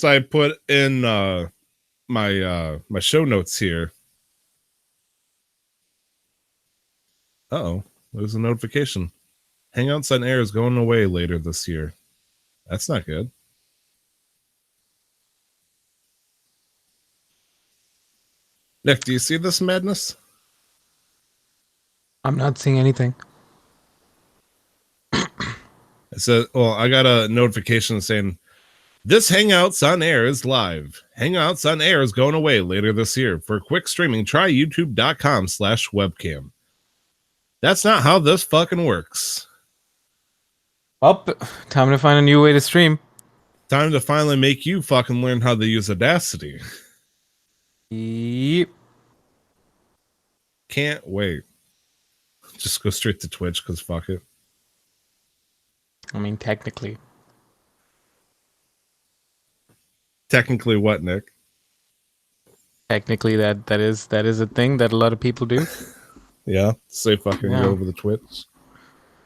I put in my show notes here. Uh-oh, there's a notification. Hangouts on Air is going away later this year. That's not good. Nick, do you see this madness? I'm not seeing anything. It says, well, I got a notification saying this Hangouts on Air is live. Hangouts on Air is going away later this year. For quick streaming, try youtube.com/webcam. That's not how this fucking works. Up, time to find a new way to stream. Time to finally make you fucking learn how to use Audacity. Yep. Can't wait. Just go straight to Twitch because fuck it. I mean, technically. Technically, what, Nick? Technically, that is a thing that a lot of people do. Yeah, say fucking Yeah. go over the Twitch.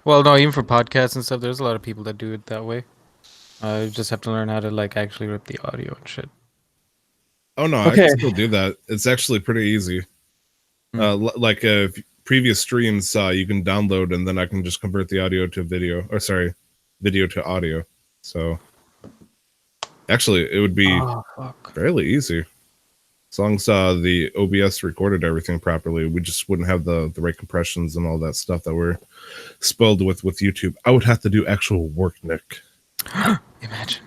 Well, no, even for podcasts and stuff, there's a lot of people that do it that way. You just have to learn how to like actually rip the audio and shit. Oh no, I Okay. can still do that. It's actually pretty easy. Like previous streams, you can download and then I can just convert the audio to video, or sorry, video to audio. So actually, it would be fairly easy as long as the OBS recorded everything properly. We just wouldn't have the right compressions and all that stuff that we're spoiled with YouTube. I would have to do actual work, Nick. Imagine.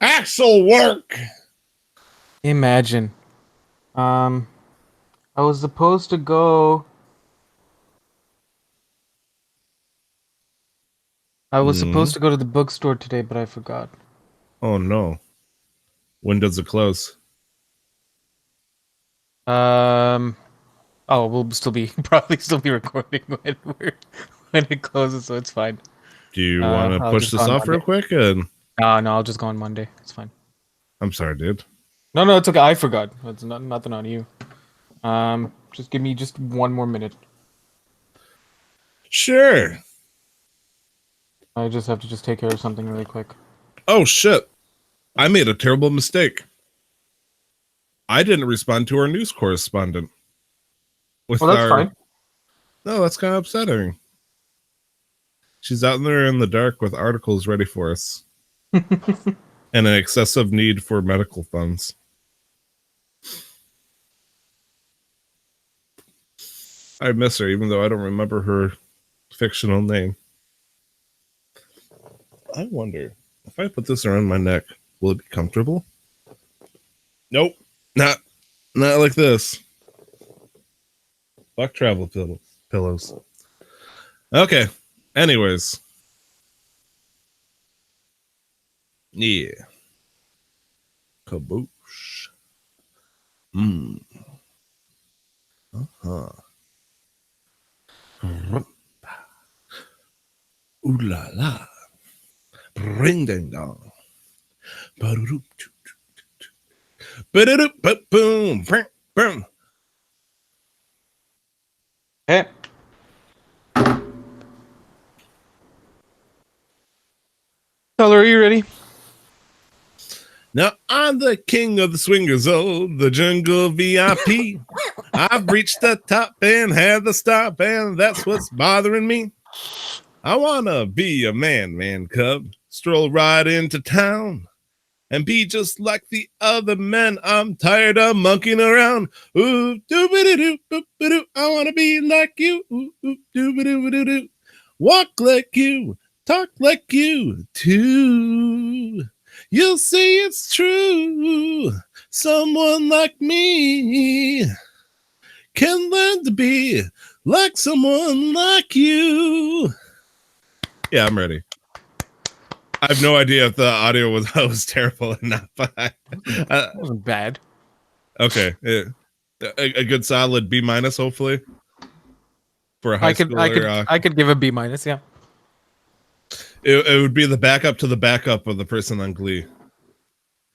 Actual work. Imagine. I was supposed to go. I was supposed to go to the bookstore today, but I forgot. Oh no. When does it close? Oh, we'll probably still be recording when it closes, so it's fine. Do you want to push this off real quick? And no, I'll just go on Monday. It's fine. I'm sorry, dude. No, it's okay. I forgot. It's nothing on you. Just give me just one more minute. Sure. I just have to take care of something really quick. Oh shit. I made a terrible mistake. I didn't respond to our news correspondent. Well, that's fine. No, that's kind of upsetting. She's out there in the dark with articles ready for us. And an excessive need for medical funds. I miss her, even though I don't remember her fictional name. I wonder, if I put this around my neck, will it be comfortable? Nope. Not like this. Fuck travel pillows. Okay. Anyways. Yeah. Kaboosh. Uh-huh. Ooh la la. Ring ding dong. Boom. Boom. Hey. Tyler, are you ready? Now I'm the king of the swingers, the jungle VIP. I've reached the top and had the stop, and that's what's bothering me. I wanna be a man cub, stroll right into town, and be just like the other men. I'm tired of monkeying around. Ooh, doo-ba-doo-doo, I wanna be like you. Ooh, doo-ba-doo-ba-doo-doo. Walk like you, talk like you too. You'll see it's true. Someone like me can learn to be like someone like you. Yeah, I'm ready. I have no idea if the audio was terrible or not, but It wasn't bad. Okay, a good solid B-, hopefully, for a high schooler. I could give a B-, yeah. It would be the backup to the backup of the person on Glee.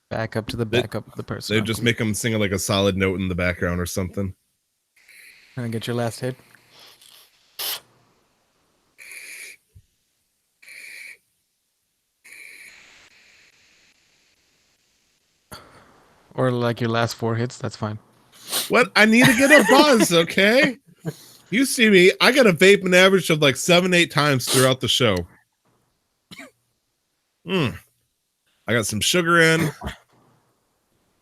Backup to the backup of the person. They just make them sing like a solid note in the background or something. And then get your last hit. Or like your last 4 hits, that's fine. What? I need to get a buzz, okay? You see me, I got a vape an average of like 7-8 times throughout the show. I got some sugar in.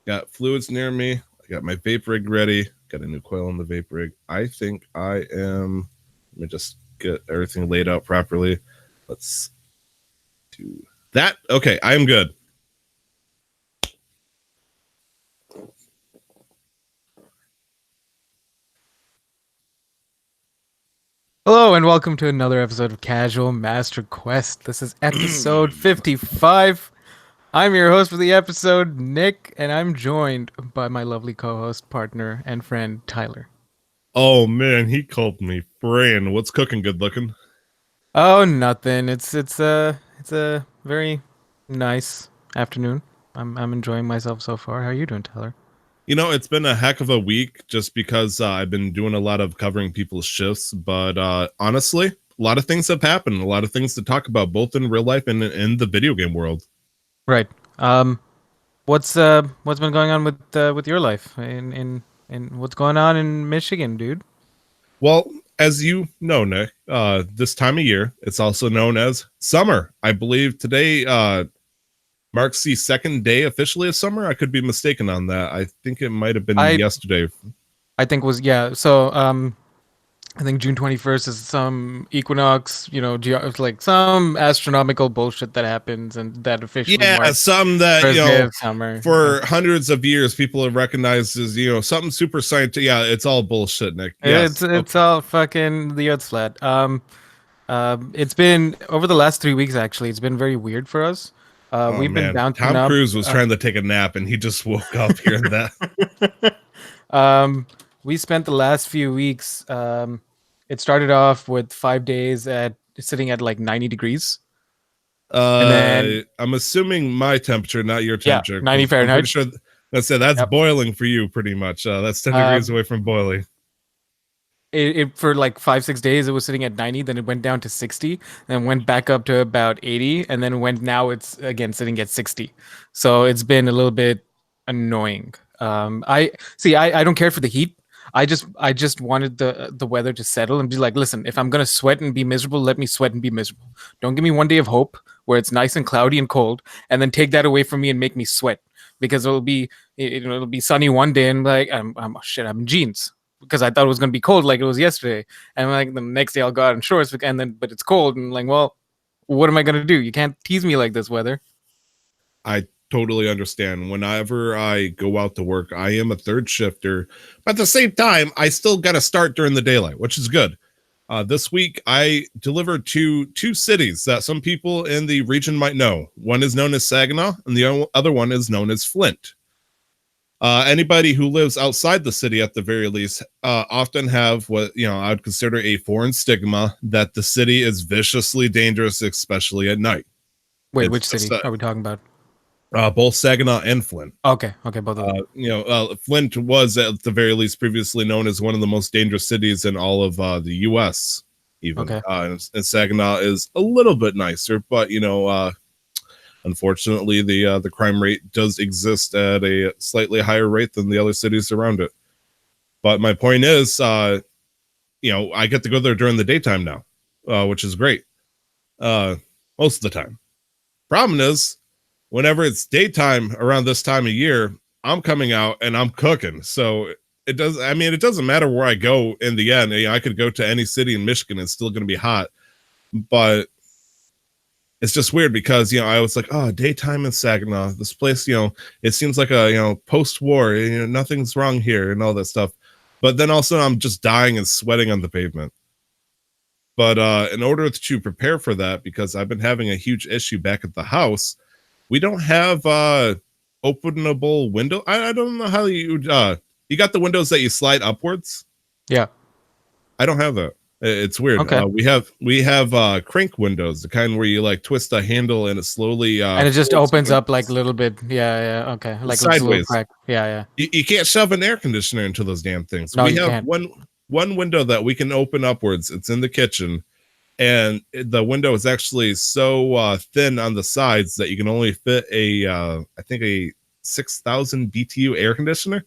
Got fluids near me. I got my vape rig ready. Got a new coil on the vape rig. I think I am. Let me just get everything laid out properly. Let's do that. Okay, I am good. Hello and welcome to another episode of Casual Master Quest. This is episode 55. I'm your host for the episode, Nick, and I'm joined by my lovely co-host, partner, and friend, Tyler. Oh man, he called me Fran. What's cooking? Good looking. Oh, nothing. It's a very nice afternoon. I'm enjoying myself so far. How are you doing, Tyler? You know, it's been a heck of a week just because I've been doing a lot of covering people's shifts. But honestly, a lot of things have happened. A lot of things to talk about, both in real life and in the video game world. Right. What's been going on with your life in what's going on in Michigan, dude? Well, as you know, Nick, this time of year, it's also known as summer. I believe today marks the second day officially of summer. I could be mistaken on that. I think it might have been yesterday. I think was yeah. So I think June 21st is some equinox, like some astronomical bullshit that happens, and that officially marks some that first day of summer. For hundreds of years, people have recognized as something super scientific. Yeah, it's all bullshit, Nick. Yes, it's all fucking the earth's flat. It's been over the last 3 weeks. Actually, it's been very weird for us. We've been bouncing up. Tom Cruise was trying to take a nap, and he just woke up hearing that. We spent the last few weeks. It started off with 5 days sitting at like 90 degrees. And then, I'm assuming my temperature, not your temperature. Yeah, 90 Fahrenheit. I'm pretty sure that's boiling for you, pretty much. That's 10 degrees away from boiling. It for like 5-6 days it was sitting at 90, then it went down to 60, then went back up to about 80, and then now it's again sitting at 60. So it's been a little bit annoying. I don't care for the heat. I just wanted the weather to settle and be like, listen, if I'm gonna sweat and be miserable, let me sweat and be miserable. Don't give me one day of hope where it's nice and cloudy and cold, and then take that away from me and make me sweat, because it'll be sunny one day and like I'm in jeans because I thought it was gonna be cold like it was yesterday, and like the next day I'll go out in shorts, and then but it's cold, and like, well, what am I gonna do? You can't tease me like this, weather. I totally understand. Whenever I go out to work, I am a third shifter, but at the same time, I still got to start during the daylight, which is good. This week, I delivered to two cities that some people in the region might know. One is known as Saginaw, and the other one is known as Flint. Anybody who lives outside the city, at the very least, often have what I would consider a foreign stigma that the city is viciously dangerous, especially at night. Wait, which city are we talking about? Both Saginaw and Flint. Okay, both of them. Flint was at the very least previously known as one of the most dangerous cities in all of the U.S. Even, okay. And Saginaw is a little bit nicer, but unfortunately, the crime rate does exist at a slightly higher rate than the other cities around it. But my point is, I get to go there during the daytime now, which is great. Most of the time. Problem is, whenever it's daytime around this time of year, I'm coming out and I'm cooking. So it doesn't matter where I go in the end. I could go to any city in Michigan. It's still going to be hot, but it's just weird because, I was like, oh, daytime in Saginaw, this place, it seems like a, post-war, nothing's wrong here and all that stuff. But then also I'm just dying and sweating on the pavement. But in order to prepare for that, because I've been having a huge issue back at the house, we don't have openable window. I don't know how you got the windows that you slide upwards. Yeah, I don't have that. It's weird. Okay. We have crank windows, the kind where you like twist a handle and it slowly and it just opens up like a little bit. Yeah, okay, like sideways. Crack. Yeah. You can't shove an air conditioner into those damn things. No, we you have can't. one window that we can open upwards. It's in the kitchen. And the window is actually so thin on the sides that you can only fit I think a 6,000 BTU air conditioner.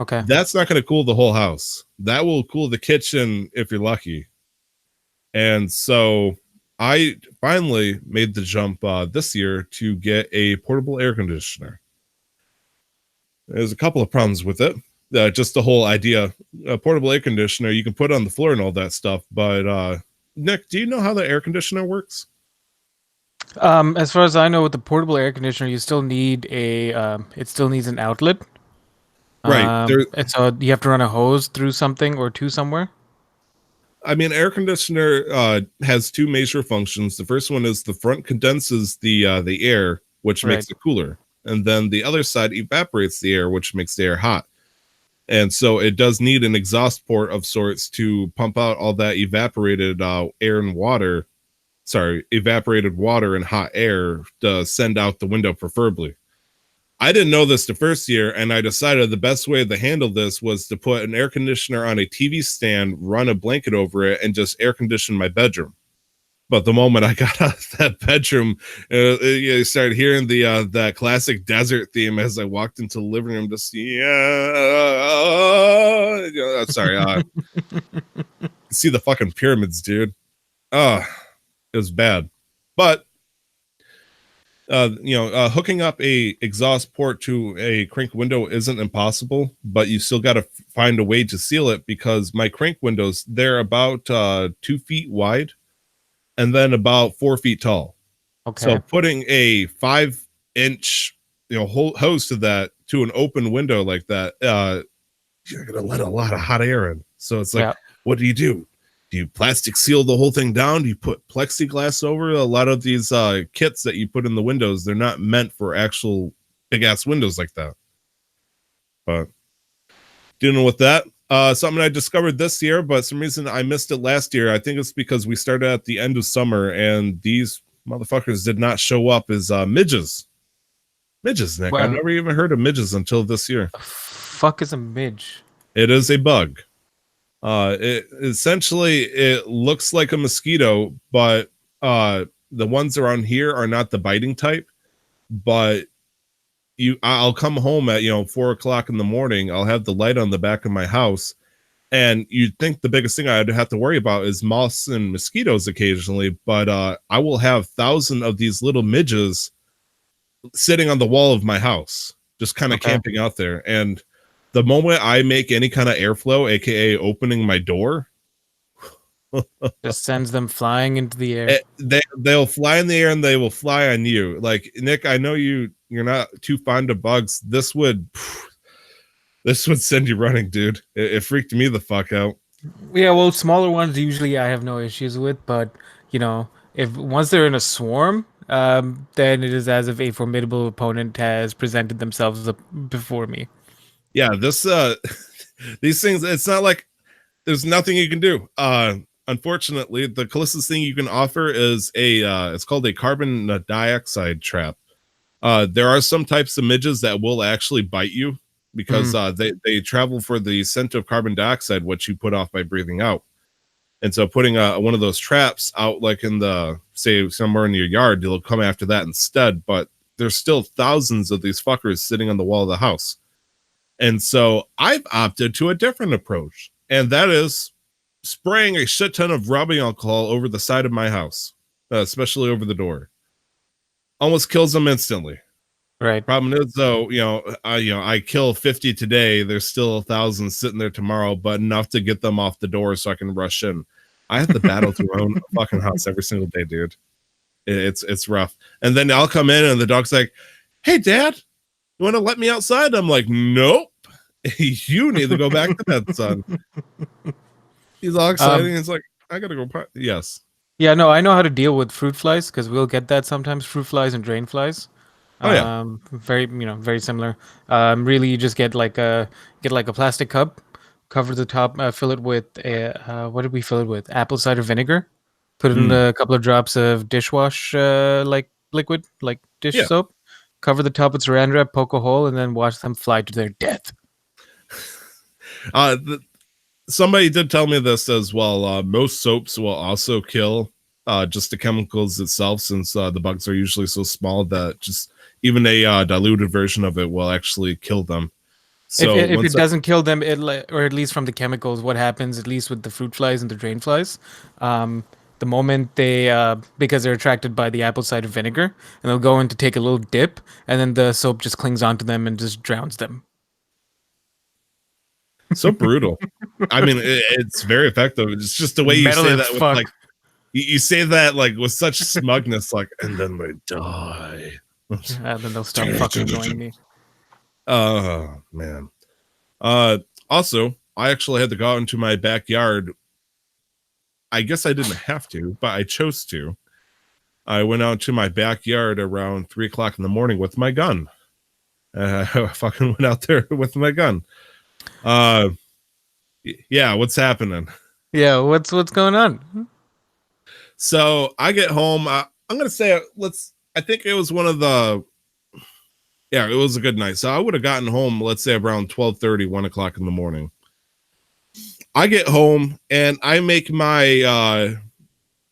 Okay. That's not going to cool the whole house. That will cool the kitchen if you're lucky. And so I finally made the jump this year to get a portable air conditioner. There's a couple of problems with it. Just the whole idea, a portable air conditioner, you can put it on the floor and all that stuff. But Nick, do you know how the air conditioner works? As far as I know, with the portable air conditioner, you still need it still needs an outlet. Right. There, And so you have to run a hose through something or to somewhere. I mean, air conditioner has two major functions. The first one is the front condenses the air, which makes it cooler, and then the other side evaporates the air, which makes the air hot. And so it does need an exhaust port of sorts to pump out all that evaporated air and water. Sorry, evaporated water and hot air to send out the window, preferably. I didn't know this the first year, and I decided the best way to handle this was to put an air conditioner on a TV stand, run a blanket over it, and just air condition my bedroom. But the moment I got out of that bedroom, you started hearing the that classic desert theme as I walked into the living room. Just sorry, see the fucking pyramids, dude. It was bad, but hooking up a exhaust port to a crank window isn't impossible, but you still got to find a way to seal it because my crank windows, they're about 2 feet wide and then about 4 feet tall. Okay. So putting a 5-inch hose to that to an open window like that, you're gonna let a lot of hot air in. So it's like, what do? Do you plastic seal the whole thing down? Do you put plexiglass over? A lot of these kits that you put in the windows, they're not meant for actual big ass windows like that. But dealing with that, something I discovered this year, but some reason I missed it last year. I think it's because we started at the end of summer and these motherfuckers did not show up as midges. Midges, Nick. I've never even heard of midges until this year. The fuck is a midge? It is a bug. It essentially it looks like a mosquito, but the ones around here are not the biting type. But I'll come home at 4 o'clock in the morning. I'll have the light on the back of my house, and you'd think the biggest thing I'd have to worry about is moths and mosquitoes occasionally. But I will have thousands of these little midges sitting on the wall of my house, just kind of camping out there. And the moment I make any kind of airflow, aka opening my door, just sends them flying into the air. They'll fly in the air and they will fly on you. Like, Nick, I know you're not too fond of bugs. This would send you running, dude. It freaked me the fuck out. Yeah, well, smaller ones usually I have no issues with, but if once they're in a swarm, then it is as if a formidable opponent has presented themselves before me. Yeah, this these things, it's not like there's nothing you can do. Unfortunately, the closest thing you can offer is it's called a carbon dioxide trap. There are some types of midges that will actually bite you because they travel for the scent of carbon dioxide, which you put off by breathing out. And so putting one of those traps out, like in say somewhere in your yard, you'll come after that instead. But there's still thousands of these fuckers sitting on the wall of the house. And so I've opted to a different approach, and that is spraying a shit ton of rubbing alcohol over the side of my house, especially over the door. Almost kills them instantly. Right. Problem is, though, I kill 50 today. There's still 1,000 sitting there tomorrow, but enough to get them off the door so I can rush in. I have to battle through my own fucking house every single day, dude. It's rough. And then I'll come in and the dog's like, "Hey, Dad, you want to let me outside?" I'm like, "Nope. You need to go back to bed, son." He's all excited. He's like, "I gotta go." Yes. Yeah, no, I know how to deal with fruit flies because we'll get that sometimes. Fruit flies and drain flies. Oh yeah. Very similar. Really, you just get like a plastic cup, cover the top, fill it with what did we fill it with? Apple cider vinegar. Put in a couple of drops of dishwash like liquid, like dish soap. Cover the top with saran wrap, poke a hole, and then watch them fly to their death. Somebody did tell me this as well. Most soaps will also kill just the chemicals itself, since the bugs are usually so small that just even a diluted version of it will actually kill them. So if once it doesn't kill them, or at least from the chemicals, what happens, at least with the fruit flies and the drain flies, the moment they, because they're attracted by the apple cider vinegar, and they'll go in to take a little dip, and then the soap just clings onto them and just drowns them. so brutal. I mean, it's very effective. It's just the way you Metal say as that with fuck. like you say that like with such smugness, like, and then they die. And then they'll stop fucking annoying me. Oh man. Also, I actually had to go out into my backyard. I guess I didn't have to, but I chose to. I went out to my backyard around 3:00 in the morning with my gun. I fucking went out there with my gun. Yeah, what's happening? Yeah, what's going on? So I get home. I'm gonna say I think it was one of the. Yeah, it was a good night. So I would have gotten home, let's say around 12:30, 1:00 in the morning. I get home and I make my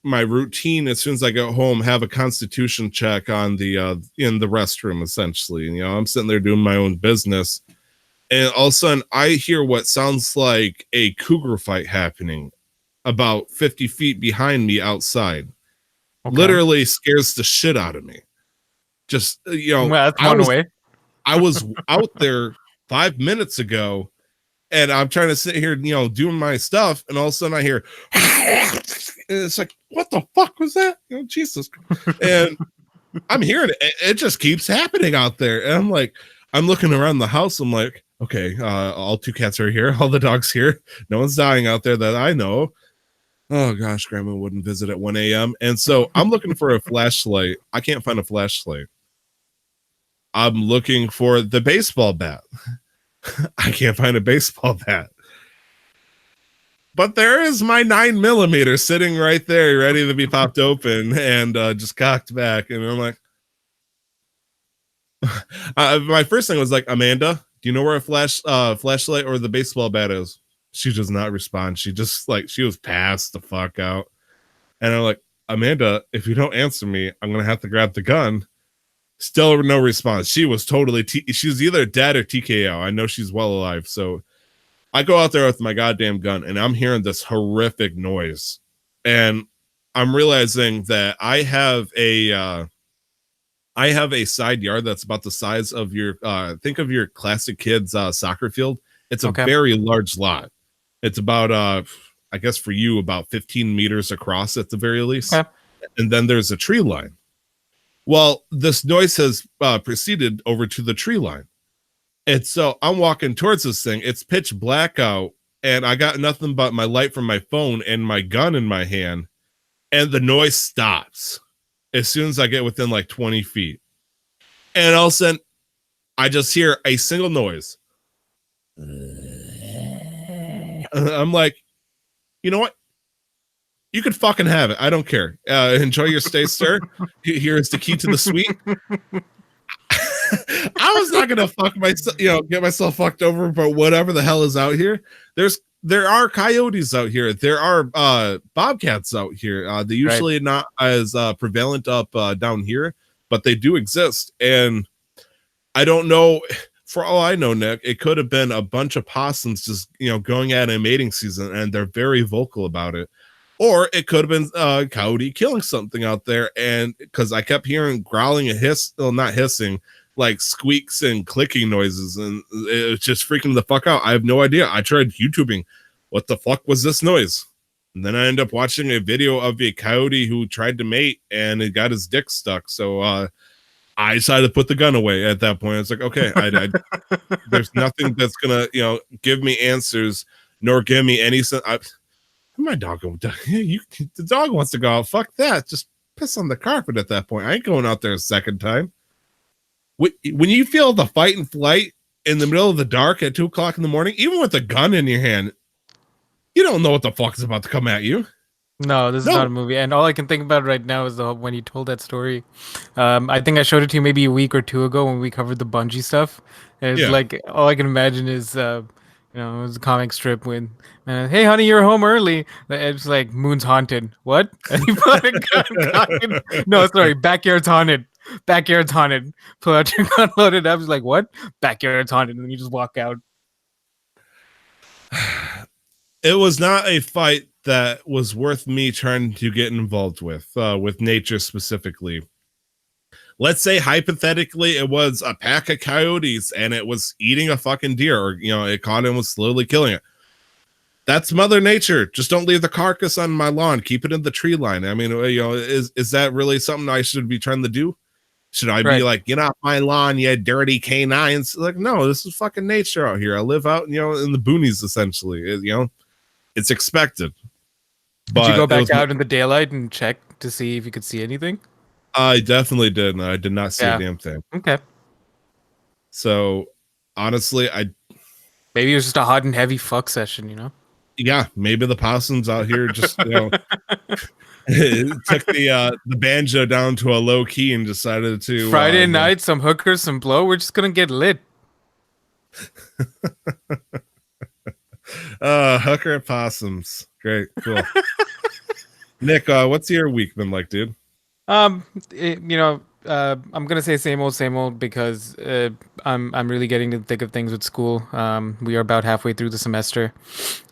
my routine as soon as I get home. Have a constitution check on the in the restroom. Essentially, you know, I'm sitting there doing my own business, and all of a sudden I hear what sounds like a cougar fight happening about 50 feet behind me outside. Okay. Literally scares the shit out of me. Just you know, Well, that's one way. I was out there 5 minutes ago, and I'm trying to sit here, you know, doing my stuff, and all of a sudden I hear, and it's like, what the fuck was that? You know, Jesus. And I'm hearing it. It just keeps happening out there. And I'm like, I'm looking around the house. I'm like, okay, all 2 cats are here. All the dogs here. No one's dying out there that I know. Oh gosh, grandma wouldn't visit at 1 a.m. And so I'm looking for a flashlight. I can't find a flashlight. I'm looking for the baseball bat. I can't find a baseball bat. But there is my 9mm sitting right there, ready to be popped open and just cocked back. And I'm like, my first thing was like, Amanda, do you know where a flashlight or the baseball bat is? She does not respond. She just like, she was passed the fuck out. And I'm like, Amanda, if you don't answer me, I'm going to have to grab the gun. Still no response. She was totally, she was either dead or TKO. I know she's well alive. So I go out there with my goddamn gun and I'm hearing this horrific noise. And I'm realizing that I have a side yard that's about the size of your, think of your classic kids soccer field. It's a very large lot. It's about, I guess for you, about 15 meters across at the very least. Okay. And then there's a tree line. Well, this noise has proceeded over to the tree line. And so I'm walking towards this thing. It's pitch black out, and I got nothing but my light from my phone and my gun in my hand. And the noise stops as soon as I get within like 20 feet. And all of a sudden, I just hear a single noise. I'm like, you know what? You could fucking have it. I don't care. Enjoy your stay, sir. Here is the key to the suite. I was not gonna fuck myself, you know, get myself fucked over, but whatever the hell is out here. There are coyotes out here. There are bobcats out here. They usually not as prevalent up down here, but they do exist. And I don't know. For all I know, Nick, it could have been a bunch of possums just, you know, going at a mating season, and they're very vocal about it. Or it could have been a coyote killing something out there. And because I kept hearing growling and not hissing, like squeaks and clicking noises. And it was just freaking the fuck out. I have no idea. I tried YouTubing. What the fuck was this noise? And then I ended up watching a video of a coyote who tried to mate and it got his dick stuck. So I decided to put the gun away at that point. It's like, okay, there's nothing that's going to, you know, give me answers nor give me any sense. My dog, the dog wants to go out. Fuck that. Just piss on the carpet at that point. I ain't going out there a second time. When you feel the fight and flight in the middle of the dark at 2:00 in the morning, even with a gun in your hand, you don't know what the fuck is about to come at you. No, this is not a movie. And all I can think about right now is when you told that story. I think I showed it to you maybe a week or two ago when we covered the Bungie stuff. And it's like, all I can imagine is, you know, it was a comic strip with, hey, honey, you're home early. It's like, moon's haunted. What? And you put a gun. No, sorry, backyard's haunted. Backyard's haunted. Pull out your gun, load it up. It's like, what? Backyard's haunted. And then you just walk out. It was not a fight that was worth me trying to get involved with nature specifically. Let's say hypothetically it was a pack of coyotes and it was eating a fucking deer, or it caught and was slowly killing it. That's Mother Nature. Just don't leave the carcass on my lawn. Keep it in the tree line. I mean, is that really something I should be trying to do? Should I be like, get off my lawn, you dirty canines? Like, no, this is fucking nature out here. I live out, in the boonies, essentially. It's expected. Did you go back out in the daylight and check to see if you could see anything? I definitely did, and I did not see a damn thing. Okay. So, honestly, maybe it was just a hot and heavy fuck session, Yeah, maybe the possums out here just, took the banjo down to a low key and decided to Friday night, some hookers, some blow. We're just gonna get lit. Hooker possums. Great, cool. Nick, what's your week been like, dude? I'm gonna say same old because I'm really getting to the thick of things with school. We are about halfway through the semester.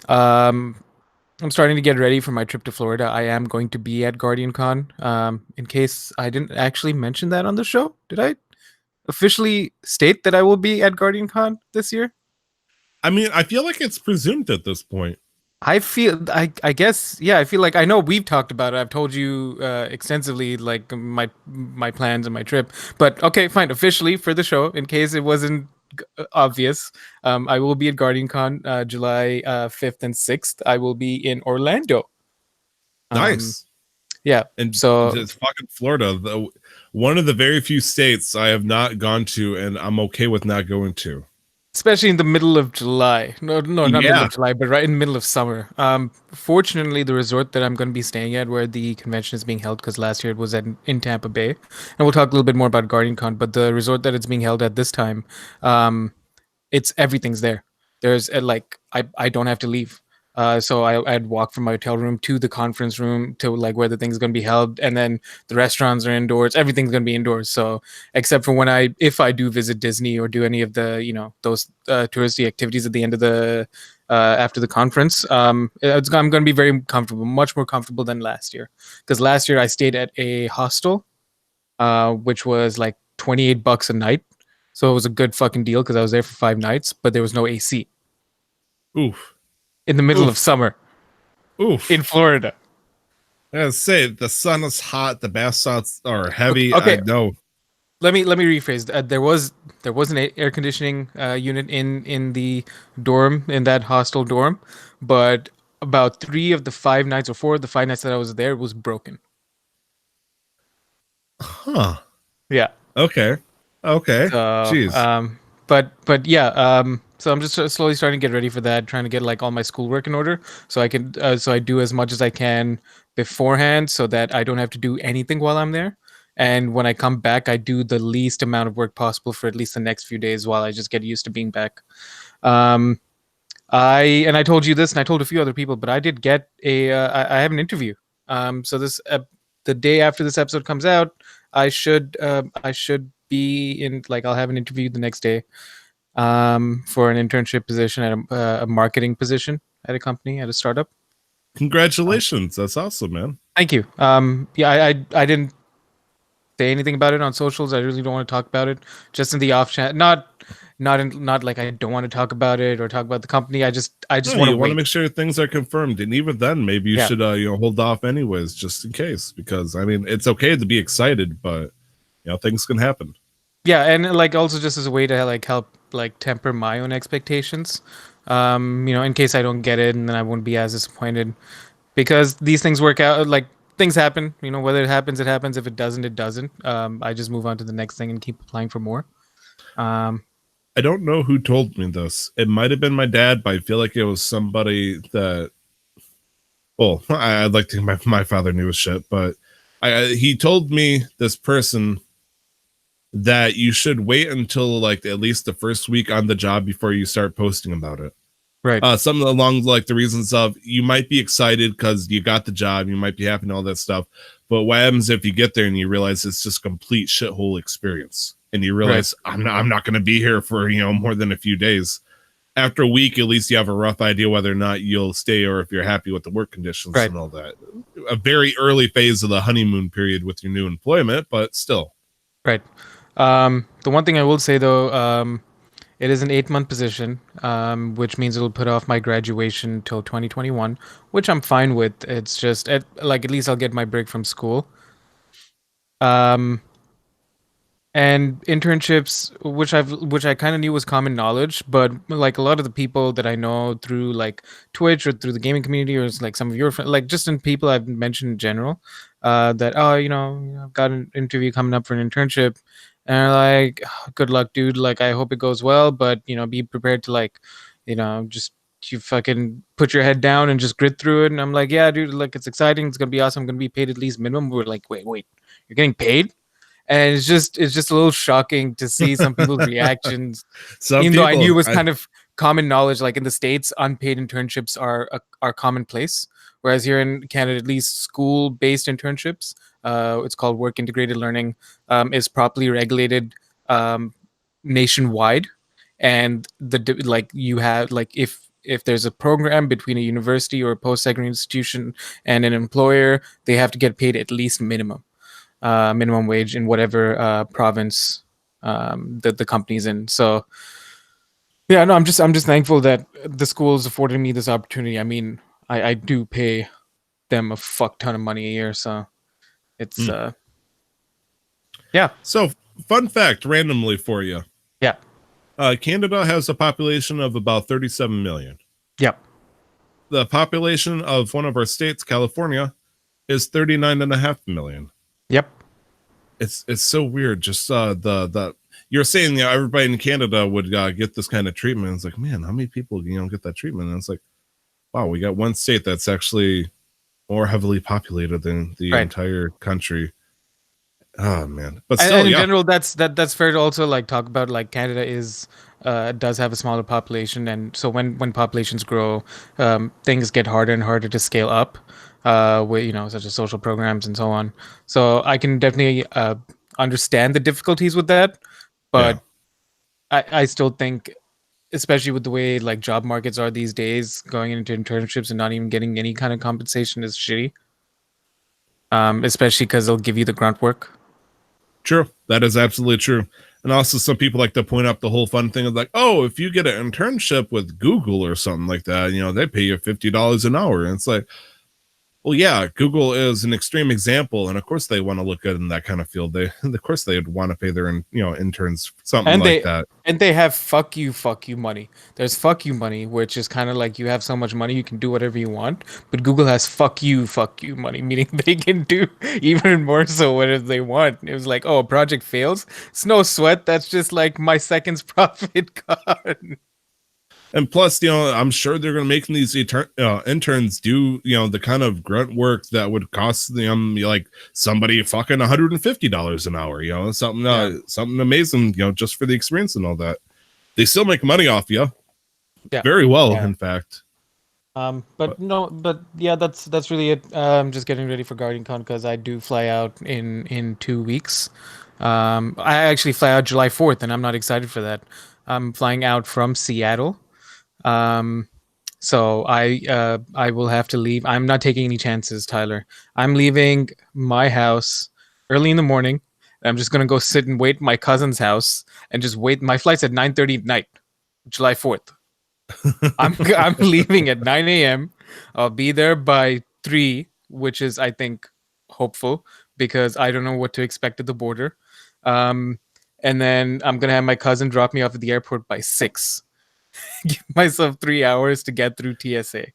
I'm starting to get ready for my trip to Florida. I am going to be at GuardianCon. In case I didn't actually mention that on the show, did I officially state that I will be at GuardianCon this year? I mean, I feel like it's presumed at this point. I guess, yeah, I feel like I know we've talked about it. I've told you extensively, like my plans and my trip. But okay, fine. Officially for the show, in case it wasn't obvious, I will be at GuardianCon July 5th and 6th. I will be in Orlando. Nice. Yeah. And so it's fucking Florida. One of the very few states I have not gone to, and I'm okay with not going to. Especially in the middle of July. No, not middle of July, but right in the middle of summer. Fortunately, the resort that I'm going to be staying at, where the convention is being held, because last year it was in Tampa Bay, and we'll talk a little bit more about GuardianCon. But the resort that it's being held at this time, everything's there. There's I don't have to leave. So I'd walk from my hotel room to the conference room to like where the thing's going to be held, and then the restaurants are indoors. Everything's going to be indoors. So except for if I do visit Disney or do any of the those touristy activities at the end of the after the conference, I'm going to be very comfortable, much more comfortable than last year. Because last year I stayed at a hostel, which was like $28 a night. So it was a good fucking deal because I was there for 5 nights, but there was no AC. Oof. In the middle of summer. Oof. In Florida. I gotta say, the sun is hot, the bath salts are heavy. Okay. I know. Let me rephrase. There was an air conditioning unit in the dorm, in that hostel dorm, but about 3 of the 5 nights or 4 of the 5 nights that I was there was broken. Huh. Yeah. Okay. Jeez. But yeah. So I'm just slowly starting to get ready for that, trying to get like all my schoolwork in order, so I can so I do as much as I can beforehand, so that I don't have to do anything while I'm there. And when I come back, I do the least amount of work possible for at least the next few days while I just get used to being back. I told you this, and I told a few other people, but I did get I have an interview. So this the day after this episode comes out, I should be in, like, I'll have an interview the next day for an internship position at a marketing position at a company, at a startup. Congratulations. That's awesome, man. Thank you. Yeah, I didn't say anything about it on socials. I really don't want to talk about it. Just in the off chance, not like I don't want to talk about it or talk about the company. I just want to make sure things are confirmed, and even then, maybe you should hold off anyways, just in case. Because I mean, it's okay to be excited, but things can happen. Yeah, and like also just as a way to like help like temper my own expectations, in case I don't get it, and then I won't be as disappointed, because these things work out. Like, things happen, whether it happens, it happens. If it doesn't, it doesn't. I just move on to the next thing and keep applying for more. I don't know who told me this. It might have been my dad, but I feel like it was somebody that. Well, I'd like to think my father knew his shit, but he told me, this person, that you should wait until like at least the first week on the job before you start posting about it. Right. Something along like the reasons of you might be excited because you got the job, you might be happy and all that stuff. But what happens if you get there and you realize it's just complete shithole experience, and you Right. realize I'm not going to be here for more than a few days. After a week, at least you have a rough idea whether or not you'll stay or if you're happy with the work conditions Right. and all that. A very early phase of the honeymoon period with your new employment, but still. Right. The one thing I will say though, it is an 8-month position, which means it'll put off my graduation till 2021, which I'm fine with. It's just at least I'll get my break from school. And internships, which I kind of knew was common knowledge, but like a lot of the people that I know through like Twitch or through the gaming community, or like some of your friends, like just in people I've mentioned in general, that I've got an interview coming up for an internship, and they're like, "Oh, good luck, dude. Like I hope it goes well, but be prepared to just you fucking put your head down and just grit through it." And I'm like, yeah, dude, like it's exciting, it's gonna be awesome, I'm gonna be paid at least minimum. We're like, wait, you're getting paid? And it's just a little shocking to see some people's reactions. Even though I knew it was kind of common knowledge, like in the States, unpaid internships are commonplace, whereas here in Canada, at least school-based internships, it's called work integrated learning, is properly regulated nationwide, and you have if there's a program between a university or a post-secondary institution and an employer, they have to get paid at least minimum wage in whatever province the company's in. So yeah, no, I'm just thankful that the school is affording me this opportunity. I mean, I do pay them a fuck ton of money a year, so it's yeah. So fun fact randomly for you. Yeah. Canada has a population of about 37 million. Yep. The population of one of our states, California, is 39.5 million. Yep. It's so weird. Just the you're saying everybody in Canada would get this kind of treatment. It's like, man, how many people get that treatment? And it's like, wow, we got one state that's actually more heavily populated than the entire country. Oh man, but still, and in general, that's fair to also like talk about. Like Canada does have a smaller population, and so when populations grow, things get harder and harder to scale up, with such as social programs and so on. So I can definitely understand the difficulties with that, but I still think, especially with the way like job markets are these days, going into internships and not even getting any kind of compensation is shitty. Especially because they'll give you the grunt work. True. That is absolutely true. And also some people like to point out the whole fun thing of like, oh, if you get an internship with Google or something like that, they pay you $50 an hour. And it's like, well, yeah, Google is an extreme example. And of course they want to look good in that kind of field. Of course they'd want to pay their, interns something like that. And they have fuck you money. There's fuck you money, which is kind of like you have so much money, you can do whatever you want. But Google has fuck you money, meaning they can do even more so whatever they want. It was like, oh, a project fails. It's no sweat. That's just like my second's profit gone. And plus, I'm sure they're going to make these interns do, the kind of grunt work that would cost them like somebody fucking $150 an hour, something amazing, just for the experience and all that. They still make money off you. Yeah. Very well, in fact. But yeah, that's really it. I'm just getting ready for GuardianCon because I do fly out in 2 weeks. I actually fly out July 4th, and I'm not excited for that. I'm flying out from Seattle. So I will have to leave. I'm not taking any chances, Tyler. I'm leaving my house early in the morning. I'm just gonna go sit and wait at my cousin's house and just wait. My flight's at 9:30 at night, July 4th. I'm leaving at 9 a.m. I'll be there by 3, which is I think hopeful because I don't know what to expect at the border. And then I'm gonna have my cousin drop me off at the airport by 6. Give myself 3 hours to get through TSA.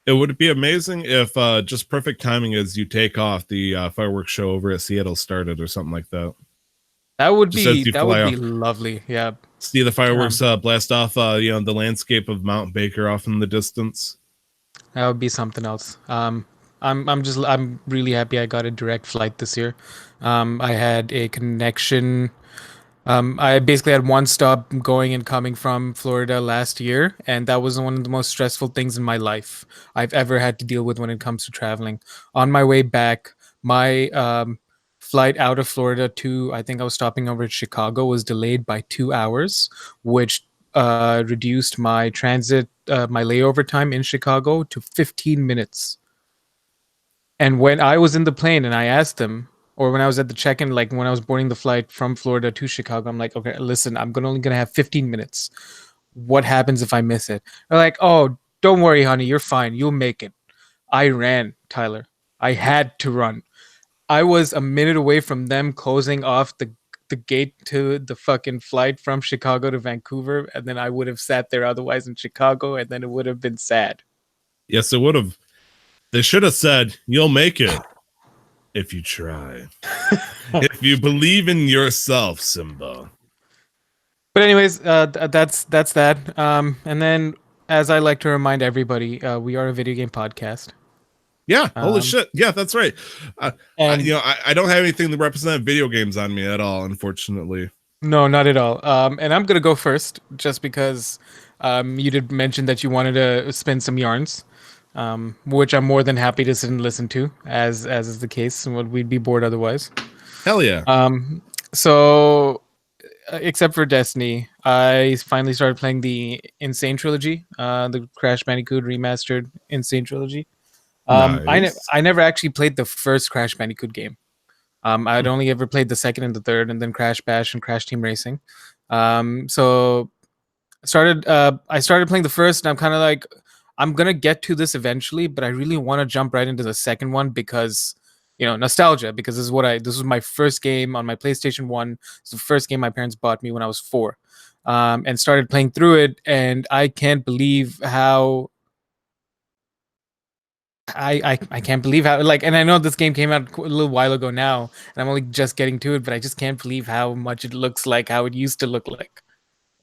It would be amazing if just perfect timing as you take off, the fireworks show over at Seattle started or something like that. That would be lovely. Yeah. See the fireworks blast off the landscape of Mount Baker off in the distance. That would be something else. I'm really happy I got a direct flight this year. I had a connection I basically had one stop going and coming from Florida last year, and that was one of the most stressful things in my life I've ever had to deal with when it comes to traveling. On my way back, my flight out of Florida to, I think I was stopping over at Chicago, was delayed by 2 hours, which reduced my my layover time in Chicago to 15 minutes. And when I was in the plane and I asked them, or when I was at the check-in, like when I was boarding the flight from Florida to Chicago, I'm like, okay, listen, only gonna have 15 minutes. What happens if I miss it? They're like, oh, don't worry, honey, you're fine. You'll make it. I ran, Tyler. I had to run. I was a minute away from them closing off the gate to the fucking flight from Chicago to Vancouver, and then I would have sat there otherwise in Chicago, and then it would have been sad. Yes, it would have. They should have said, "You'll make it if you try. If you believe in yourself, Simba." But anyways, that's that. And then, as I like to remind everybody, we are a video game podcast. Yeah, holy Um, shit. Yeah, that's right. And I don't have anything to represent video games on me at all, unfortunately. no, not at all. And I'm gonna go first, just because you did mention that you wanted to spin some yarns, which I'm more than happy to sit and listen to, as is the case. We'd be bored otherwise. Hell yeah. So except for Destiny, I finally started playing the Insane trilogy, the Crash Bandicoot remastered Insane trilogy. Nice. I never actually played the first Crash Bandicoot game. I'd only ever played the second and the third, and then Crash Bash and Crash Team Racing. So I started playing the first, and I'm kind of like, I'm gonna get to this eventually, but I really want to jump right into the second one because, nostalgia. Because this was my first game on my PlayStation 1. It's the first game my parents bought me when I was 4, and started playing through it, and I can't believe how I can't believe how, like, and I know this game came out a little while ago now, and I'm only just getting to it, but I just can't believe how much it looks like how it used to look like,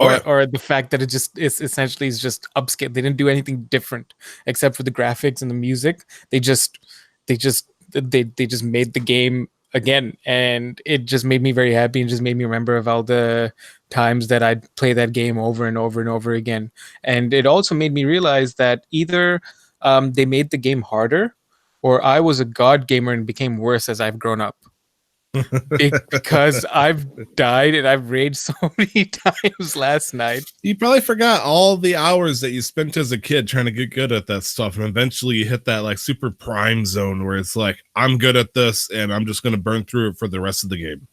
Oh, yeah. or the fact that it just is essentially is just upscale. They didn't do anything different except for the graphics and the music. They just made the game again, and it just made me very happy and just made me remember of all the times that I'd play that game over and over and over again. And it also made me realize that either they made the game harder, or I was a god gamer and became worse as I've grown up. Because I've died and I've raged so many times last night. You probably forgot all the hours that you spent as a kid trying to get good at that stuff, and eventually you hit that like super prime zone where it's like, I'm good at this and I'm just going to burn through it for the rest of the game.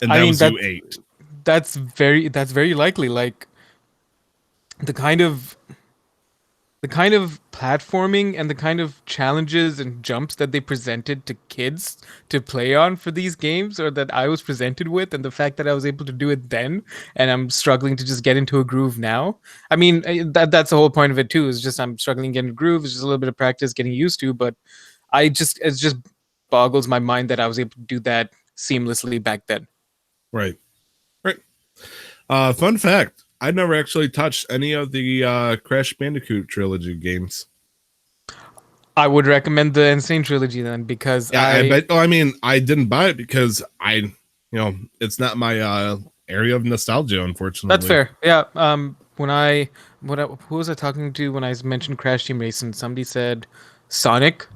And I mean, you 8. that's very likely. Like the kind of platforming and the kind of challenges and jumps that they presented to kids to play on for these games, or that I was presented with, and the fact that I was able to do it then and I'm struggling to just get into a groove now. I mean, that's the whole point of it too, is just I'm struggling to get into a groove. It's just a little bit of practice getting used to, but it just boggles my mind that I was able to do that seamlessly back then. Right. Fun fact, I never actually touched any of the Crash Bandicoot trilogy games. I would recommend the Insane trilogy then, because I bet. Oh, I mean, I didn't buy it because it's not my area of nostalgia, unfortunately. That's fair. Yeah. Who was I talking to when I mentioned Crash Team Racing? Somebody said Sonic,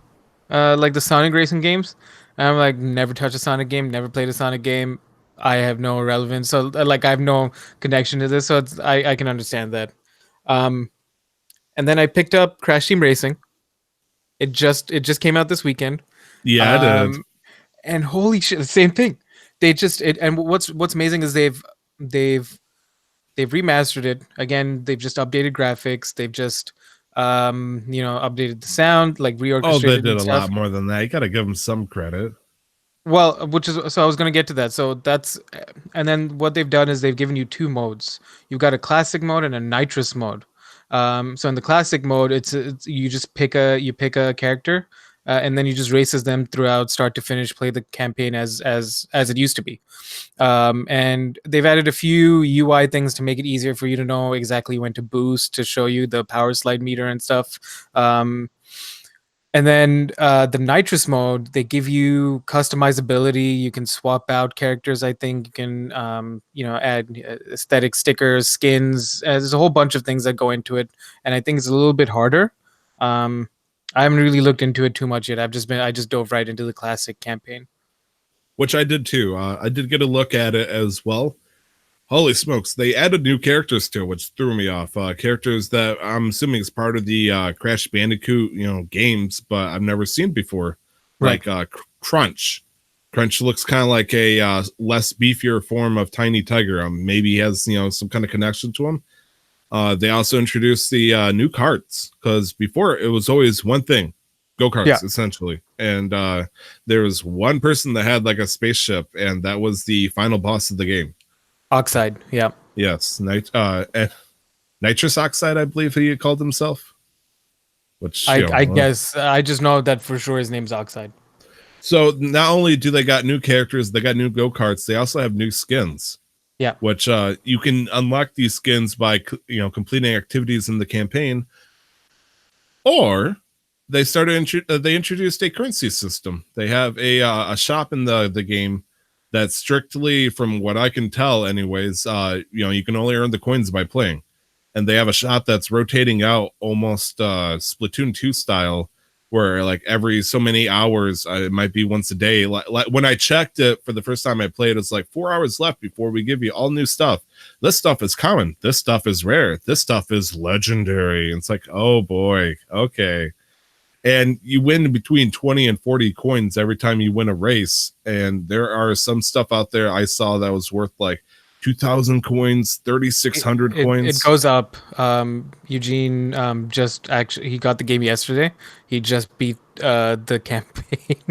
like the Sonic racing games. And I'm like, never touched a Sonic game, never played a Sonic game. I have no relevance, so like I have no connection to this, so I can understand that. And then I picked up Crash Team Racing. It just came out this weekend. Yeah, it did. And holy shit, the same thing. And what's amazing is they've remastered it again. They've just updated graphics. They've just updated the sound, like reorchestrated. Oh, they did a lot more than that. You got to give them some credit. Well, so I was going to get to that. So and then what they've done is they've given you 2 modes. You've got a classic mode and a nitrous mode. So in the classic mode, it's you just pick a character, and then you just races them throughout start to finish, play the campaign as it used to be. And they've added a few UI things to make it easier for you to know exactly when to boost, to show you the power slide meter and stuff. And then the nitrous mode, they give you customizability. You can swap out characters. I think you can, add aesthetic stickers, skins. There's a whole bunch of things that go into it, and I think it's a little bit harder. I haven't really looked into it too much yet. I just dove right into the classic campaign. Which I did too. I did get a look at it as well. Holy smokes, they added new characters to it, which threw me off. Characters that I'm assuming is part of the Crash Bandicoot, games, but I've never seen before. Right. Like Crunch. Crunch looks kind of like a less beefier form of Tiny Tiger. Maybe he has some kind of connection to him. They also introduced the new carts, because before it was always one thing, go-karts, essentially. And there was one person that had like a spaceship, and that was the final boss of the game. Oxide, yeah. Yes, nitrous oxide, I believe he called himself. Which I guess I just know that for sure his name's Oxide. So not only do they got new characters, they got new go-karts, they also have new skins. Yeah. Which you can unlock these skins by completing activities in the campaign, or they introduced a currency system. They have a shop in the game that's strictly, from what I can tell anyways, you can only earn the coins by playing. And they have a shop that's rotating out almost Splatoon 2 style, where like every so many hours, it might be once a day. Like when I checked it for the first time I played, it's like 4 hours left before we give you all new stuff. This stuff is common. This stuff is rare. This stuff is legendary. And it's like, oh boy, okay. And you win between 20 and 40 coins every time you win a race. And there are some stuff out there I saw that was worth like 2,000 coins, 3,600 coins. It goes up. Eugene he got the game yesterday. He just beat the campaign.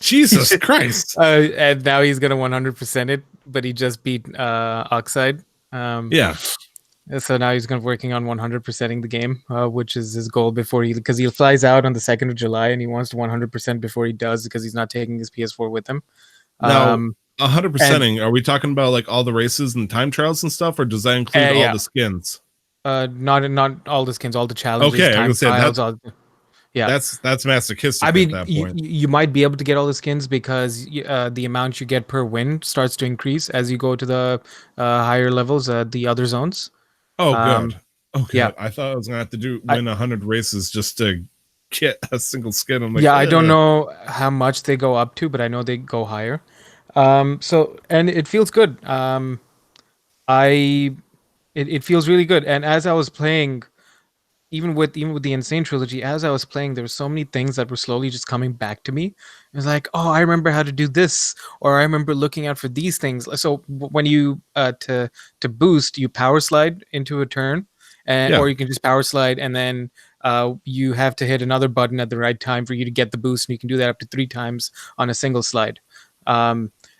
Jesus Christ. And now he's gonna 100% it, but he just beat Oxide. Yeah. So now he's working on 100%ing the game, which is his goal because he flies out on the 2nd of July, and he wants to 100% before he does, because he's not taking his PS4 with him. Now, 100%ing, are we talking about like all the races and time trials and stuff, or does that include all the skins? Not all the skins, all the challenges. Okay, I was saying that's masochistic. I mean, at that point. You might be able to get all the skins because the amount you get per win starts to increase as you go to the higher levels, the other zones. Oh, good. Okay, yeah. I thought I was gonna have to win 100 races just to get a single skin. I'm like, I don't know how much they go up to, but I know they go higher. So, and it feels good. It feels really good. And as I was playing, even with the Insane trilogy, as I was playing, there were so many things that were slowly just coming back to me. It was like, oh, I remember how to do this, or I remember looking out for these things. So when you to boost, you power slide into a turn, or you can just power slide, and then you have to hit another button at the right time for you to get the boost, and you can do that up to 3 times on a single slide.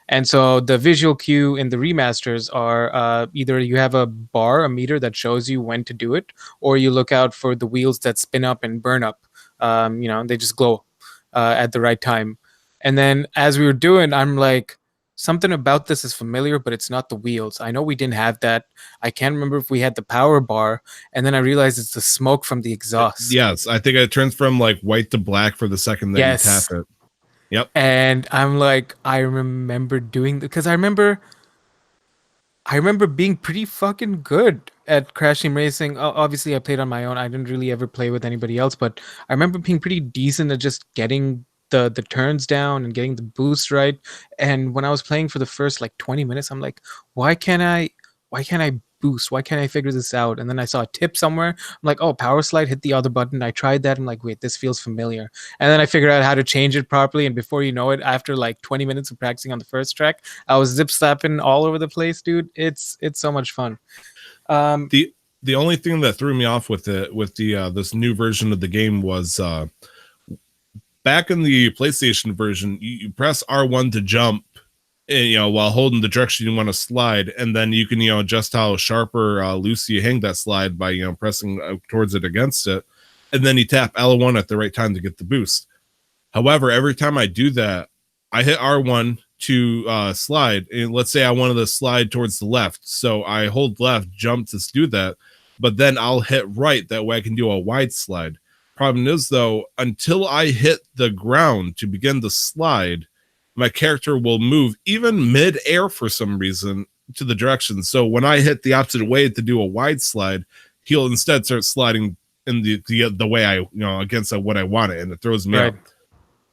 And so the visual cue in the remasters are either you have a meter that shows you when to do it, or you look out for the wheels that spin up and burn up. They just glow at the right time. And then as we were doing, I'm like, something about this is familiar, but it's not the wheels. I know we didn't have that. I can't remember if we had the power bar. And then I realized it's the smoke from the exhaust. Yes, I think it turns from like white to black for the second that you tap it. Yep. And I'm like, I remember doing because I remember being pretty fucking good at Crash Team Racing. Obviously, I played on my own. I didn't really ever play with anybody else, but I remember being pretty decent at just getting the turns down and getting the boost right. And when I was playing for the first like 20 minutes, I'm like, why can't I boost? Why can't I figure this out? And then I saw a tip somewhere. I'm like, oh, power slide, hit the other button. I tried that. I'm like, wait, this feels familiar. And then I figured out how to change it properly. And before you know it, after like 20 minutes of practicing on the first track, I was zip slapping all over the place, dude. It's so much fun. The only thing that threw me off with this new version of the game was back in the PlayStation version, you press R1 to jump, and, while holding the direction you want to slide, and then you can adjust how sharp or loose you hang that slide by pressing towards it, against it, and then you tap L1 at the right time to get the boost. However, every time I do that, I hit R1 to slide, and let's say I wanted to slide towards the left, so I hold left, jump to do that, but then I'll hit right, that way I can do a wide slide. Problem is, though, until I hit the ground to begin the slide, my character will move even mid-air for some reason to the direction. So when I hit the opposite way to do a wide slide, he'll instead start sliding in the way I against what I wanted, and it throws me out.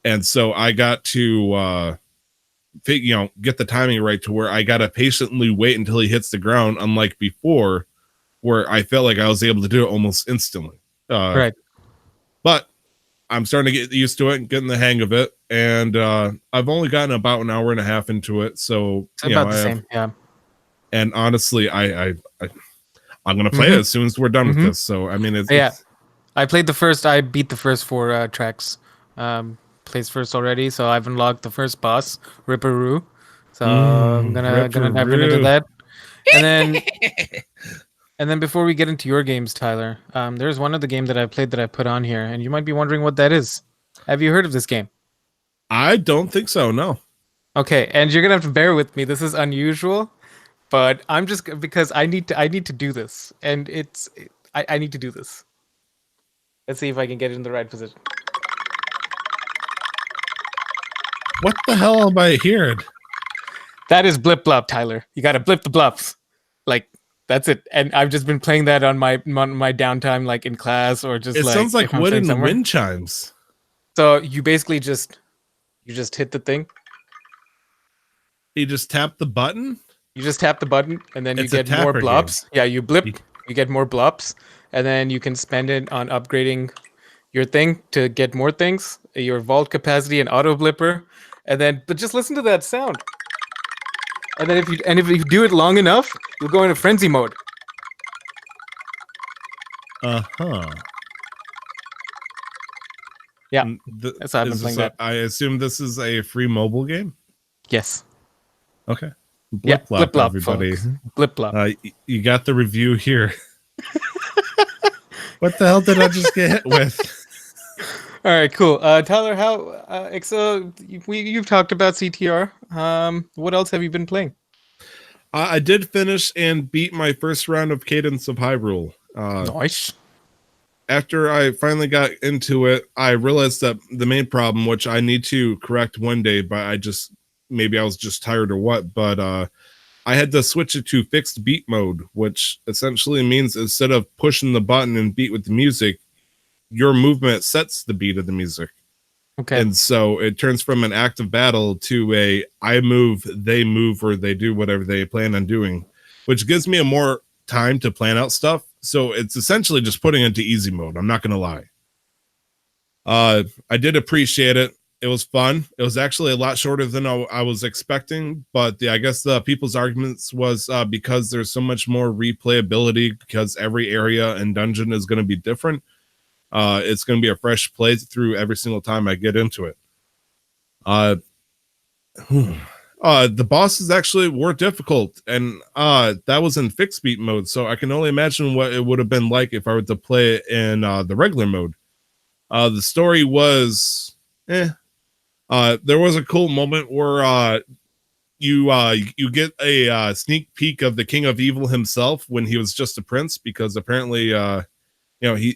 And so I got to get the timing right to where I gotta patiently wait until he hits the ground, unlike before, where I felt like I was able to do it almost instantly. Right. But I'm starting to get used to it and getting the hang of it, and I've only gotten about an hour and a half into it, so It's about the same. Yeah. And honestly, I'm gonna play it as soon as we're done with this. So I mean, it's I beat the first 4 tracks. Plays first already, so I've unlocked the first boss, Ripperoo. So I'm gonna dive into that, and then before we get into your games, Tyler, there's one other game that I played that I put on here, and you might be wondering what that is. Have you heard of this game? I don't think so. No. Okay, and you're gonna have to bear with me. This is unusual, but I'm just because I need to do this, and I need to do this. Let's see if I can get it in the right position. What the hell am I hearing? That is Blip Blop, Tyler. You gotta blip the blups. Like, that's it. And I've just been playing that on my downtime, like in class or just it like... It sounds like wooden wind chimes. So you basically just hit the thing. You just tap the button? You just tap the button and then you get more blops. Yeah, you blip, you get more blops, and then you can spend it on upgrading your thing to get more things, your vault capacity and auto blipper. But just listen to that sound. And then if you do it long enough, you'll go into frenzy mode. Yeah, that's how I've been playing that. I assume this is a free mobile game? Yes. Okay. Blip Blop, everybody. Folks. Blip Blop. You got the review here. What the hell did I just get hit with? All right, cool. Tyler, you've talked about CTR. What else have you been playing? I did finish and beat my first round of Cadence of Hyrule. Nice. After I finally got into it, I realized that the main problem, which I need to correct one day, but maybe I was just tired or what, but I had to switch it to fixed beat mode, which essentially means instead of pushing the button and beat with the music, your movement sets the beat of the music. Okay. And so it turns from an active battle to I move, they move, or they do whatever they plan on doing, which gives me a more time to plan out stuff. So it's essentially just putting it into easy mode. I'm not going to lie. I did appreciate it. It was fun. It was actually a lot shorter than I was expecting, but I guess the people's arguments was because there's so much more replayability because every area and dungeon is going to be different. It's going to be a fresh playthrough every single time I get into it. The bosses actually were difficult, and that was in fixed beat mode, so I can only imagine what it would have been like if I were to play it in the regular mode. The story was there was a cool moment where you get a sneak peek of the King of Evil himself when he was just a prince, because apparently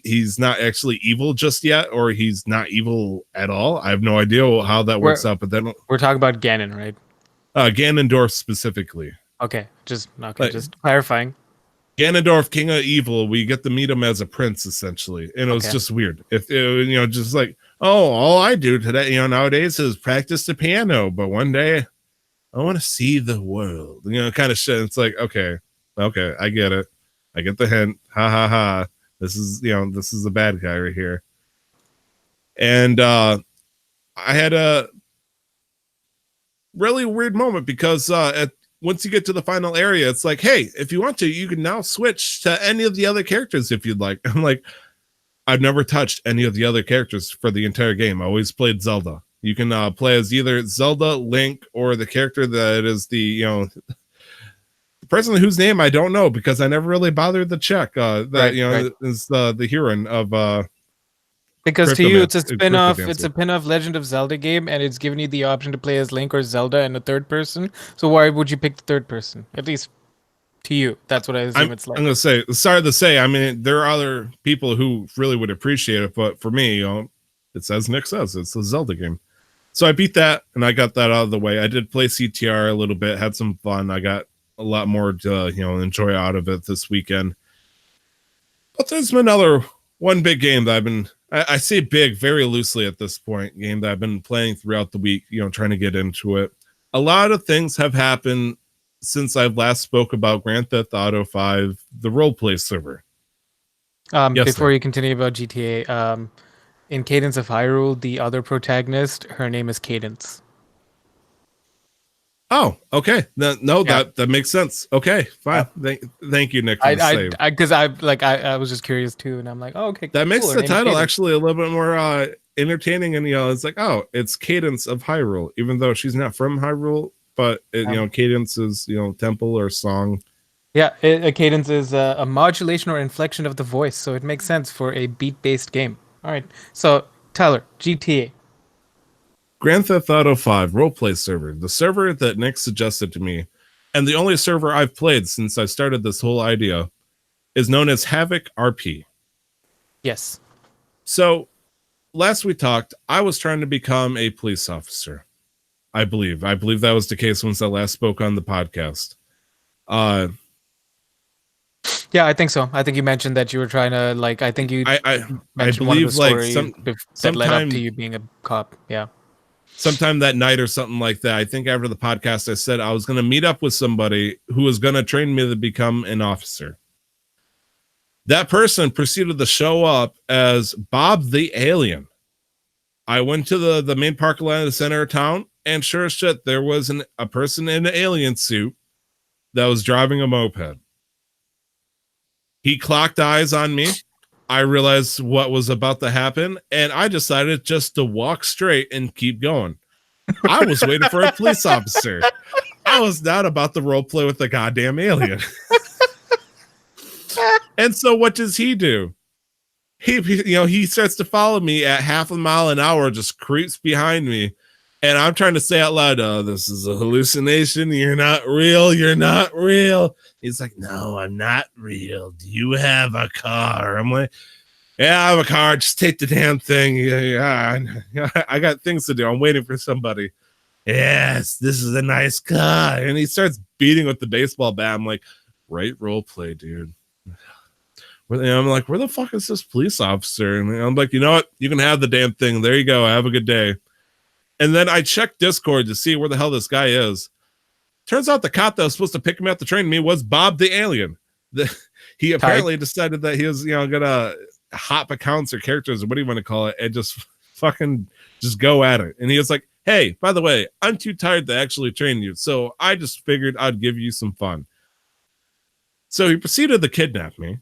he's not actually evil just yet, or he's not evil at all. I have no idea how that works out, but then we're talking about Ganon, right? Ganondorf specifically. Okay, just clarifying. Ganondorf, King of Evil, we get to meet him as a prince essentially, and it was just weird. If just like, oh, all I do today, nowadays is practice the piano, but one day I want to see the world, kind of shit. It's like, okay, I get it, I get the hint. Ha ha ha. This is the bad guy right here. And I had a really weird moment because once you get to the final area, it's like, hey, if you want to, you can now switch to any of the other characters if you'd like. I'm like, I've never touched any of the other characters for the entire game. I always played Zelda. You can play as either Zelda, Link, or the character that is the person whose name I don't know because I never really bothered to check. Is the heroine of because to you it's a spin-off. It's a spin-off Legend of Zelda game, and it's giving you the option to play as Link or Zelda in a third person. So why would you pick the third person? At least to you. That's what I assume it's like. I'm gonna say, sorry to say, I mean, there are other people who really would appreciate it, but for me, it's as Nick says, it's a Zelda game. So I beat that and I got that out of the way. I did play CTR a little bit, had some fun. I got a lot more to enjoy out of it this weekend. But there's been one big game that I say big very loosely at this point, game that I've been playing throughout the week, trying to get into it. A lot of things have happened since I've last spoke about Grand Theft Auto 5, the roleplay server. Before you continue about GTA, in Cadence of Hyrule, the other protagonist, her name is Cadence. Oh, okay. That makes sense. Okay, fine. Thank you, Nick. Because I was just curious too, and I'm like, oh, okay. That makes the title actually a little bit more entertaining, and it's like, oh, it's Cadence of Hyrule, even though she's not from Hyrule, but Cadence is temple or song. Yeah, a cadence is a modulation or inflection of the voice, so it makes sense for a beat-based game. All right, so Tyler, GTA. Grand Theft Auto 5 roleplay server, the server that Nick suggested to me, and the only server I've played since I started this whole idea, is known as Havoc RP. Yes. So, last we talked, I was trying to become a police officer. I believe that was the case once I last spoke on the podcast. Yeah, I think so. I think you mentioned that you were trying to I think you mentioned believe one of the stories that led up to you being a cop. Yeah. Sometime that night or something like that. I think after the podcast I said I was going to meet up with somebody who was going to train me to become an officer. That person proceeded to show up as Bob the Alien. I went to the main parking lot in the center of town, and sure as shit, there was a person in an alien suit that was driving a moped. He clocked eyes on me. I realized what was about to happen, and I decided just to walk straight and keep going. I was waiting for a police officer. I was not about to role play with the goddamn alien. And so what does he do? He starts to follow me at half a mile an hour, just creeps behind me. And I'm trying to say out loud, oh, this is a hallucination. You're not real. You're not real. He's like, no, I'm not real. Do you have a car? I'm like, yeah, I have a car. Just take the damn thing. Yeah, I got things to do. I'm waiting for somebody. Yes, this is a nice car. And he starts beating with the baseball bat. I'm like, right role play, dude. I'm like, where the fuck is this police officer? And I'm like, you know what? You can have the damn thing. There you go. Have a good day. And then I checked Discord to see where the hell this guy is. Turns out the cop that was supposed to pick me up to train me was Bob the Alien. He apparently decided that he was, gonna hop accounts or characters or what do you want to call it, and just fucking just go at it. And he was like, hey, by the way, I'm too tired to actually train you, so I just figured I'd give you some fun. So he proceeded to kidnap me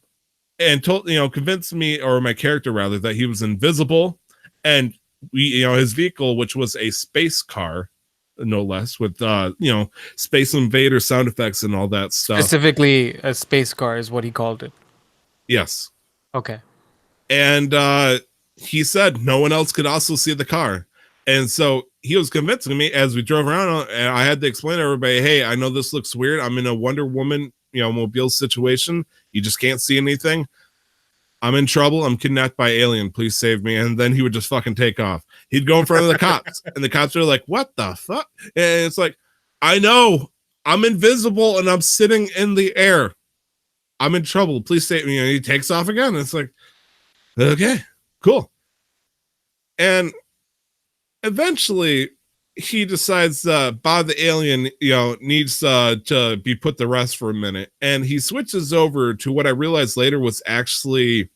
and convinced me, or my character rather, that he was invisible, and his vehicle, which was a space car, no less, with Space Invader sound effects and all that stuff. Specifically, a space car is what he called it. Yes. Okay. And he said no one else could also see the car. And so he was convincing me as we drove around, and I had to explain to everybody, hey, I know this looks weird. I'm in a Wonder Woman, mobile situation. You just can't see anything. I'm in trouble. I'm kidnapped by alien. Please save me. And then he would just fucking take off. He'd go in front of the cops, and the cops are like, what the fuck? And it's like, I know I'm invisible and I'm sitting in the air. I'm in trouble. Please save me. And he takes off again. It's like, okay, cool. And eventually he decides Bob the Alien, needs to be put to rest for a minute. And he switches over to what I realized later was actually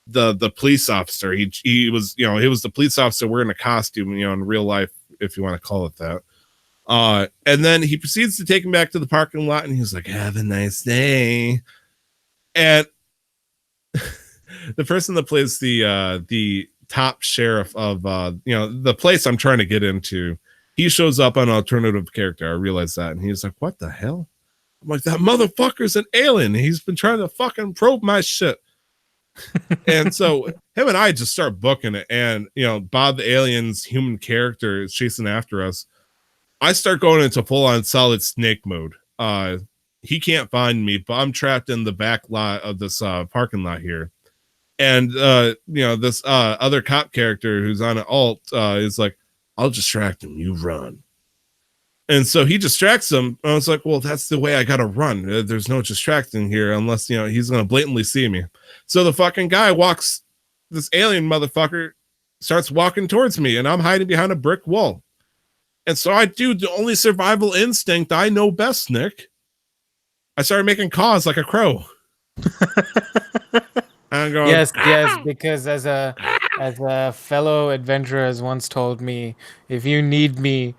the police officer. He was the police officer wearing a costume, in real life, if you want to call it that. And then he proceeds to take him back to the parking lot, and he's like, have a nice day. And the person that plays the top sheriff of the place I'm trying to get into, he shows up on an alternative character. I realized that, and he's like, what the hell? I'm like, that motherfucker's an alien. He's been trying to fucking probe my shit. And so him and I just start booking it, and Bob the Alien's human character is chasing after us. I start going into full-on Solid Snake mode. he can't find me, but I'm trapped in the back lot of this parking lot here. And this other cop character who's on an alt is like, I'll distract him, you run. And so he distracts him. I was like, well, that's the way I gotta run. There's no distracting here unless he's gonna blatantly see me. So the fucking guy walks, this alien motherfucker starts walking towards me, and I'm hiding behind a brick wall. And so I do the only survival instinct I know best, Nick. I started making caws like a crow. I'm going, Yes, because as a fellow adventurer has once told me, if you need me,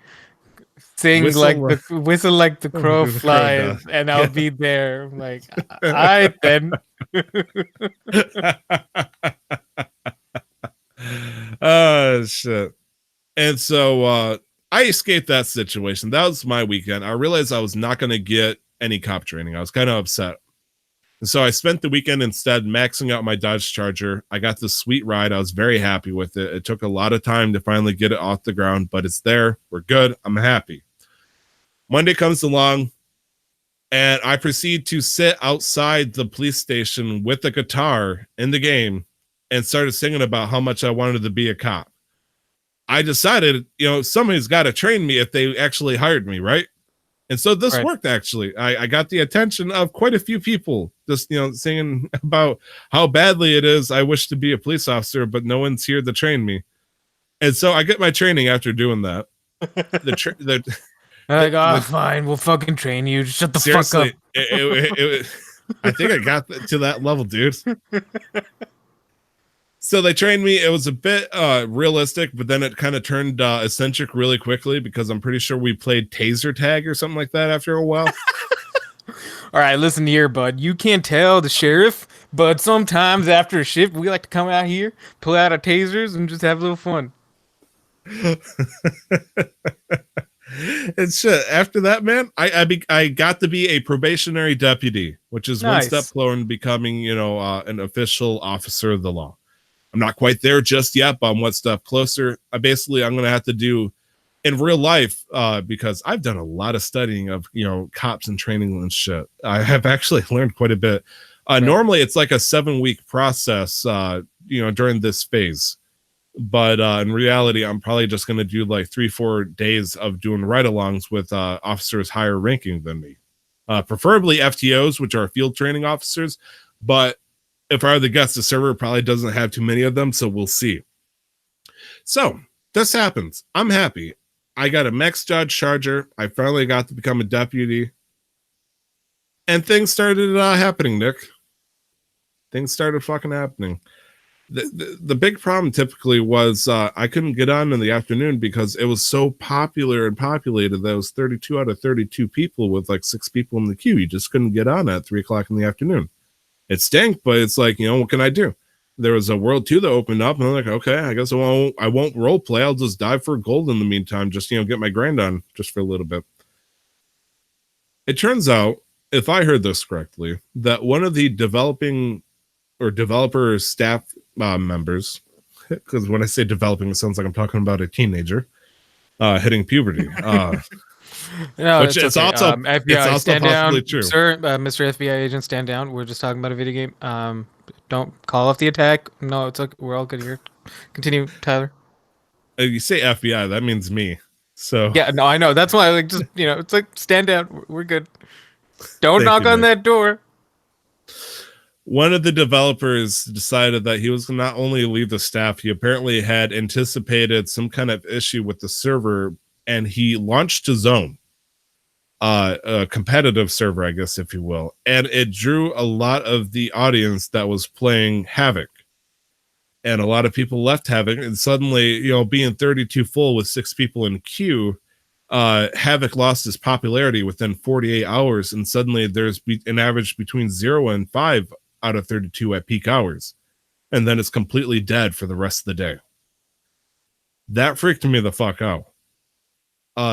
whistle like the crow flies, and I'll be there. I'm like, all right then. Oh shit. And so I escaped that situation. That was my weekend. I realized I was not going to get any cop training. I was kind of upset. And so I spent the weekend instead maxing out my Dodge Charger. I got this sweet ride. I was very happy with it. It took a lot of time to finally get it off the ground, but it's there. We're good. I'm happy. Monday comes along, and I proceed to sit outside the police station with a guitar in the game and started singing about how much I wanted to be a cop. I decided, somebody's got to train me if they actually hired me, right? And so this worked, actually. I got the attention of quite a few people just, singing about how badly it is I wish to be a police officer, but no one's here to train me. And so I get my training after doing that. Fine, we'll fucking train you. Shut the fuck up. I think I got to that level, dude. So they trained me. It was a bit realistic, but then it kind of turned eccentric really quickly because I'm pretty sure we played taser tag or something like that after a while. All right, listen here, bud. You can't tell the sheriff, but sometimes after a shift, we like to come out here, pull out our tasers, and just have a little fun. And shit, after that, man, I got to be a probationary deputy, which is one step closer to becoming, an official officer of the law. I'm not quite there just yet, but I'm one step closer. I'm going to have to do in real life, because I've done a lot of studying of, cops and training and shit. I have actually learned quite a bit. Normally it's like a 7-week process, during this phase. But in reality, I'm probably just going to do like 3-4 days of doing ride-alongs with officers higher ranking than me. Preferably FTOs, which are field training officers. But if I were the guest, the server probably doesn't have too many of them, so we'll see. So this happens. I'm happy. I got a max Dodge Charger. I finally got to become a deputy. And things started happening, Nick. Things started fucking happening. The big problem typically was I couldn't get on in the afternoon because it was so popular and populated that it was 32 out of 32 people with like 6 people in the queue. You just couldn't get on at 3 o'clock in the afternoon. It stank, but it's like, what can I do? There was a World 2 that opened up, and I'm like, okay, I guess I won't role play. I'll just dive for gold in the meantime, just, get my grind on just for a little bit. It turns out, if I heard this correctly, that one of the developer staff members, because when I say developing, it sounds like I'm talking about a teenager hitting puberty. No, which is okay. Also FBI, it's also stand possibly down, true. Sir, Mr. FBI agent, stand down. We're just talking about a video game. Don't call off the attack. No, it's okay. We're all good here. Continue, Tyler. You say FBI, that means me. So yeah, no, I know. That's why, like, just it's like stand down. We're good. Don't knock on that door. One of the developers decided that he was not only leave the staff, he apparently had anticipated some kind of issue with the server, and he launched his own a competitive server, I guess, if you will. And it drew a lot of the audience that was playing Havoc. And a lot of people left Havoc, and suddenly, being 32 full with 6 people in queue, Havoc lost its popularity within 48 hours, and suddenly there's an average between 0 and 5 out of 32 at peak hours. And then it's completely dead for the rest of the day. That freaked me the fuck out.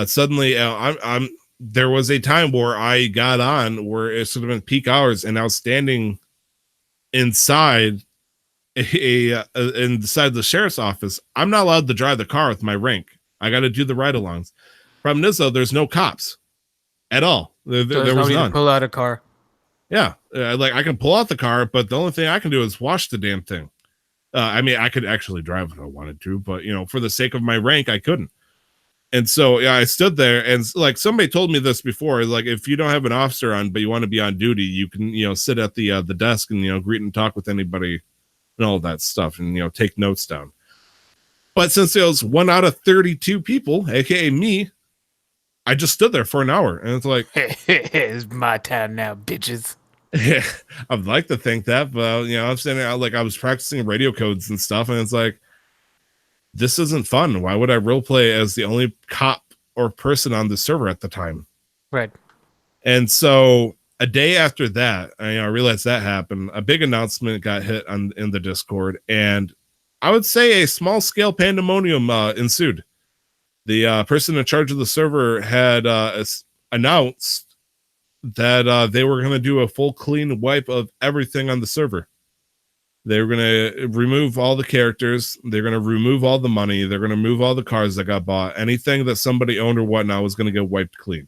Suddenly, there was a time where I got on where it should have been peak hours, and I was standing inside inside the sheriff's office. I'm not allowed to drive the car with my rank. I got to do the ride-alongs. Problem is, though, there's no cops at all. There, So there's there was nobody to none. pull out a car. Yeah, like I can pull out the car, but the only thing I can do is wash the damn thing. I mean, I could actually drive if I wanted to, but for the sake of my rank, I couldn't. And so yeah, I stood there, and like somebody told me this before, like if you don't have an officer on, but you want to be on duty, you can sit at the desk and greet and talk with anybody and all that stuff, and take notes down. But since it was 1 out of 32 people, aka me, I just stood there for an hour, and it's like, It's my time now, bitches. yeah, I'd like to think that, but I'm standing out like I was practicing radio codes and stuff, and it's like, this isn't fun. Why would I roleplay as the only cop or person on the server at the time? Right. And so a day after that, I realized that happened. A big announcement got hit in the Discord, and I would say a small scale pandemonium ensued. The person in charge of the server had announced that they were going to do a full clean wipe of everything on the server. They were going to remove all the characters. They're going to remove all the money. They're going to move all the cars that got bought. Anything that somebody owned or whatnot was going to get wiped clean.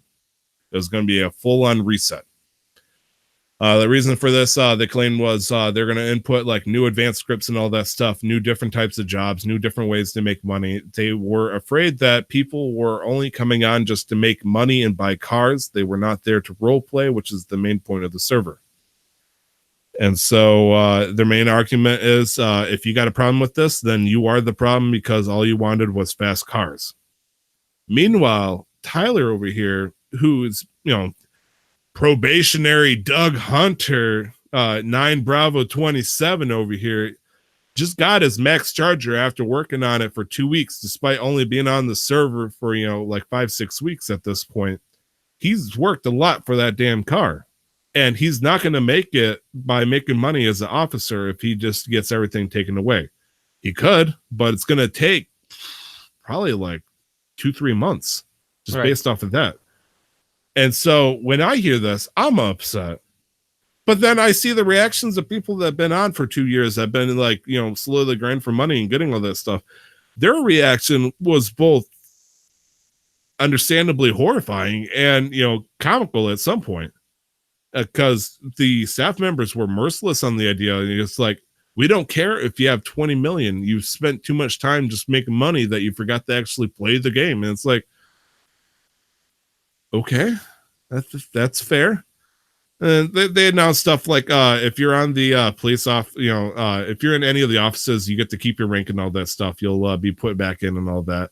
It was going to be a full-on reset. The reason for this, they claimed, was they're going to input like new advanced scripts and all that stuff, new different types of jobs, new different ways to make money. They were afraid that people were only coming on just to make money and buy cars. They were not there to role play, which is the main point of the server. And so their main argument is if you got a problem with this, then you are the problem because all you wanted was fast cars. Meanwhile, Tyler over here, who's, probationary Doug Hunter, 9 Bravo 27 over here, just got his max charger after working on it for 2 weeks, despite only being on the server for, like 5-6 weeks at this point. He's worked a lot for that damn car. And he's not going to make it by making money as an officer if he just gets everything taken away. He could, but it's going to take probably like 2-3 months just based off of that. And so when I hear this, I'm upset. But then I see the reactions of people that have been on for 2 years, that have been like, slowly grind for money and getting all that stuff. Their reaction was both understandably horrifying and, comical at some point. Because the staff members were merciless on the idea. And it's like, we don't care if you have 20 million. You've spent too much time just making money that you forgot to actually play the game. And it's like, okay, that's fair. And they announced stuff like if you're on the police if you're in any of the offices, you get to keep your rank and all that stuff. You'll be put back in and all that.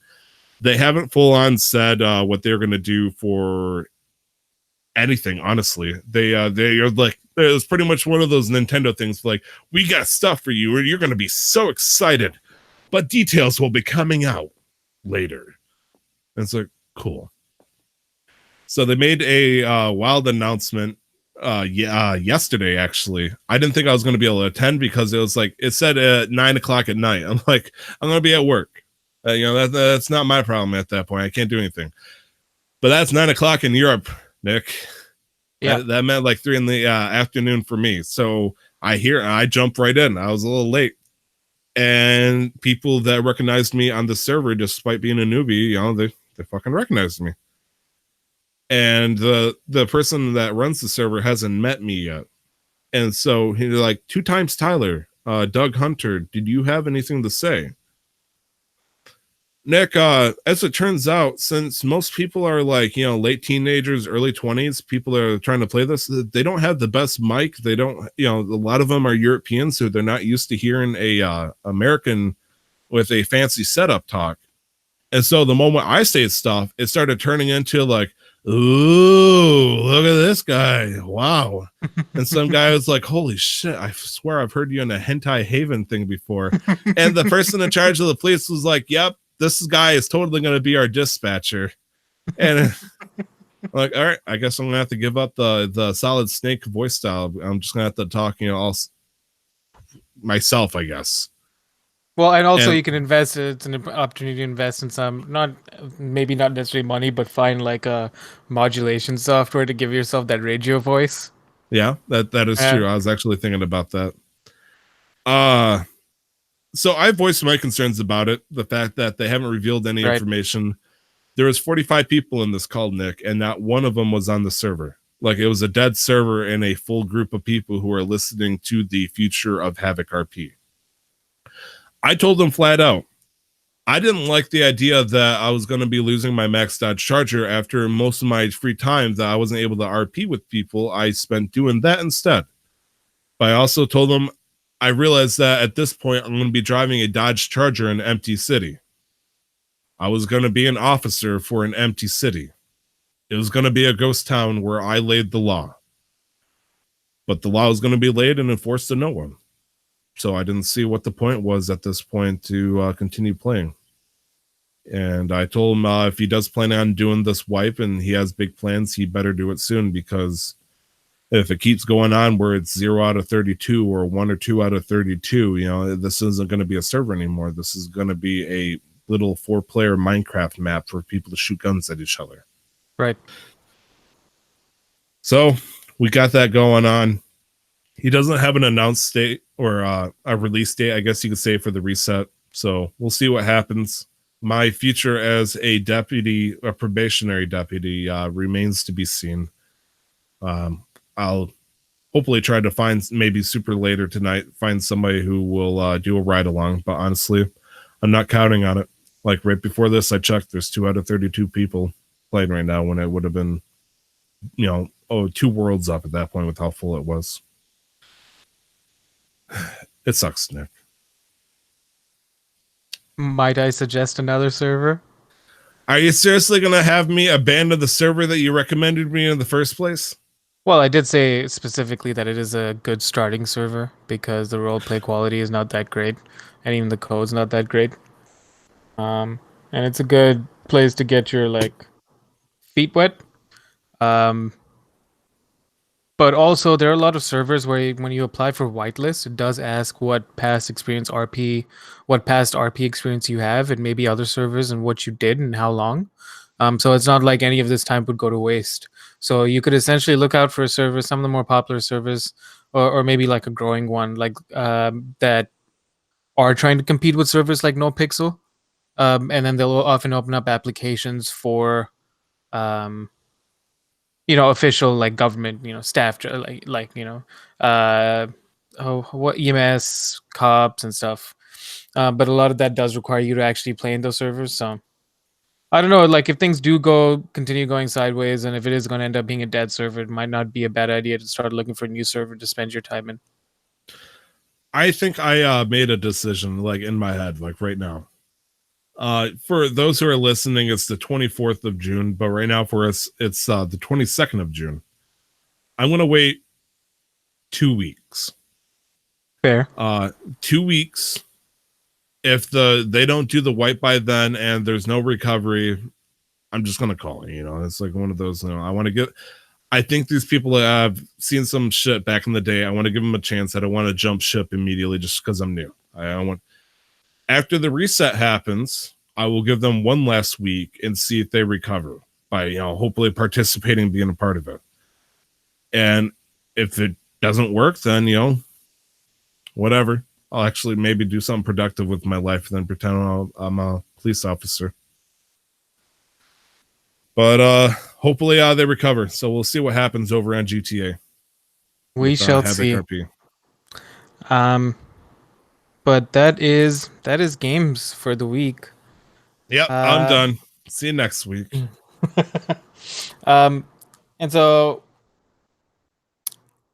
They haven't full on said what they're going to do for anything, honestly. They are like, it was pretty much one of those Nintendo things like, we got stuff for you and you're going to be so excited, but details will be coming out later. And it's like, cool. So they made a wild announcement yesterday. Actually, I didn't think I was going to be able to attend because it was like, it said at 9:00 at night. I'm like, I'm going to be at work. That's not my problem at that point. I can't do anything. But that's 9:00 in Europe, Nick. Yeah, that meant like 3 in the afternoon for me. So I jumped right in. I was a little late, and people that recognized me on the server, despite being a newbie, they fucking recognized me. And the person that runs the server hasn't met me yet, and so he's like, 2 times Tyler, Doug Hunter, did you have anything to say? Nick, as it turns out, since most people are like, late teenagers, early 20s, people are trying to play this, they don't have the best mic. They don't, a lot of them are Europeans, so they're not used to hearing a American with a fancy setup talk. And so the moment I say stuff, it started turning into like, ooh, look at this guy. Wow. And some guy was like, holy shit, I swear I've heard you in a Hentai Haven thing before. And the person in charge of the police was like, yep, this guy is totally going to be our dispatcher. And like, all right, I guess I'm going to have to give up the Solid Snake voice style. I'm just going to have to talk, all myself, I guess. Well, and also you can invest. It's an opportunity to invest in some, maybe not necessarily money, but find like a modulation software to give yourself that radio voice. Yeah, that is true. I was actually thinking about that. So I voiced my concerns about it. The fact that they haven't revealed any information. There was 45 people in this call, Nick, and not one of them was on the server. Like it was a dead server and a full group of people who are listening to the future of Havoc RP. I told them flat out, I didn't like the idea that I was going to be losing my max Dodge Charger after most of my free time that I wasn't able to RP with people. I spent doing that instead. But I also told them I realized that at this point, I'm going to be driving a Dodge Charger in an empty city. I was going to be an officer for an empty city. It was going to be a ghost town where I laid the law. But the law was going to be laid and enforced to no one. So I didn't see what the point was at this point to continue playing. And I told him if he does plan on doing this wipe and he has big plans, he better do it soon, because if it keeps going on where it's 0 out of 32 or 1 or 2 out of 32, you know, this isn't going to be a server anymore. This is going to be a little 4-player Minecraft map for people to shoot guns at each other. Right. So we got that going on. He doesn't have an announced date or a release date, I guess you could say, for the reset. So we'll see what happens. My future as a deputy, a probationary deputy, remains to be seen. I'll hopefully try to find, maybe super later tonight, find somebody who will do a ride along. But honestly, I'm not counting on it. Like right before this, I checked. There's 2 out of 32 people playing right now when it would have been, 2 worlds up at that point with how full it was. It sucks, Nick. Might I suggest another server? Are you seriously going to have me abandon the server that you recommended me in the first place? Well, I did say specifically that it is a good starting server because the roleplay quality is not that great, and even the code's not that great. And it's a good place to get your feet wet. But also, there are a lot of servers where when you apply for whitelist, it does ask what past RP experience you have, and maybe other servers and what you did and how long. So it's not like any of this time would go to waste. So you could essentially look out for a server, some of the more popular servers, or maybe like a growing one, that are trying to compete with servers like NoPixel. And then they'll often open up applications for official government, staff, what EMS, cops and stuff. But a lot of that does require you to actually play in those servers. So I don't know, if things do continue going sideways, and if it is going to end up being a dead server, it might not be a bad idea to start looking for a new server to spend your time in. I think I made a decision in my head, right now. For those who are listening, it's the 24th of June, but right now for us, it's the 22nd of June. I'm going to wait 2 weeks. Fair. 2 weeks. If they don't do the wipe by then and there's no recovery, I'm just going to call it, it's like one of those, I think these people have seen some shit back in the day. I want to give them a chance. I don't want to jump ship immediately just because I'm new. After the reset happens, I will give them one last week and see if they recover by, hopefully participating, being a part of it. And if it doesn't work, then, whatever. I'll actually maybe do something productive with my life and then pretend I'm a police officer. But hopefully they recover. So we'll see what happens over on GTA. We shall see. But that is games for the week. Yep, I'm done. See you next week. And so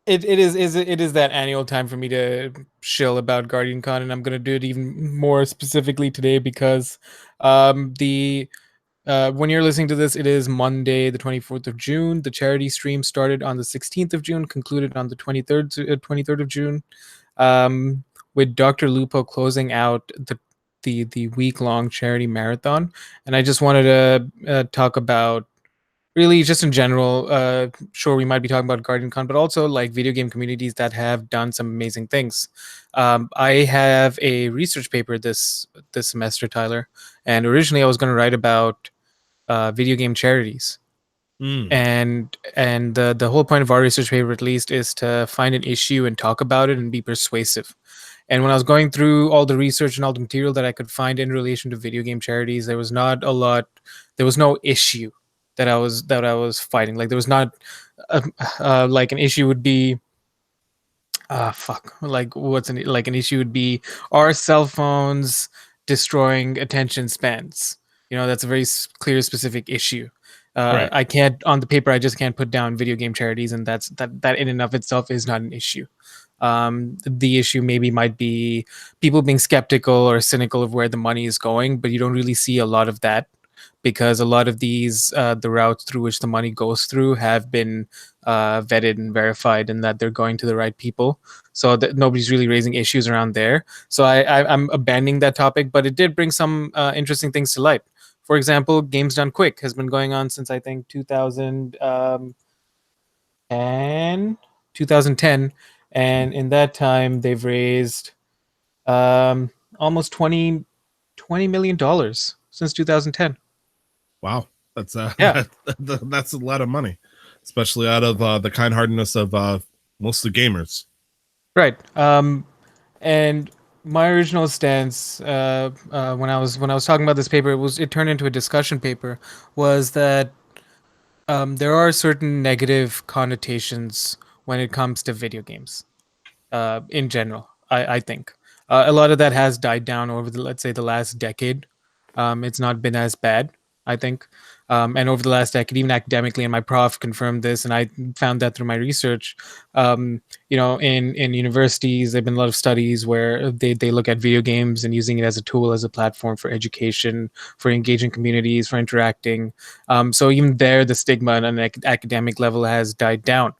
it is that annual time for me to shill about Guardian Con, and I'm gonna do it even more specifically today because when you're listening to this, it is Monday, the 24th of June. The charity stream started on the 16th of June, concluded on the 23rd of June. With Dr. Lupo closing out the week-long charity marathon. And I just wanted to talk about, really just in general, sure, we might be talking about Guardian Con, but also video game communities that have done some amazing things. I have a research paper this semester, Tyler, and originally I was going to write about video game charities. And the whole point of our research paper, at least, is to find an issue and talk about it and be persuasive. And when I was going through all the research and all the material that I could find in relation to video game charities, there was no issue that I was fighting. Like there was not like an issue would be fuck, like what's an issue would be, are cell phones destroying attention spans? That's a very clear, specific issue. Right. I can't, on the paper, I just can't put down video game charities, and that in and of itself is not an issue. The issue maybe might be people being skeptical or cynical of where the money is going, but you don't really see a lot of that, because a lot of these the routes through which the money goes through have been vetted and verified, and that they're going to the right people, so that nobody's really raising issues around there. So I'm abandoning that topic, but it did bring some interesting things to light. For example, Games Done Quick has been going on since I think 2010, and in that time they've raised almost $20 million since 2010. Wow. That's Yeah. that's a lot of money, especially out of the kind-heartedness of most of the gamers. Right. And my original stance, when I was talking about this paper, it turned into a discussion paper, was that there are certain negative connotations when it comes to video games, in general. I think a lot of that has died down over let's say the last decade. It's not been as bad, I think. And over the last decade, even academically, and my prof confirmed this, and I found that through my research. In universities, there've been a lot of studies where they look at video games and using it as a tool, as a platform for education, for engaging communities, for interacting. So even there, the stigma on an academic level has died down.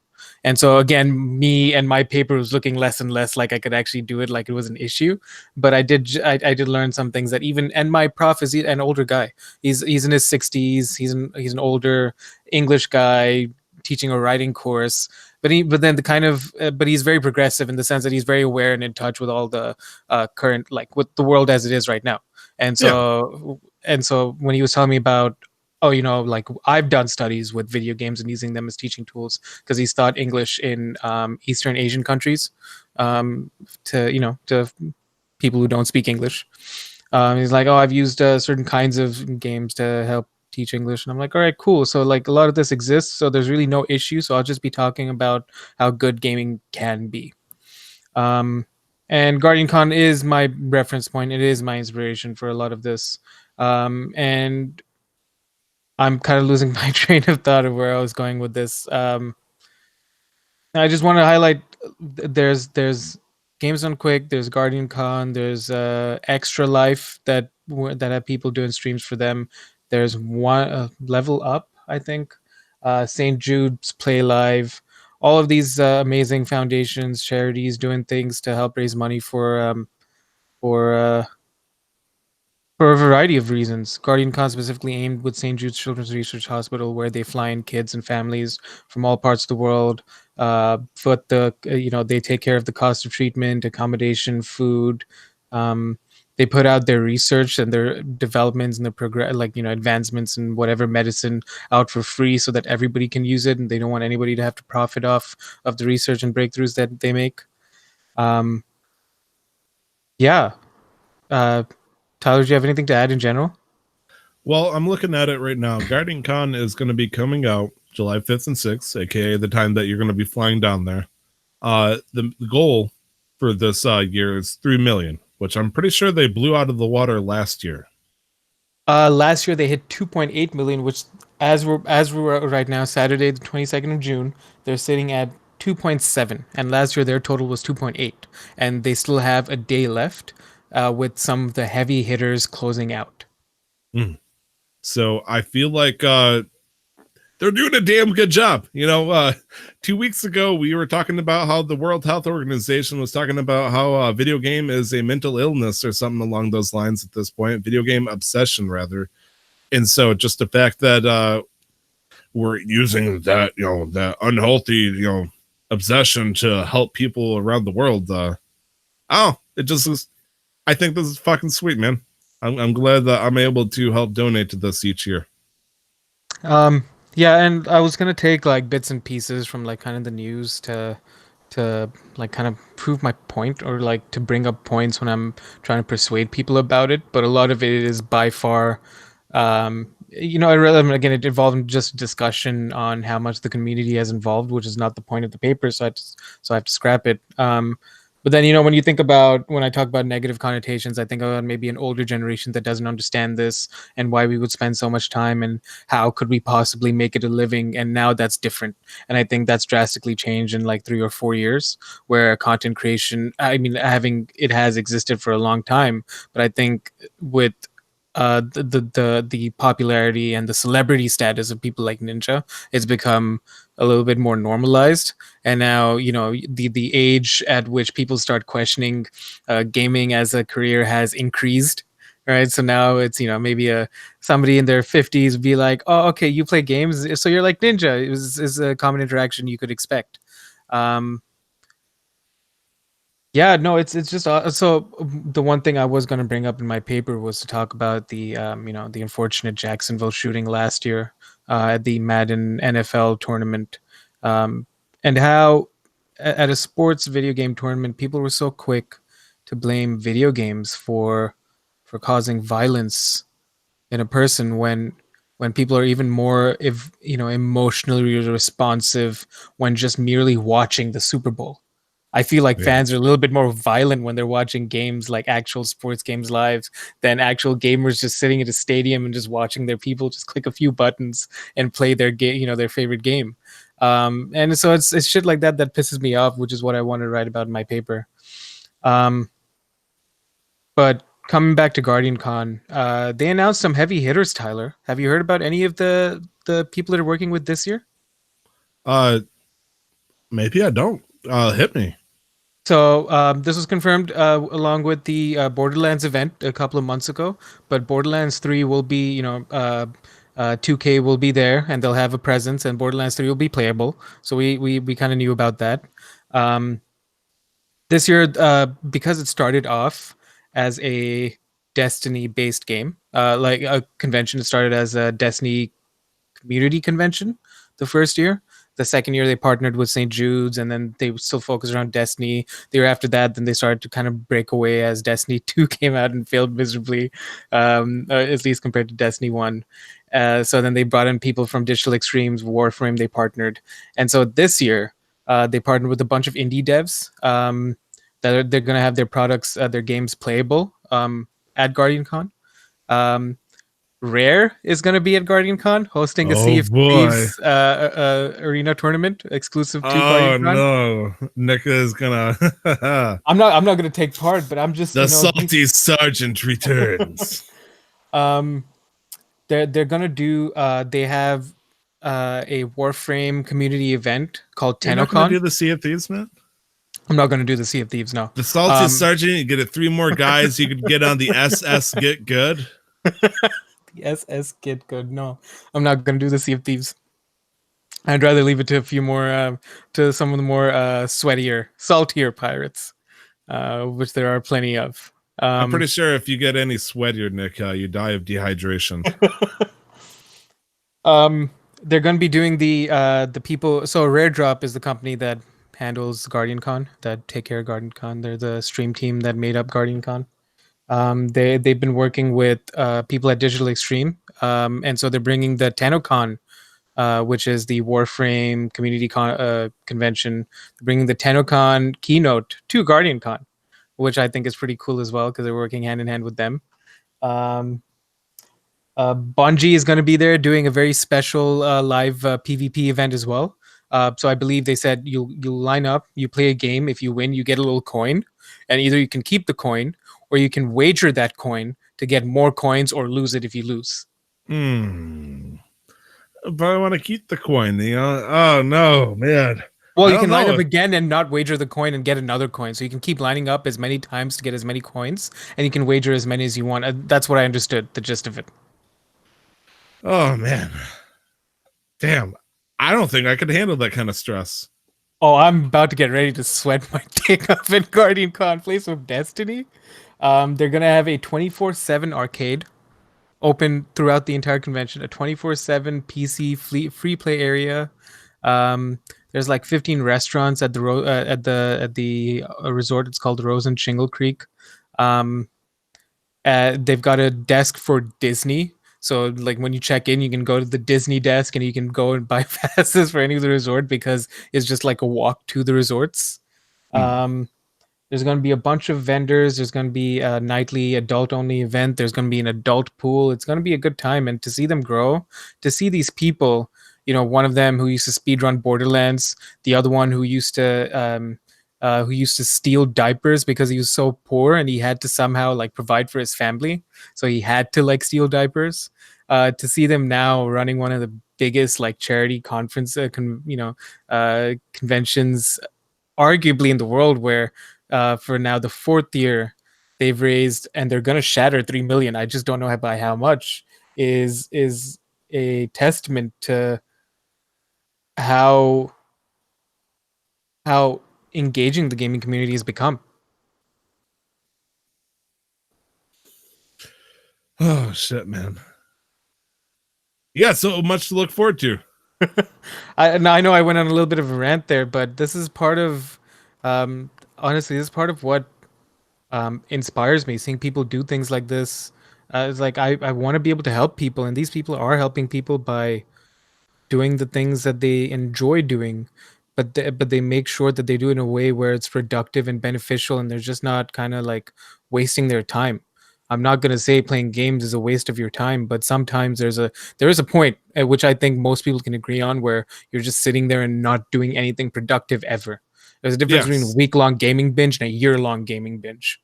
And so again, me and my paper was looking less and less like I could actually do it, like it was an issue. But I did learn some things that even, and my prof is an older guy. He's in his 60s. He's an older English guy teaching a writing course. But he's very progressive in the sense that he's very aware and in touch with all the current, like with the world as it is right now. And so when he was telling me about, oh, like I've done studies with video games and using them as teaching tools, because he's taught English in Eastern Asian countries, to people who don't speak English. He's like, oh, I've used certain kinds of games to help teach English. And I'm like, all right, cool. So like a lot of this exists. So there's really no issue. So I'll just be talking about how good gaming can be. And Guardian Con is my reference point. It is my inspiration for a lot of this. And I'm kind of losing my train of thought of where I was going with this. I just want to highlight there's Games Done Quick, there's Guardian Con, there's Extra Life that have people doing streams for them. There's one Level Up, I think, St. Jude's Play Live. All of these amazing foundations, charities doing things to help raise money for a variety of reasons. Guardian Con specifically aimed with St. Jude's Children's Research Hospital, where they fly in kids and families from all parts of the world. They take care of the cost of treatment, accommodation, food. They put out their research and their developments and their advancements in whatever medicine out for free, so that everybody can use it, and they don't want anybody to have to profit off of the research and breakthroughs that they make. Tyler, do you have anything to add in general? Well, I'm looking at it right now. Guardian Con is going to be coming out July 5th and 6th, aka the time that you're going to be flying down there. The goal for this year is 3 million, which I'm pretty sure they blew out of the water last year. Last year they hit 2.8 million, which as we're right now, Saturday the 22nd of June, they're sitting at 2.7, and last year their total was 2.8, and they still have a day left, with some of the heavy hitters closing out. So I feel like they're doing a damn good job. 2 weeks ago, we were talking about how the World Health Organization was talking about how video game is a mental illness or something along those lines at this point, video game obsession, rather. And so just the fact that we're using that, that unhealthy, obsession to help people around the world. It just is. I think this is fucking sweet, man. I'm glad that I'm able to help donate to this each year. Yeah, and I was gonna take like bits and pieces from like kind of the news to like kind of prove my point, or like to bring up points when I'm trying to persuade people about it. But a lot of it is by far again, it involved in just discussion on how much the community has involved, which is not the point of the paper. So I have to scrap it. But then, when you think about, when I talk about negative connotations, I think about maybe an older generation that doesn't understand this and why we would spend so much time and how could we possibly make it a living. And now that's different. And I think that's drastically changed in like 3 or 4 years, where content creation, I mean, it has existed for a long time, but I think with the popularity and the celebrity status of people like Ninja, it's become a little bit more normalized. And now, the age at which people start questioning gaming as a career has increased. Right, so now it's maybe somebody in their 50s be like, oh, okay, you play games, so you're like Ninja. Is a common interaction you could expect. Yeah, no, it's just so the one thing I was going to bring up in my paper was to talk about the unfortunate Jacksonville shooting last year at the Madden NFL tournament, and how at a sports video game tournament people were so quick to blame video games for causing violence in a person when people are even more, if emotionally responsive when just merely watching the Super Bowl. I feel like Yeah. fans are a little bit more violent when they're watching games, like actual sports games live, than actual gamers just sitting at a stadium and just watching their people just click a few buttons and play their game, their favorite game. And so it's shit like that that pisses me off, which is what I want to write about in my paper. But coming back to Guardian Con, they announced some heavy hitters. Tyler, have you heard about any of the people that are working with this year? Maybe I don't. Hit me. So this was confirmed along with the Borderlands event a couple of months ago. But Borderlands 3 will be, 2K will be there and they'll have a presence, and Borderlands 3 will be playable. So we kind of knew about that. This year, because it started off as a Destiny-based game, like a convention, it started as a Destiny community convention the first year. The second year they partnered with St. Jude's, and then they still focused around Destiny. The year after that, then they started to kind of break away as Destiny 2 came out and failed miserably, at least compared to Destiny 1. So then they brought in people from Digital Extremes, Warframe, they partnered. And so this year, they partnered with a bunch of indie devs that they're going to have their products, their games playable at GuardianCon. Rare is going to be at GuardianCon hosting a Sea of Thieves arena tournament exclusive to GuardianCon. Oh no, Nick is gonna. I'm not going to take part, but I'm just the salty sergeant returns. They're going to do. They have a Warframe community event called TennoCon. You're not going to do the Sea of Thieves, man? I'm not going to do the Sea of Thieves. No. The salty sergeant. You get 3 more guys. You could get on the SS Get Good. SS Get Good. No, I'm not going to do the Sea of Thieves. I'd rather leave it to a few more, to some of the more sweatier, saltier pirates, which there are plenty of. I'm pretty sure if you get any sweatier, Nick, you die of dehydration. They're going to be doing the people. So Rare Drop is the company that handles GuardianCon, that take care of GuardianCon. They're the stream team that made up GuardianCon. They've been working with people at Digital Extreme, and so they're bringing the TennoCon, which is the Warframe community convention, bringing the TennoCon keynote to GuardianCon, which I think is pretty cool as well because they're working hand in hand with them. Bungie is going to be there doing a very special live PvP event as well. So I believe they said you line up, you play a game. If you win, you get a little coin, and either you can keep the coin or you can wager that coin to get more coins or lose it if you lose. But I want to keep the coin. Oh no, man. Well, you can line up again and not wager the coin and get another coin. So you can keep lining up as many times to get as many coins, and you can wager as many as you want. That's what I understood, the gist of it. Oh man. Damn. I don't think I could handle that kind of stress. Oh, I'm about to get ready to sweat my dick off in GuardianCon. Play some Destiny. They're going to have a 24/7 arcade open throughout the entire convention, a 24/7 PC free play area. There's like 15 restaurants at the resort. It's called Rose and Shingle Creek. They've got a desk for Disney. So like when you check in, you can go to the Disney desk and you can go and buy passes for any of the resort because it's just like a walk to the resorts. Um, there's going to be a bunch of vendors. There's going to be a nightly adult only event. There's going to be an adult pool. It's going to be a good time. And to see them grow, to see these people, one of them who used to speedrun Borderlands, the other one who used to steal diapers because he was so poor and he had to somehow like provide for his family. So he had to like steal diapers. To see them now running one of the biggest like charity conference, conventions arguably in the world, where for now the fourth year they've raised and they're going to shatter 3 million. I just don't know by how much. Is a testament to how engaging the gaming community has become. Oh shit, man. Yeah, so much to look forward to. I know I went on a little bit of a rant there, but this is part of honestly, this is part of what inspires me, seeing people do things like this. It's like I want to be able to help people, and these people are helping people by doing the things that they enjoy doing, but they make sure that they do it in a way where it's productive and beneficial, and they're just not kind of like wasting their time. I'm not going to say playing games is a waste of your time, but sometimes there is a point at which I think most people can agree on where you're just sitting there and not doing anything productive ever. There's a difference between a Yes. week-long gaming binge and a year-long gaming binge.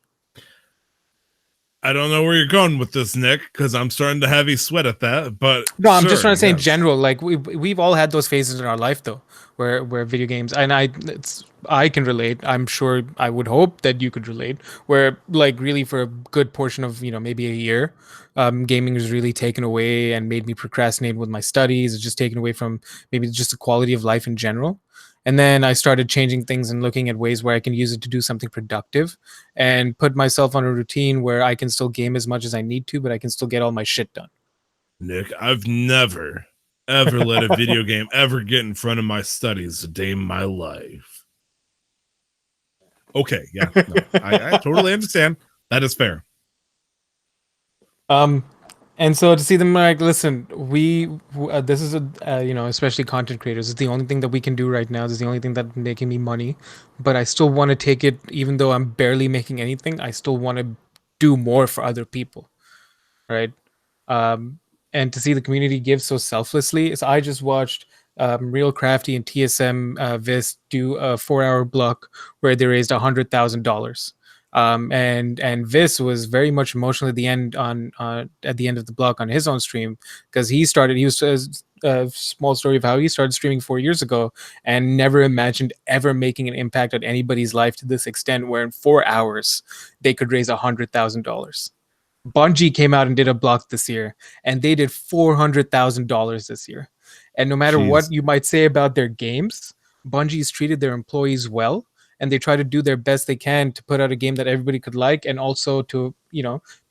I don't know where you're going with this, Nick, because I'm starting to heavy sweat at that. But No, I'm just sure, trying to say in yes. general, like we've all had those phases in our life though, where video games, and I can relate. I'm sure I would hope that you could relate, where like really for a good portion of maybe a year, gaming was really taken away and made me procrastinate with my studies. It's just taken away from maybe just the quality of life in general. And then I started changing things and looking at ways where I can use it to do something productive and put myself on a routine where I can still game as much as I need to, but I can still get all my shit done. Nick, I've never, ever let a video game ever get in front of my studies a day in my life. Okay, yeah, no, I totally understand. That is fair. And so to see them like, listen, this is especially content creators, it's the only thing that we can do right now. This is the only thing that's making me money, but I still want to take it, even though I'm barely making anything. I still want to do more for other people, right? And to see the community give so selflessly. So I just watched Real Crafty and TSM Vis do a 4-hour block where they raised $100,000. And Vis was very much emotional at the end at the end of the block on his own stream, because he was a small story of how he started streaming 4 years ago and never imagined ever making an impact on anybody's life to this extent, where in 4 hours they could raise $100,000. Bungie came out and did a block this year, and they did $400,000 this year. And no matter what you might say about their games, Bungie's treated their employees well, and they try to do their best they can to put out a game that everybody could like, and also to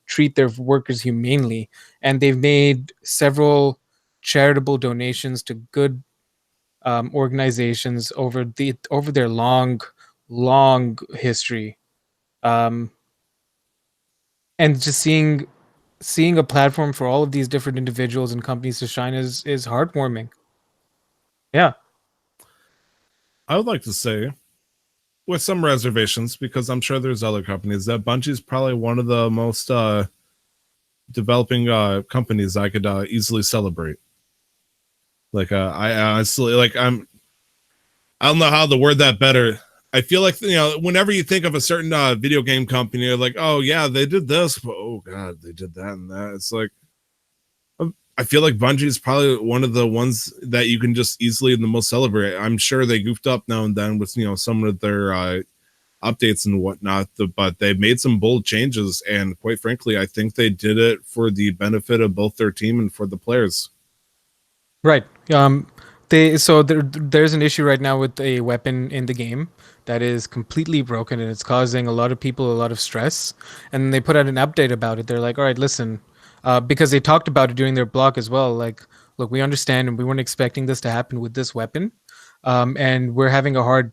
treat their workers humanely. And they've made several charitable donations to good organizations over their long history. And just seeing a platform for all of these different individuals and companies to shine is heartwarming. Yeah. I would like to say, with some reservations, because I'm sure there's other companies, that Bungie's probably one of the most developing companies I could easily celebrate. Like I honestly, like I don't know how to word that better. I feel like, whenever you think of a certain video game company, you're like, oh yeah, they did this, but oh god, they did that and that. It's like, I feel like Bungie is probably one of the ones that you can just easily and the most celebrate. I'm sure they goofed up now and then with some of their updates and whatnot, but they made some bold changes, and quite frankly, I think they did it for the benefit of both their team and for the players. Right. There's an issue right now with a weapon in the game that is completely broken, and it's causing a lot of people a lot of stress. And they put out an update about it. They're like, all right, listen, because they talked about it during their block as well. Like, look, we understand, and we weren't expecting this to happen with this weapon, and we're having a hard.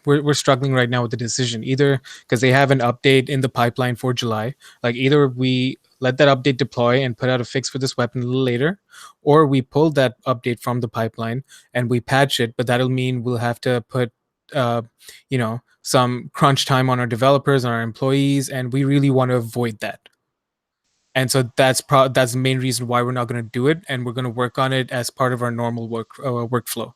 We're struggling right now with the decision, either because they have an update in the pipeline for July. Like, either we let that update deploy and put out a fix for this weapon a little later, or we pull that update from the pipeline and we patch it, but that'll mean we'll have to put some crunch time on our developers, on our employees, and we really want to avoid that. And so that's the main reason why we're not going to do it, and we're going to work on it as part of our normal workflow.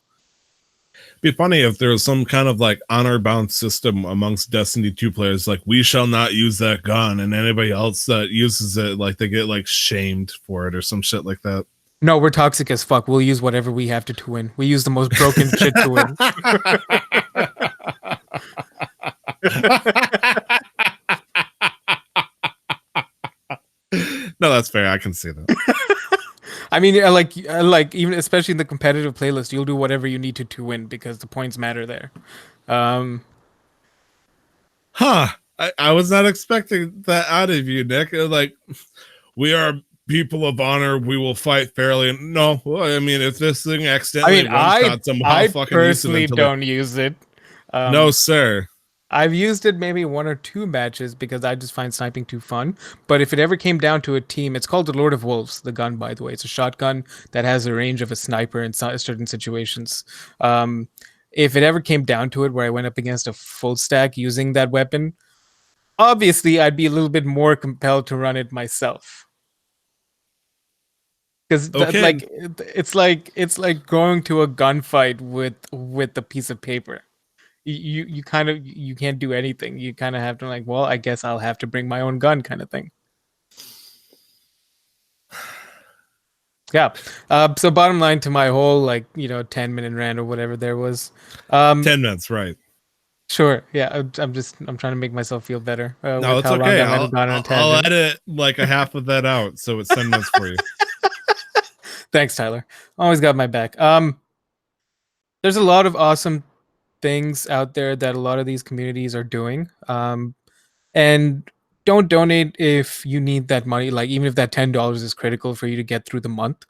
Be funny if there was some kind of like honor bound system amongst Destiny 2 players, like we shall not use that gun, and anybody else that uses it, like they get like shamed for it or some shit like that. No, we're toxic as fuck. We'll use whatever we have to win. We use the most broken shit to win. No, that's fair. I can see that. I mean, like even especially in the competitive playlist, you'll do whatever you need to win because the points matter there. I was not expecting that out of you, Nick. Like, we are people of honor. We will fight fairly. No, well, I mean, if this thing accidentally I personally don't use it. No, sir. I've used it maybe 1 or 2 matches because I just find sniping too fun. But if it ever came down to a team, it's called the Lord of Wolves, the gun, by the way. It's a shotgun that has the range of a sniper in certain situations. If it ever came down to it where I went up against a full stack using that weapon, obviously I'd be a little bit more compelled to run it myself. Because it's like going to a gunfight with a piece of paper. You can't do anything. You kind of have to like, well, I guess I'll have to bring my own gun kind of thing. Yeah. So bottom line to my whole 10-minute rant or whatever there was. 10 minutes, right? Sure. Yeah. I'm trying to make myself feel better. No, it's okay. I'll edit like a half of that out, so it's 10 minutes for you. Thanks, Tyler. Always got my back. There's a lot of awesome things out there that a lot of these communities are doing. And don't donate if you need that money. Like even if that $10 is critical for you to get through the month,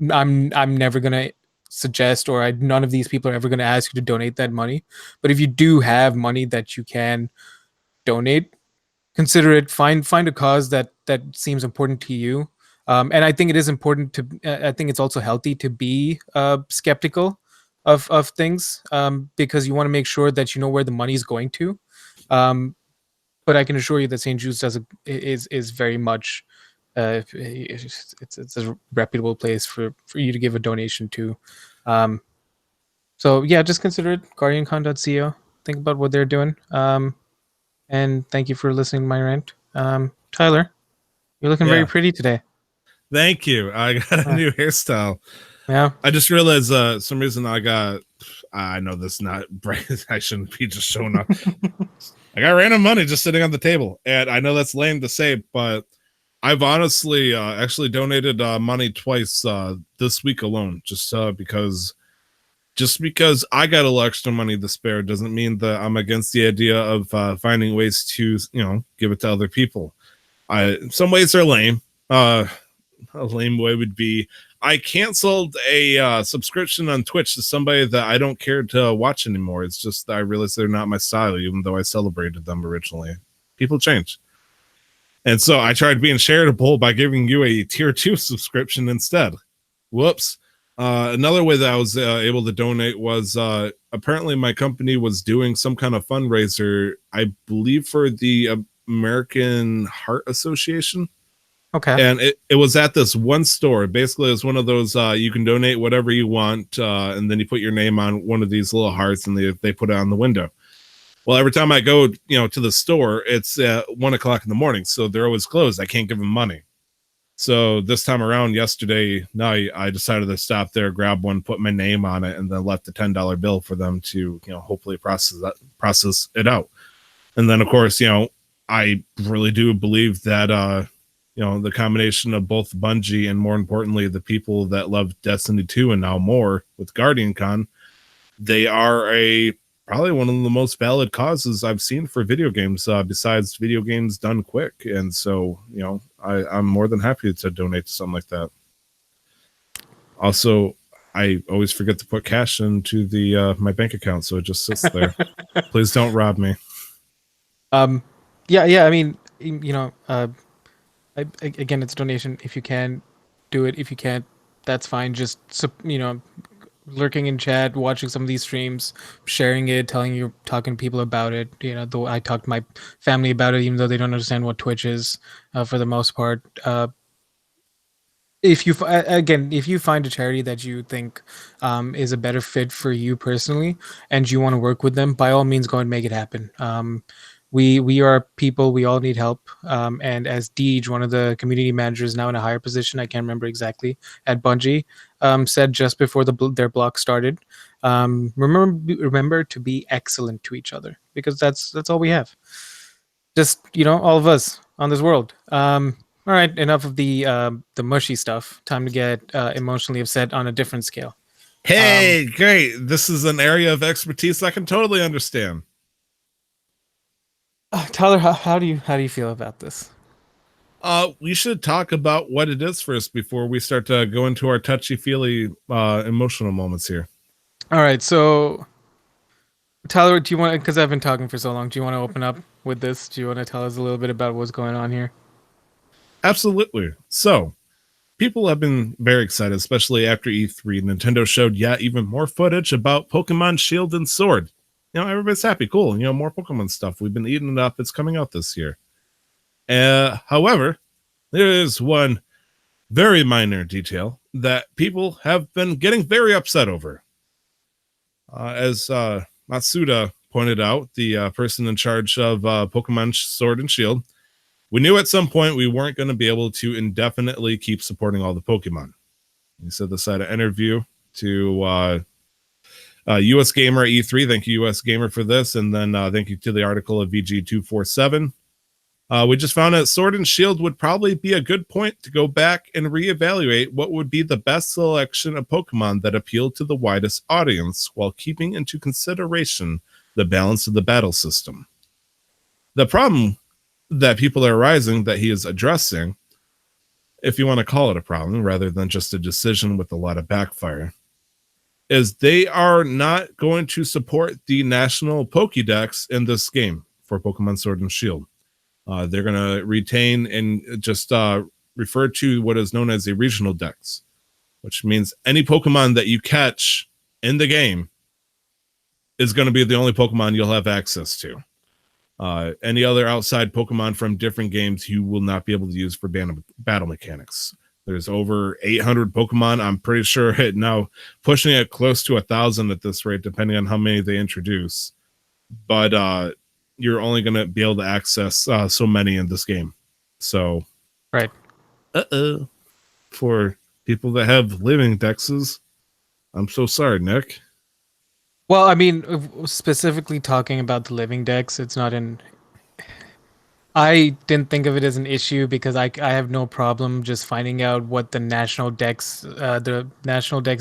I'm never gonna suggest, or none of these people are ever gonna ask you to donate that money. But if you do have money that you can donate, consider it. Find a cause that seems important to you. And I think it is important to. I think it's also healthy to be skeptical of things, because you want to make sure that you know where the money is going to. But I can assure you that St. Jude's is very much it's a reputable place for you to give a donation to. So yeah, just consider it. GuardianCon.co. Think about what they're doing. And thank you for listening to my rant. Tyler, you're looking very pretty today. Thank you. I got a new hairstyle. Yeah. I just realized some reason I know this is not bright. I shouldn't be just showing up. I got random money just sitting on the table. And I know that's lame to say, but I've honestly actually donated money twice this week alone, just because I got a little extra money to spare doesn't mean that I'm against the idea of finding ways to, give it to other people. Some ways are lame. A lame way would be I canceled a subscription on Twitch to somebody that I don't care to watch anymore. It's just I realized they're not my style, even though I celebrated them originally. People change. And so I tried being charitable by giving you a tier 2 subscription instead. Whoops. Another way that I was able to donate was apparently my company was doing some kind of fundraiser, I believe for the American Heart Association. Okay. And it was at this one store. Basically, it's one of those you can donate whatever you want, and then you put your name on one of these little hearts, and they put it on the window. Well, every time I go, to the store, it's at 1 o'clock in the morning, so they're always closed. I can't give them money. So this time around, yesterday night, I decided to stop there, grab one, put my name on it, and then left a $10 bill for them to, hopefully process it out. And then, of course, I really do believe that. The combination of both Bungie and, more importantly, the people that love Destiny 2 and now more with GuardianCon, they are probably one of the most valid causes I've seen for video games, besides video games done quick. And so, I'm more than happy to donate to something like that. Also, I always forget to put cash into my bank account, so it just sits there. Please don't rob me. Yeah. I mean, Again, it's a donation. If you can, do it. If you can't, that's fine. Just lurking in chat, watching some of these streams, sharing it, talking to people about it. Though I talk to my family about it, even though they don't understand what Twitch is, for the most part. If you find a charity that you think is a better fit for you personally, and you want to work with them, by all means, go and make it happen. We are people. We all need help. And as Deej, one of the community managers now in a higher position, I can't remember exactly, at Bungie, said just before their block started, remember to be excellent to each other, because that's all we have. Just all of us on this world. All right, enough of the mushy stuff. Time to get emotionally upset on a different scale. Hey, great. This is an area of expertise I can totally understand. Tyler, how do you feel about this? We should talk about what it is first before we start to go into our touchy-feely emotional moments here. All right, so Tyler, do you want, because I've been talking for so long, do you want to open up with this? Do you want to tell us a little bit about what's going on here? Absolutely. So, people have been very excited, especially after E3. Nintendo showed yet even more footage about Pokemon Shield and Sword. Everybody's happy. Cool. More Pokemon stuff. We've been eating it up. It's coming out this year. However, there is one very minor detail that people have been getting very upset over. As Matsuda pointed out, the person in charge of Pokemon Sword and Shield, we knew at some point we weren't going to be able to indefinitely keep supporting all the Pokemon. He said this at an interview to US Gamer E3. Thank you, US Gamer, for this. And then thank you to the article of VG247. We just found out Sword and Shield would probably be a good point to go back and reevaluate what would be the best selection of Pokemon that appealed to the widest audience while keeping into consideration the balance of the battle system. The problem that people are rising that he is addressing, if you want to call it a problem rather than just a decision with a lot of backfire, is they are not going to support the national Pokédex in this game for Pokemon Sword and Shield. They're going to retain and just refer to what is known as a regional dex, which means any Pokemon that you catch in the game is going to be the only Pokemon you'll have access to. Any other outside Pokemon from different games you will not be able to use for battle mechanics. There's over 800 Pokemon. I'm pretty sure it now pushing it close to 1,000 at this rate, depending on how many they introduce. But you're only going to be able to access so many in this game. So, right. For people that have living dexes, I'm so sorry, Nick. Well, I mean, specifically talking about the living dex, it's not an. I didn't think of it as an issue because I have no problem just finding out what the national dex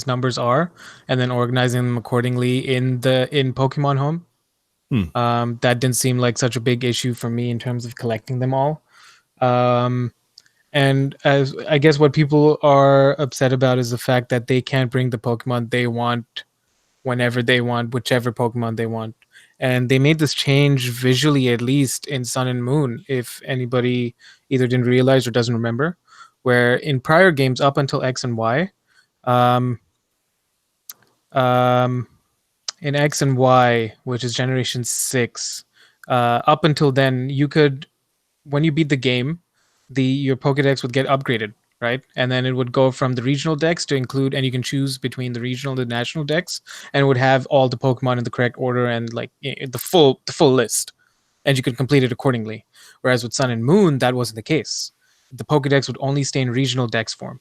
numbers are, and then organizing them accordingly in Pokemon Home. That didn't seem like such a big issue for me in terms of collecting them all. And as I guess what people are upset about is the fact that they can't bring the Pokemon they want whenever they want, whichever Pokemon they want. And they made this change visually, at least in Sun and Moon, if anybody either didn't realize or doesn't remember, where in prior games up until X and Y, in X and Y, which is Generation 6, up until then, you could, when you beat the game, your Pokedex would get upgraded, right? And then it would go from the regional dex to include, and you can choose between the regional and the national dex, and it would have all the Pokemon in the correct order and like the full list, and you could complete it accordingly. Whereas with Sun and Moon, that wasn't the case. The Pokedex would only stay in regional dex form.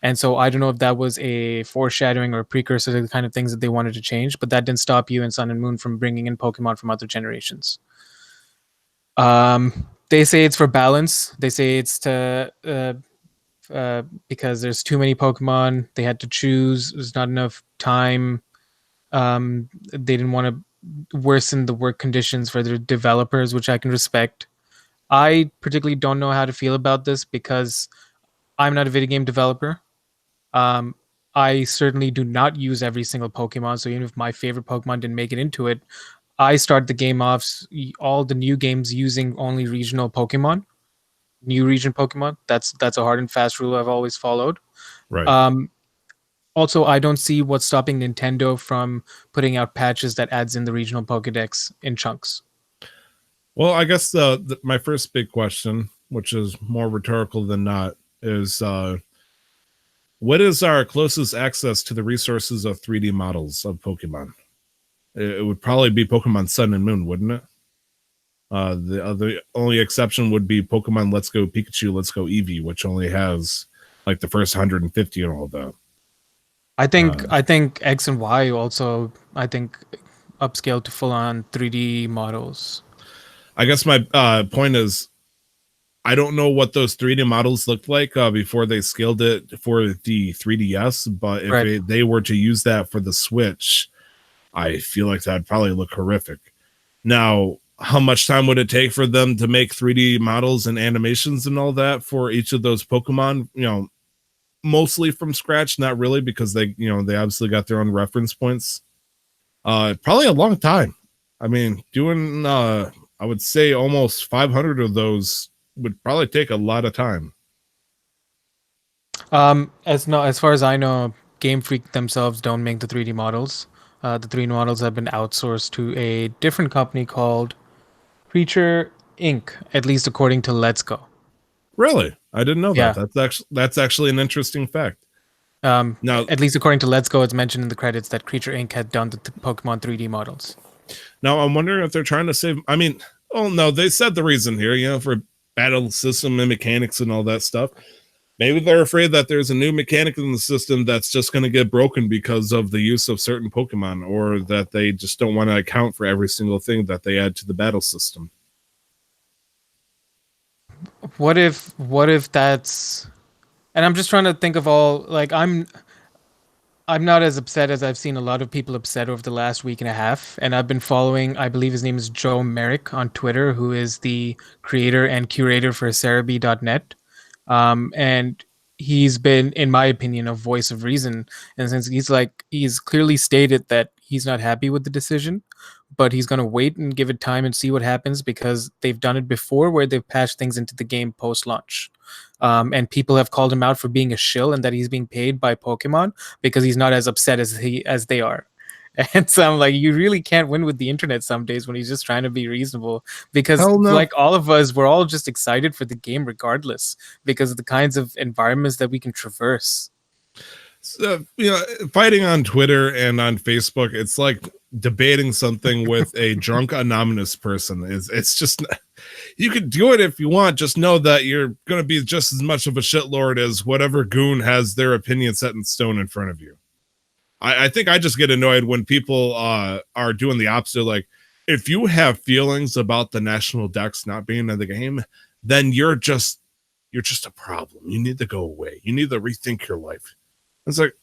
And so I don't know if that was a foreshadowing or a precursor to the kind of things that they wanted to change, but that didn't stop you in Sun and Moon from bringing in Pokemon from other generations. They say it's for balance. They say it's to because there's too many Pokemon. They had to choose. There's not enough time. They didn't want to worsen the work conditions for their developers, which I can respect. I particularly don't know how to feel about this because I'm not a video game developer. I certainly do not use every single Pokemon. So even if my favorite Pokemon didn't make it into it, I start the game off all the new games using only regional Pokemon, new region Pokemon. That's a hard and fast rule I've always followed. Right. Also, I don't see what's stopping Nintendo from putting out patches that adds in the regional Pokedex in chunks. Well, I guess my first big question, which is more rhetorical than not, is what is our closest access to the resources of 3D models of Pokemon? It would probably be Pokemon Sun and Moon, wouldn't it? The only exception would be Pokemon Let's Go Pikachu, Let's Go Eevee, which only has like the first 150 and all that. I think X and Y also upscale to full on 3D models. I guess my point is, I don't know what those 3D models looked like before they scaled it for the 3DS, but if they were to use that for the Switch, I feel like that'd probably look horrific. Now, how much time would it take for them to make 3D models and animations and all that for each of those Pokemon? You know, mostly from scratch, not really, because they obviously got their own reference points. Probably a long time. I mean, doing I would say almost 500 of those would probably take a lot of time. As far as I know, Game Freak themselves don't make the 3D models. The 3D models have been outsourced to a different company called Creature Inc., at least according to Let's Go. Really? I didn't know that. Yeah. That's actually an interesting fact. Now, at least according to Let's Go, it's mentioned in the credits that Creature Inc. had done the Pokemon 3D models. Now, I'm wondering if they're trying to save... I mean, oh no, they said the reason here, for battle system and mechanics and all that stuff. Maybe they're afraid that there's a new mechanic in the system that's just going to get broken because of the use of certain Pokemon, or that they just don't want to account for every single thing that they add to the battle system. What if that's... And I'm just trying to think of all... Like, I'm not as upset as I've seen a lot of people upset over the last week and a half. And I've been following, I believe his name is Joe Merrick on Twitter, who is the creator and curator for Cerebi.net. And he's been, in my opinion, a voice of reason. And since he's clearly stated that he's not happy with the decision, but he's going to wait and give it time and see what happens, because they've done it before where they've patched things into the game post-launch. And people have called him out for being a shill and that he's being paid by Pokemon because he's not as upset as they are. And so I'm like, you really can't win with the internet some days when he's just trying to be reasonable, because like all of us, we're all just excited for the game regardless because of the kinds of environments that we can traverse. So, fighting on Twitter and on Facebook, it's like debating something with a drunk anonymous person. It's just, you can do it if you want. Just know that you're going to be just as much of a shitlord as whatever goon has their opinion set in stone in front of you. I think I just get annoyed when people are doing the opposite. Like, if you have feelings about the national Dex not being in the game, then you're just a problem. You need to go away. You need to rethink your life. It's like,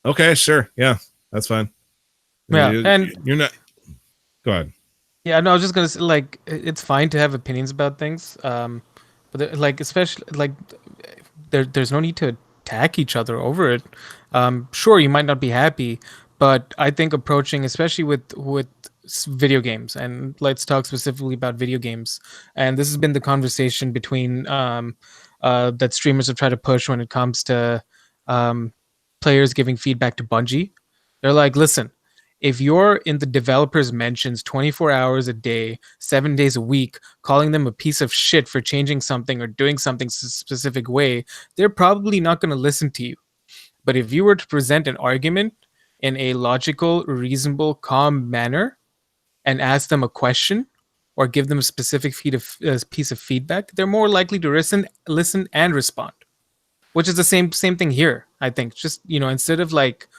okay, sure, yeah, that's fine. Yeah, and you're not. Go ahead. Yeah, no, I was just gonna say, like, it's fine to have opinions about things, but especially there's no need to attack each other over it. Sure, you might not be happy, but I think approaching, especially with video games, and let's talk specifically about video games, and this has been the conversation between that streamers have tried to push when it comes to players giving feedback to Bungie. They're like, listen, if you're in the developers' mentions 24 hours a day, 7 days a week, calling them a piece of shit for changing something or doing something a specific way, they're probably not going to listen to you. But if you were to present an argument in a logical, reasonable, calm manner and ask them a question or give them a specific piece of feedback, they're more likely to listen and respond. Which is the same thing here, I think. Just, instead of like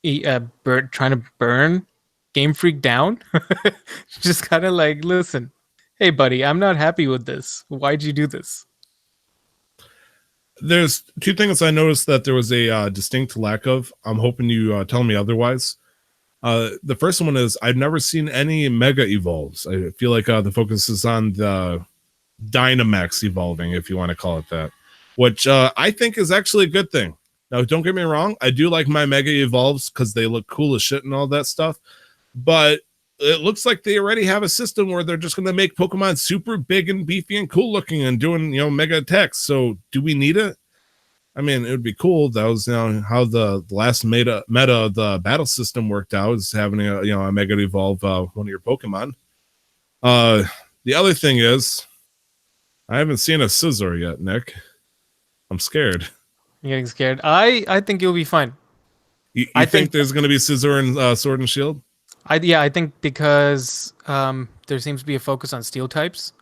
trying to burn Game Freak down, just kind of like, listen, hey buddy, I'm not happy with this. Why'd you do this? There's two things I noticed that there was a distinct lack of. I'm hoping you tell me otherwise. The first one is I've never seen any Mega Evolves. I feel like the focus is on the Dynamax evolving, if you want to call it that, which I think is actually a good thing. Now, don't get me wrong. I do like my Mega Evolves because they look cool as shit and all that stuff. But it looks like they already have a system where they're just going to make Pokemon super big and beefy and cool looking and doing, mega attacks. So do we need it? I mean, it would be cool. That was, how the last meta of the battle system worked out, is having a mega evolve one of your Pokemon. The other thing is, I haven't seen a Scizor yet, Nick. I'm scared. You're getting scared. I think you'll be fine. You I think think there's going to be Scizor in Sword and Shield? I think because there seems to be a focus on steel types,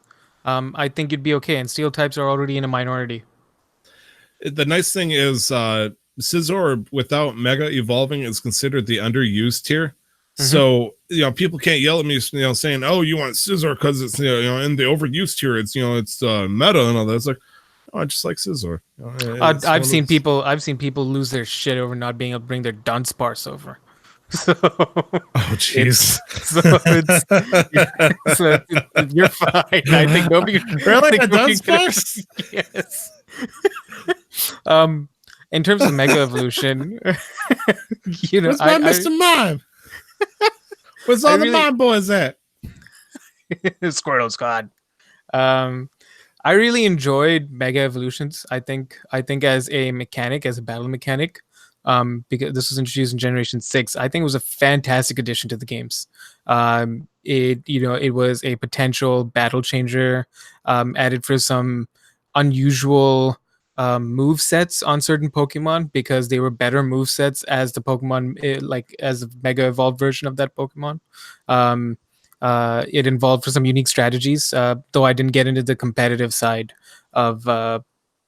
I think you'd be okay. And steel types are already in a minority. The nice thing is, Scizor without Mega evolving is considered the underused tier. So people can't yell at me, saying, "Oh, you want Scizor because it's in the overused tier. It's it's meta and all that." It's like, oh, I just like Scizor. I've seen people lose their shit over not being able to bring their Dunsparce over. So, oh jeez. You're fine. I think nobody really a Dunsparce. Yes. In terms of Mega Evolution, where's my Mr. Mime? Where's all the Mime boys at? Squirtle Squad. I really enjoyed Mega Evolutions. I think as a mechanic, as a battle mechanic, because this was introduced in Generation 6, I think it was a fantastic addition to the games. It was a potential battle changer, added for some unusual move sets on certain Pokemon because they were better move sets as the Pokemon, as a Mega Evolved version of that Pokemon. It involved for some unique strategies, though I didn't get into the competitive side of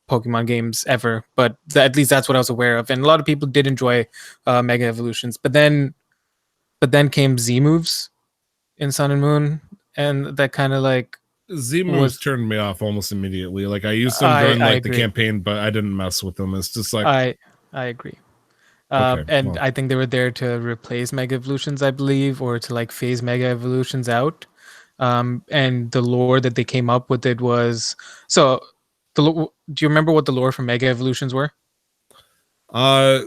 Pokemon games ever, but at least that's what I was aware of. And a lot of people did enjoy Mega Evolutions, but then came Z moves in Sun and Moon, and that kind of like Z moves turned me off almost immediately. Like I used them during the campaign, but I didn't mess with them. It's just like I agree. Okay, I think they were there to replace Mega Evolutions, I believe, or to like phase Mega Evolutions out. And the lore that they came up with it was do you remember what the lore for Mega Evolutions were?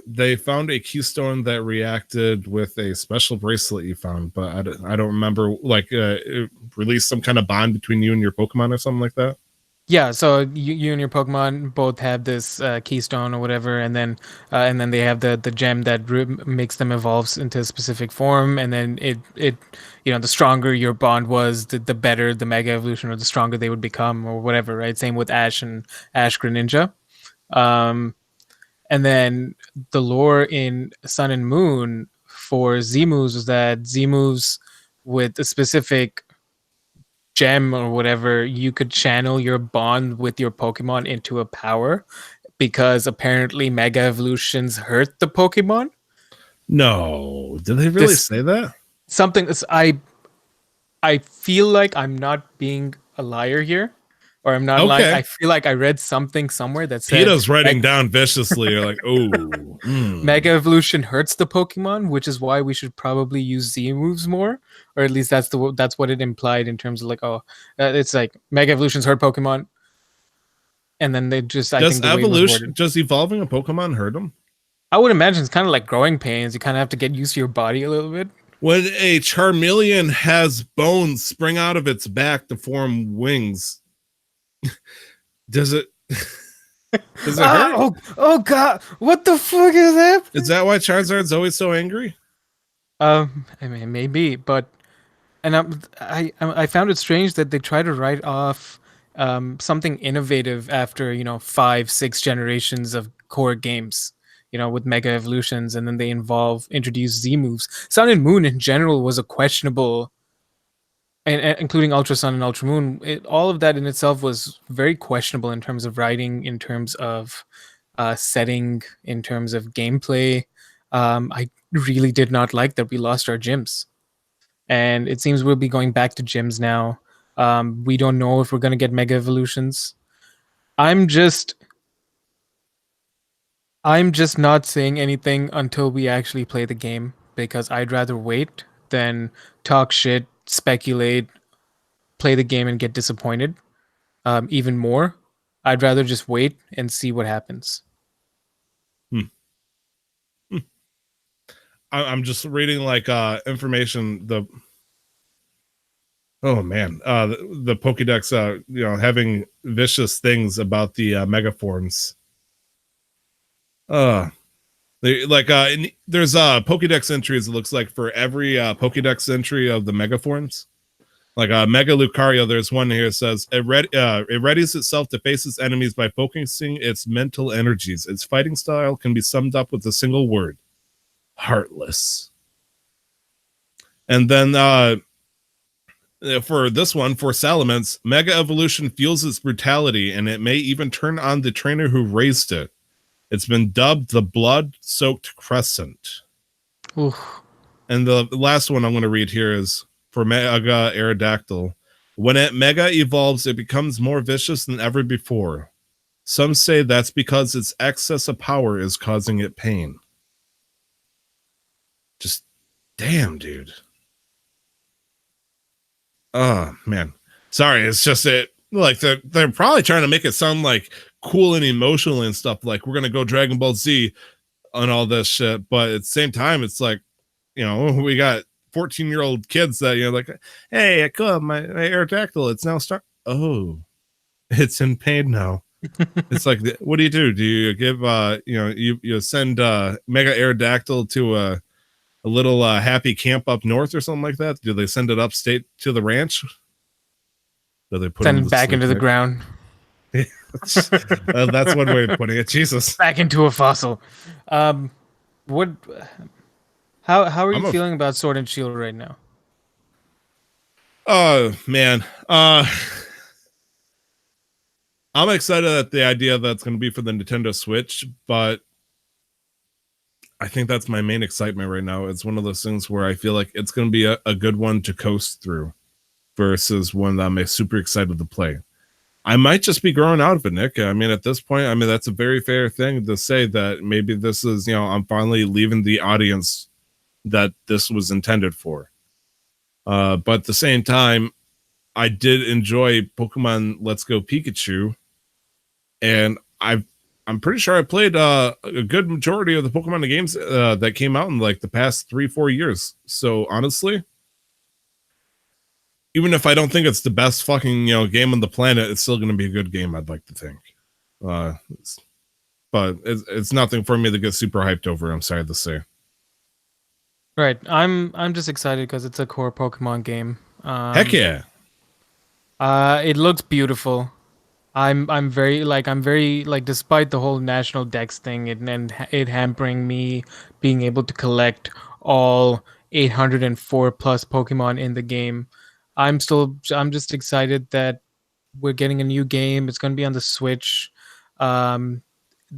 They found a keystone that reacted with a special bracelet you found, but I don't remember. Like, it released some kind of bond between you and your Pokemon or something like that. Yeah, so you and your Pokemon both have this keystone or whatever, and then they have the gem that makes them evolve into a specific form, and then it the stronger your bond was, the better the Mega Evolution, or the stronger they would become, or whatever, right? Same with Ash and Ash Greninja. And then the lore in Sun and Moon for Z moves was that Z moves with a specific gem or whatever, you could channel your bond with your Pokemon into a power, because apparently Mega Evolutions hurt the Pokemon. No, did they really say that? Something I feel like I'm not being a liar here, or I'm not lying. I feel like I read something somewhere that said Peter's writing down viciously. You're like, oh, Mega Evolution hurts the Pokemon, which is why we should probably use Z moves more, or at least that's what it implied in terms of like, it's like Mega Evolutions hurt Pokemon, and then they just does evolving a Pokemon hurt them? I would imagine it's kind of like growing pains. You kind of have to get used to your body a little bit. When a Charmeleon has bones spring out of its back to form wings, does it hurt? Oh god, what the fuck is that? Is that why Charizard's always so angry? I mean, maybe, but I found it strange that they try to write off something innovative after 5-6 generations of core games, with Mega Evolutions, and then they introduce Z moves. Sun and Moon in general was a questionable, and including Ultra Sun and Ultra Moon, all of that in itself was very questionable in terms of writing, in terms of setting, in terms of gameplay. I really did not like that we lost our gyms, and it seems we'll be going back to gyms now. We don't know if we're going to get Mega Evolutions. I'm just not saying anything until we actually play the game, because I'd rather wait than talk shit, speculate, play the game and get disappointed even more. I'd rather just wait and see what happens. I'm just reading like information. Oh man, the Pokédex, having vicious things about the Megaforms. There's Pokédex entries. It looks like for every Pokédex entry of the Megaforms, like Mega Lucario. There's one here that says it readies itself to face its enemies by focusing its mental energies. Its fighting style can be summed up with a single word: heartless. And then for this one, for Salamence, Mega Evolution fuels its brutality, and it may even turn on the trainer who raised it. It's been dubbed the Blood-Soaked Crescent. Oof. And the last one I'm going to read here is for Mega Aerodactyl. When it Mega evolves, it becomes more vicious than ever before. Some say that's because its excess of power is causing it pain. Just damn, dude. Oh man, sorry. It's just like they're probably trying to make it sound like cool and emotional and stuff. Like we're gonna go Dragon Ball Z and all this shit, but at the same time, it's like, we got 14-year-old kids that like, hey, cool, my Aerodactyl, it's now start. Oh, it's in pain now. It's like, what do? Do you give you send Mega Aerodactyl to a little happy camp up north or something like that? Do they send it upstate to the ranch? Do they put send it back into the ground? That's one way of putting it. Jesus, back into a fossil. What? How are you feeling about Sword and Shield right now? Oh man, I'm excited at the idea that's going to be for the Nintendo Switch, but I think that's my main excitement right now. It's one of those things where I feel like it's going to be a good one to coast through versus one that I'm super excited to play. I might just be growing out of it, Nick. I mean, at this point, that's a very fair thing to say that maybe this is, I'm finally leaving the audience that this was intended for. But at the same time, I did enjoy Pokemon Let's Go Pikachu, and I'm pretty sure I played a good majority of the Pokemon games that came out in like the past 3-4 years. So honestly, even if I don't think it's the best fucking game on the planet, it's still going to be a good game, I'd like to think. But it's nothing for me to get super hyped over, I'm sorry to say. Right. I'm just excited because it's a core Pokemon game. Heck yeah. It looks beautiful. I'm very despite the whole national dex thing and it hampering me being able to collect all 804 plus Pokemon in the game. I'm just excited that we're getting a new game. It's going to be on the Switch. The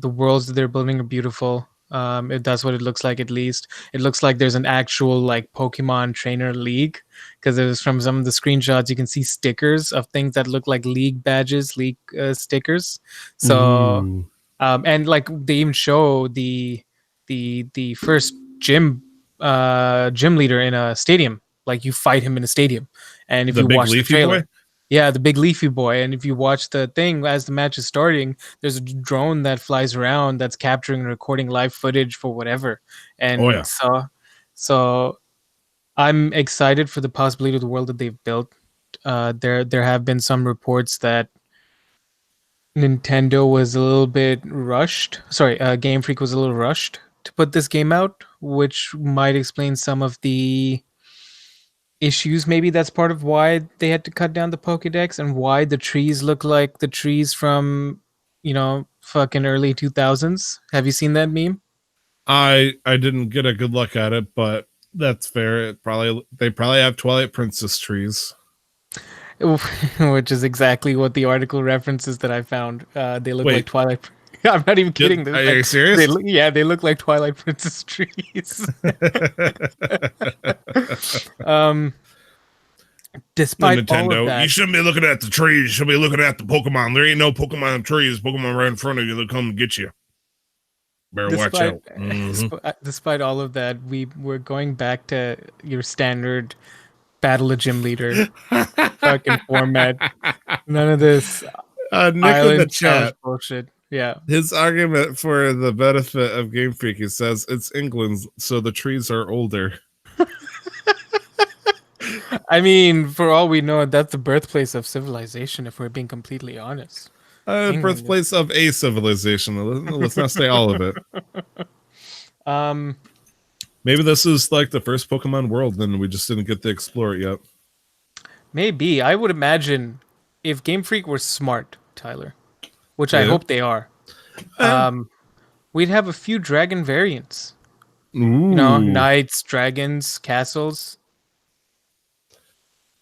worlds that they're building are beautiful. If that's what it looks like, at least it looks like there's an actual like Pokemon trainer league, because it was from some of the screenshots you can see stickers of things that look like league badges, league stickers. So and like they even show the first gym leader in a stadium. Like you fight him in a stadium, and if you watch the trailer. Boy? Yeah, the big leafy boy. And if you watch the thing as the match is starting, there's a drone that flies around that's capturing and recording live footage for whatever. And so I'm excited for the possibility of the world that they've built. There have been some reports that Nintendo was a little bit rushed. Sorry, Game Freak was a little rushed to put this game out, which might explain some of the issues. Maybe that's part of why they had to cut down the Pokédex and why the trees look like the trees from, fucking early 2000s. Have you seen that meme? I didn't get a good look at it, but that's fair. They probably have Twilight Princess trees. Which is exactly what the article references that I found. They look like Twilight. I'm not even kidding. Are you serious? They look like Twilight Princess trees. Despite Nintendo, all of that, you shouldn't be looking at the trees. You should be looking at the Pokemon. There ain't no Pokemon in trees. Pokemon right in front of you. They'll come get you. Better watch out. Despite all of that, we're going back to your standard battle of gym leader fucking format. None of this Nick in the chat bullshit. Yeah. His argument for the benefit of Game Freak, he says it's England, so the trees are older. I mean, for all we know, that's the birthplace of civilization. If we're being completely honest, England. Birthplace of a civilization. Let's not say all of it. Um, Maybe this is like the first Pokemon world, and we just didn't get to explore it yet. maybe I would imagine if Game Freak were smart, Tyler, which I Yeah. hope they are. We'd have a few dragon variants. Ooh. You know, knights, dragons, castles.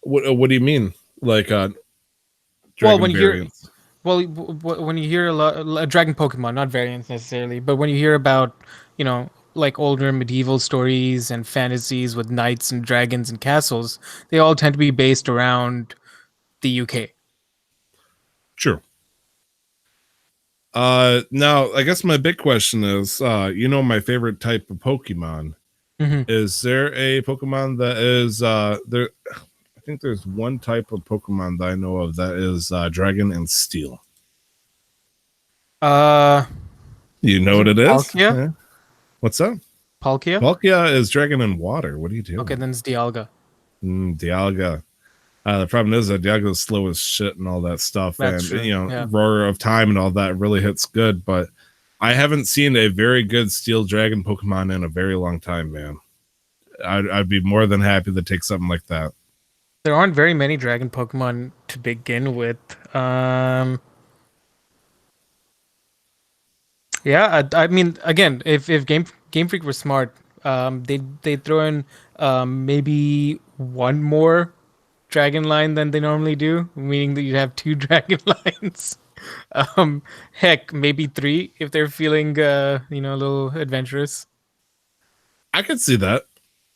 What do you mean? Like dragon when you variants? when you hear a dragon Pokemon, not variants necessarily, but when you hear about, you know, like older medieval stories and fantasies with knights and dragons and castles, they all tend to be based around the UK. True. Now I guess my big question is, my favorite type of Pokemon. Mm-hmm. Is there a Pokemon that is there? I think there's one type of Pokemon that I know of that is Dragon and Steel. You know what it is? Palkia? Yeah. What's that? Palkia? Palkia is Dragon and Water. What are you doing? Okay, then it's Dialga. Dialga. The problem is that Dialga is slow as shit and all that stuff. That's and, true, yeah. Roar of Time and all that really hits good. But I haven't seen a very good Steel Dragon Pokemon in a very long time, man. I'd be more than happy to take something like that. There aren't very many dragon Pokemon to begin with. Yeah, I mean, again, if Game Freak were smart, they'd throw in maybe one more dragon line than they normally do, meaning that you'd have two dragon lines. Heck, maybe three if they're feeling a little adventurous. I could see that.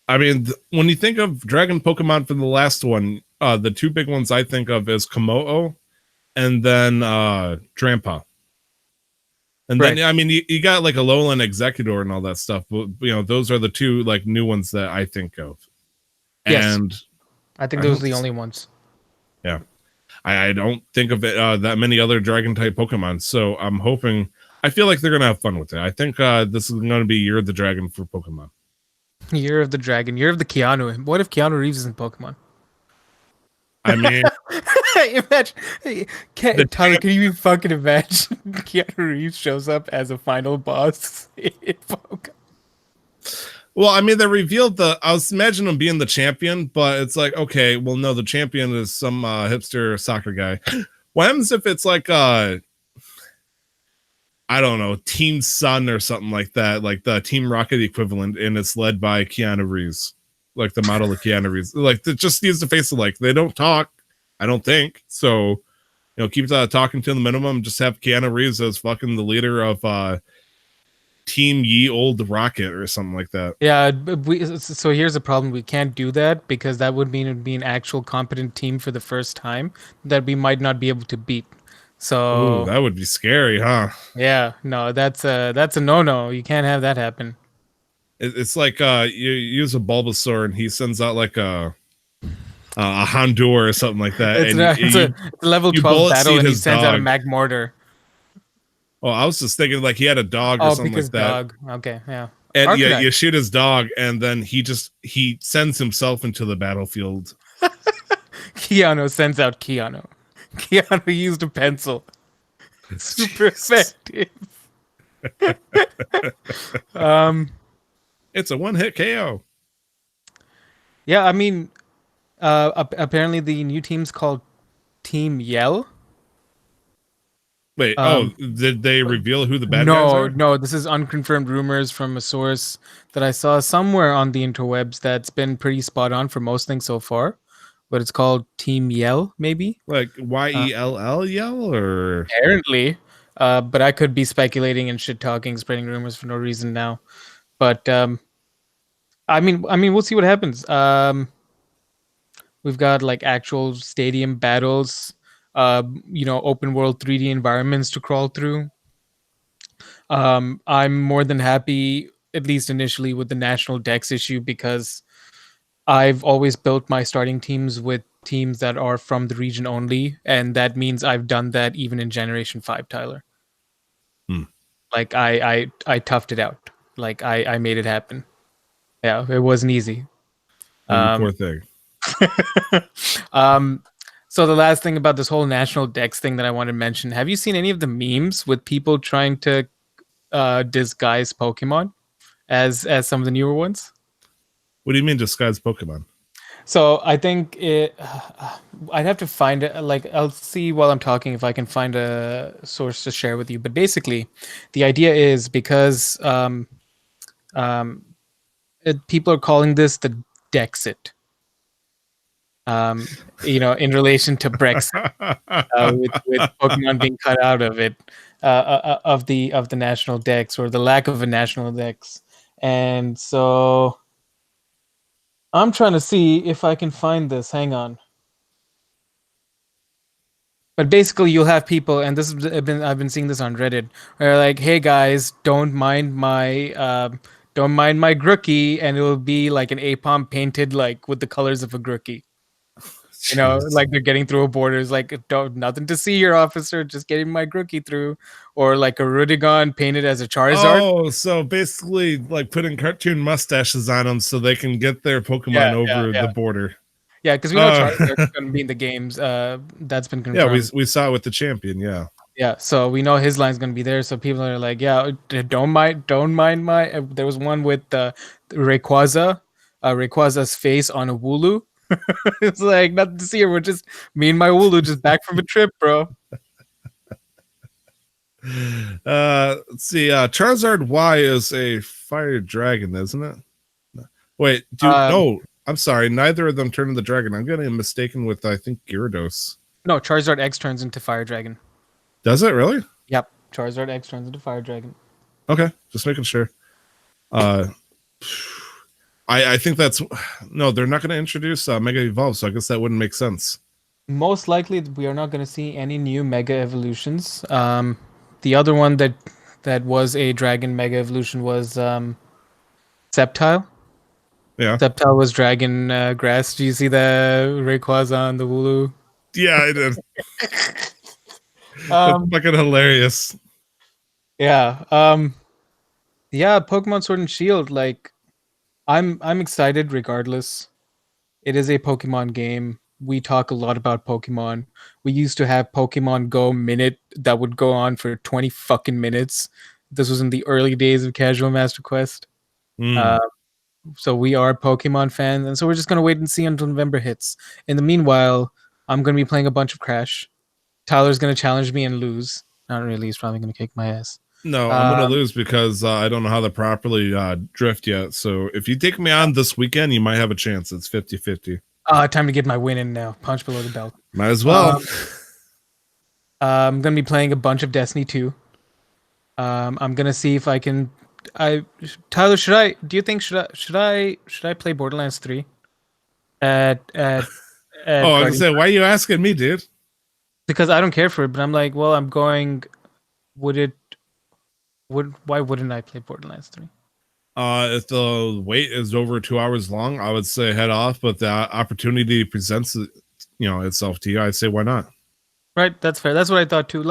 I mean, when you think of Dragon Pokemon from the last one, the two big ones I think of is Komodo and then Drampa. And Right. then, I mean, you got like Alolan Executor and all that stuff. But, those are the two like new ones that I think of. Yes. And I think those are the only ones. Yeah. I don't think of it, that many other dragon type Pokemon. So I'm hoping, I feel like they're going to have fun with it. I think this is going to be Year of the Dragon for Pokemon. Year of the Dragon, Year of the Keanu. What if Keanu Reeves is in Pokemon? I mean, imagine, Tyler, can you even fucking imagine Keanu Reeves shows up as a final boss in Pokemon? well, I mean, they revealed I was imagining him being the champion, but it's like, okay, well, no, the champion is some hipster soccer guy. What happens if it's like, I don't know, Team Sun or something like that, like the Team Rocket equivalent, and it's led by Keanu Reeves, like the model of Keanu Reeves. Like, it just needs to face it. Like, they don't talk, I don't think. So, keep talking to the minimum. Just have Keanu Reeves as fucking the leader of Team Ye Old Rocket or something like that. Yeah, so here's the problem. We can't do that because that would mean it'd be an actual competent team for the first time that we might not be able to beat. So Ooh, that would be scary, huh? yeah, no, that's a no-no. You can't have that happen. It's like you use a Bulbasaur and he sends out like a Hondur or something like that. It's a level 12 battle and he sends out a Magmortar. Oh, I was just thinking like he had a dog or something like that. Dog. Okay, yeah. And yeah, you shoot his dog and then he sends himself into the battlefield. Keanu sends out Keanu. Keanu used a pencil. Super effective. It's a one-hit KO. Yeah, I mean, apparently the new team's called Team Yell. Wait, did they reveal who the bad guys are? No, this is unconfirmed rumors from a source that I saw somewhere on the interwebs that's been pretty spot on for most things so far. But it's called Team Yell, maybe? Like YELL Yell or apparently. But I could be speculating and shit talking, spreading rumors for no reason now. But I mean, we'll see what happens. We've got like actual stadium battles, open world 3D environments to crawl through. I'm more than happy, at least initially, with the national Dex issue because I've always built my starting teams with teams that are from the region only, and that means I've done that even in Generation 5, Tyler. Like I toughed it out. Like I made it happen. Yeah, it wasn't easy. poor thing. um, so the last thing about this whole national dex thing that I want to mention: have you seen any of the memes with people trying to disguise Pokemon as some of the newer ones? What do you mean disguise Pokemon? So I think I'd have to find it. Like I'll see while I'm talking if I can find a source to share with you. But basically, the idea is because um, people are calling this the Dexit. In relation to Brexit, with Pokemon being cut out of it, of the national dex, or the lack of a national dex, and so I'm trying to see if I can find this. Hang on. But basically, you'll have people, and this has been I've been seeing this on Reddit, where like, "Hey guys, don't mind my Grookey," and it will be like an Apom painted like with the colors of a Grookey. Jeez. Like they're getting through a border. It's like, don't nothing to see here, officer. Just getting my Grookey through, or like a Rudigon painted as a Charizard. Oh, so basically, like putting cartoon mustaches on them so they can get their Pokemon over the border. Yeah, because we know Charizard's going to be in the games. That's been confirmed. Yeah, we saw it with the champion. Yeah. Yeah, so we know his line's going to be there. So people are like, yeah, don't mind my. There was one with Rayquaza's face on a Wooloo. It's like nothing to see here. We're just me and my Wooloo just back from a trip, bro. Let's see. Charizard Y is a fire dragon, isn't it? Wait, no. I'm sorry. Neither of them turn into the dragon. I'm getting mistaken with, I think, Gyarados. No, Charizard X turns into Fire Dragon. Does it really? Yep, Charizard X turns into Fire Dragon. Okay, just making sure. I think that's no. They're not going to introduce Mega Evolve, so I guess that wouldn't make sense. Most likely, we are not going to see any new Mega Evolutions. The other one that was a Dragon Mega Evolution was Sceptile. Yeah. Sceptile was Dragon Grass. Do you see the Rayquaza on the Wooloo? Yeah, I did. That's fucking hilarious. Yeah. Yeah, Pokemon Sword and Shield, like I'm excited regardless. It is a Pokemon game. We talk a lot about Pokemon. We used to have Pokemon Go Minute that would go on for 20 fucking minutes. This was in the early days of Casual Master Quest. So we are Pokemon fans, and so we're just gonna wait and see until November hits. In the meanwhile, I'm gonna be playing a bunch of Crash. Tyler's gonna challenge me and lose. Not really. He's probably gonna kick my ass. No, I'm gonna lose because I don't know how to properly drift yet. So if you take me on this weekend, you might have a chance. It's 50-50. Time to get my win in now. Punch below the belt. Might as well. I'm gonna be playing a bunch of Destiny 2. I'm gonna see if I can. Tyler, do you think should I play Borderlands 3? At I was say, why are you asking me, dude? Because I don't care for it, but I'm like, well, I'm going. Why wouldn't I play Borderlands 3? If the wait is over 2 hours long, I would say head off. But the opportunity presents, itself to you. I'd say why not? Right, that's fair. That's what I thought too.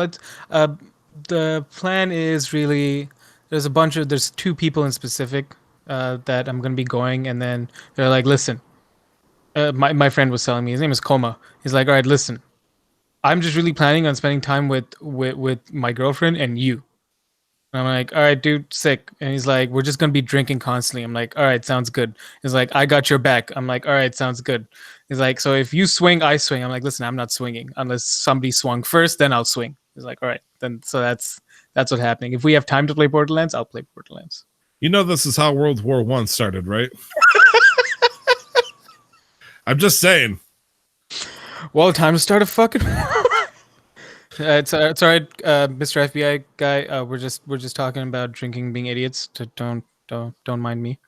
The plan is really there's 2 people in specific that I'm gonna be going, and then they're like, listen, my friend was telling me, his name is Koma. He's like, all right, listen, I'm just really planning on spending time with my girlfriend and you. And I'm like, all right, dude, sick. And he's like, we're just gonna be drinking constantly. I'm like, all right, sounds good. He's like, I got your back. I'm like, all right, sounds good. He's like, so if you swing, I swing. I'm like, listen, I'm not swinging unless somebody swung first, then I'll swing. He's like, all right, then. So that's what's happening. If we have time to play Borderlands, I'll play Borderlands. You know, this is how World War I started, right? I'm just saying. Well, time to start a fucking. It's all right, Mr. FBI guy. We're just talking about drinking, being idiots. Don't mind me.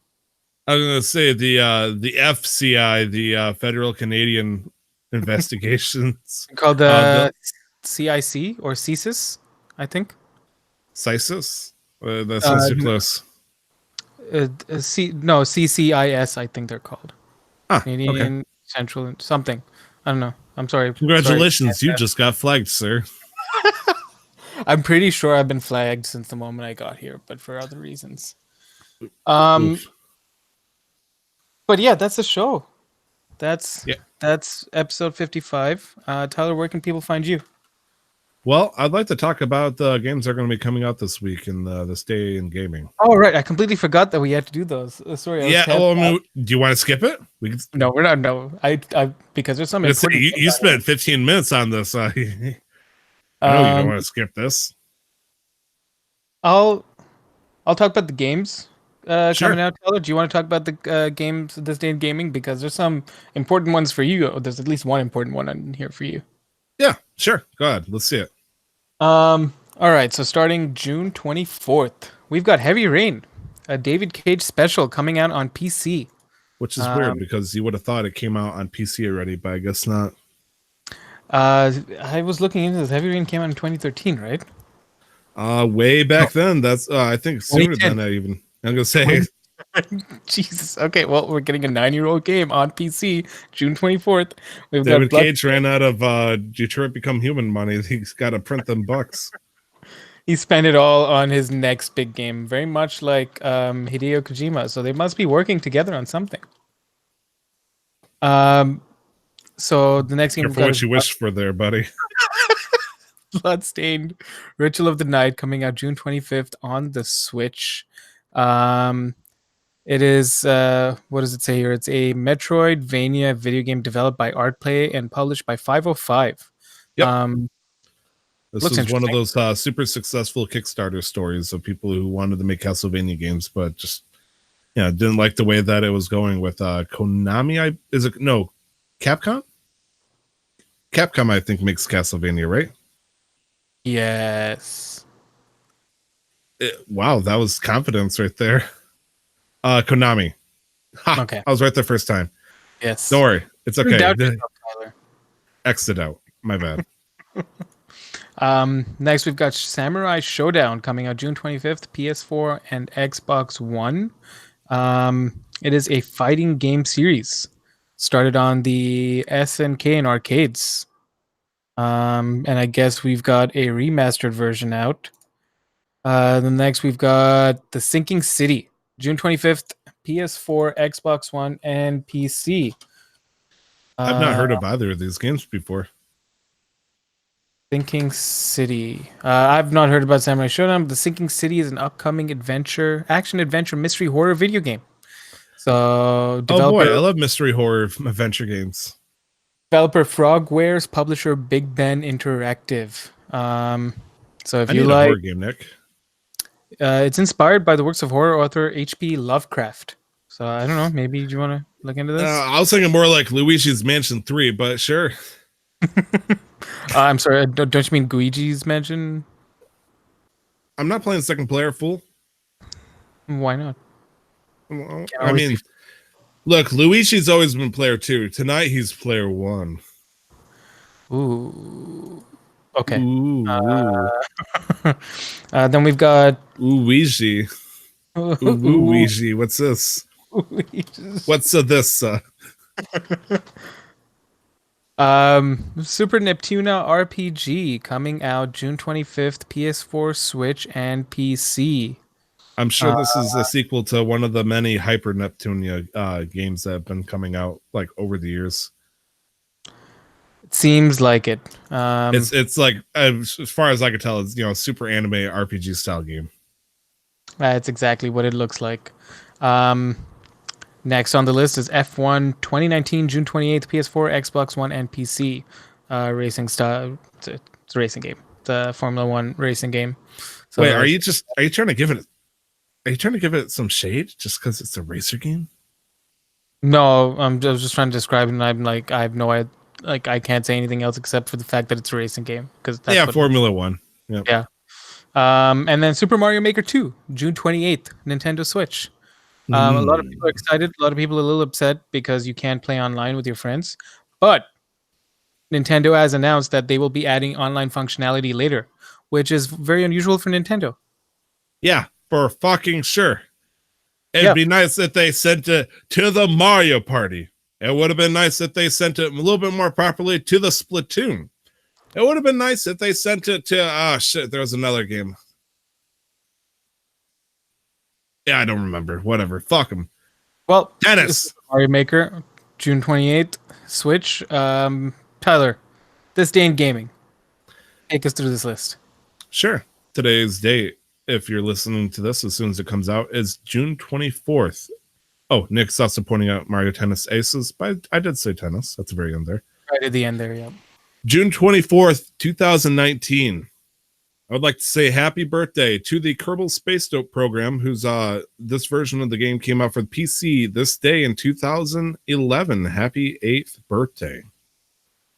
I was gonna say the FCI, the Federal Canadian Investigations, called the CIC or CSIS, I think. CISIS. That sounds too close. CCIS, I think they're called. Canadian okay. Central something. I don't know. I'm sorry. Congratulations, you just got flagged, sir. I'm pretty sure I've been flagged since the moment I got here, but for other reasons. Oof. But yeah, that's the show. That's Yeah. that's episode 55. Tyler, where can people find you? Well, I'd like to talk about the games that are going to be coming out this week in this day in gaming. Oh, right. I completely forgot that we had to do those. Sorry, I was Yeah. Well, I mean, do you want to skip it? We can. No, we're not. No, I because there's some Let's say important. you spent 15 minutes on this. I know you don't want to skip this. I'll talk about the games Sure. coming out. Tyler, do you want to talk about the games this day in gaming? Because there's some important ones for you. There's at least one important one in here for you. Yeah, sure. Go ahead. Let's see it. All right. So starting June 24th, we've got Heavy Rain, a David Cage special coming out on PC. Which is weird because you would have thought it came out on PC already, but I guess not. I was looking into this. Heavy Rain came out in 2013, right? Way back then. That's I think sooner 2010. than that even. I'm gonna say Jesus. Okay. Well, we're getting a 9-year-old game on PC, June 24th. We've David got Cage ran out of Detroit Become Human money. He's got to print them bucks. He spent it all on his next big game, very much like Hideo Kojima. So they must be working together on something. So the next game we've Careful got what is you wish for there, buddy. Bloodstained Ritual of the Night, coming out June 25th on the Switch. It is what does it say here? It's a Metroidvania video game developed by Artplay and published by 505. Yep. This looks is one of interesting. those super successful Kickstarter stories of people who wanted to make Castlevania games, but just didn't like the way that it was going with Konami. Capcom? Capcom, I think, makes Castlevania, right? Yes. Wow, that was confidence right there. Konami. Ha, Okay. I was right the first time. Yes. Don't worry. It's okay. Doubt yourself, Tyler. Exit out. My bad. Next we've got Samurai Showdown coming out June 25th, PS4 and Xbox One. It is a fighting game series started on the SNK and arcades. And I guess we've got a remastered version out. The next we've got The Sinking City, June 25th, PS4, Xbox One, and PC. I've not heard of either of these games before. Sinking City. I've not heard about Samurai Showdown, but The Sinking City is an upcoming action adventure mystery horror video game. So, Oh boy, I love mystery horror adventure games. Developer Frogwares, publisher Big Ben Interactive. So if I you need a like, horror game, Nick. it's inspired by the works of horror author H.P. Lovecraft. So I don't know. Maybe you want to look into this? I was thinking more like Luigi's Mansion 3, but sure. I'm sorry. Don't you mean Luigi's Mansion? I'm not playing second player, fool. Why not? Well, I mean, look, Luigi's always been player 2. Tonight he's player 1. Ooh. Okay. Ooh. Then we've got Luigi. Luigi. What's this? What's this? Super Neptuna RPG coming out June 25th, PS4, Switch, and PC. I'm sure this is a sequel to one of the many Hyper Neptunia games that have been coming out like over the years. It seems like it. It's like as far as I can tell, it's super anime RPG style game. That's exactly what it looks like. Next on the list is F1 2019, June 28th, PS4, Xbox One, and PC. Racing style. It's a racing game. The Formula One racing game. So wait, are you trying to give it? Are you trying to give it some shade just because it's a racer game? No, I was just trying to describe it, and I'm like, I have no idea. Like, I can't say anything else except for the fact that it's a racing game. Because Formula One. Yep. Yeah. And then Super Mario Maker 2, June 28th, Nintendo Switch. A lot of people are excited. A lot of people are a little upset because you can't play online with your friends. But Nintendo has announced that they will be adding online functionality later, which is very unusual for Nintendo. Yeah, for fucking sure. It'd be nice if they sent it to the Mario Party. It would have been nice if they sent it a little bit more properly to the Splatoon. It would have been nice if they sent it to there was another game. Yeah, I don't remember. Whatever. Fuck them. Well, Tennis. Mario Maker. June 28th, Switch. Tyler, this day in gaming. Take us through this list. Sure. Today's date, if you're listening to this as soon as it comes out, is June 24th. Oh, Nick's also pointing out Mario Tennis Aces, but I did say tennis. That's the very end there. Right at the end there, yeah. June 24th, 2019. I would like to say happy birthday to the Kerbal Space Dope program, whose this version of the game came out for the PC this day in 2011. Happy 8th birthday.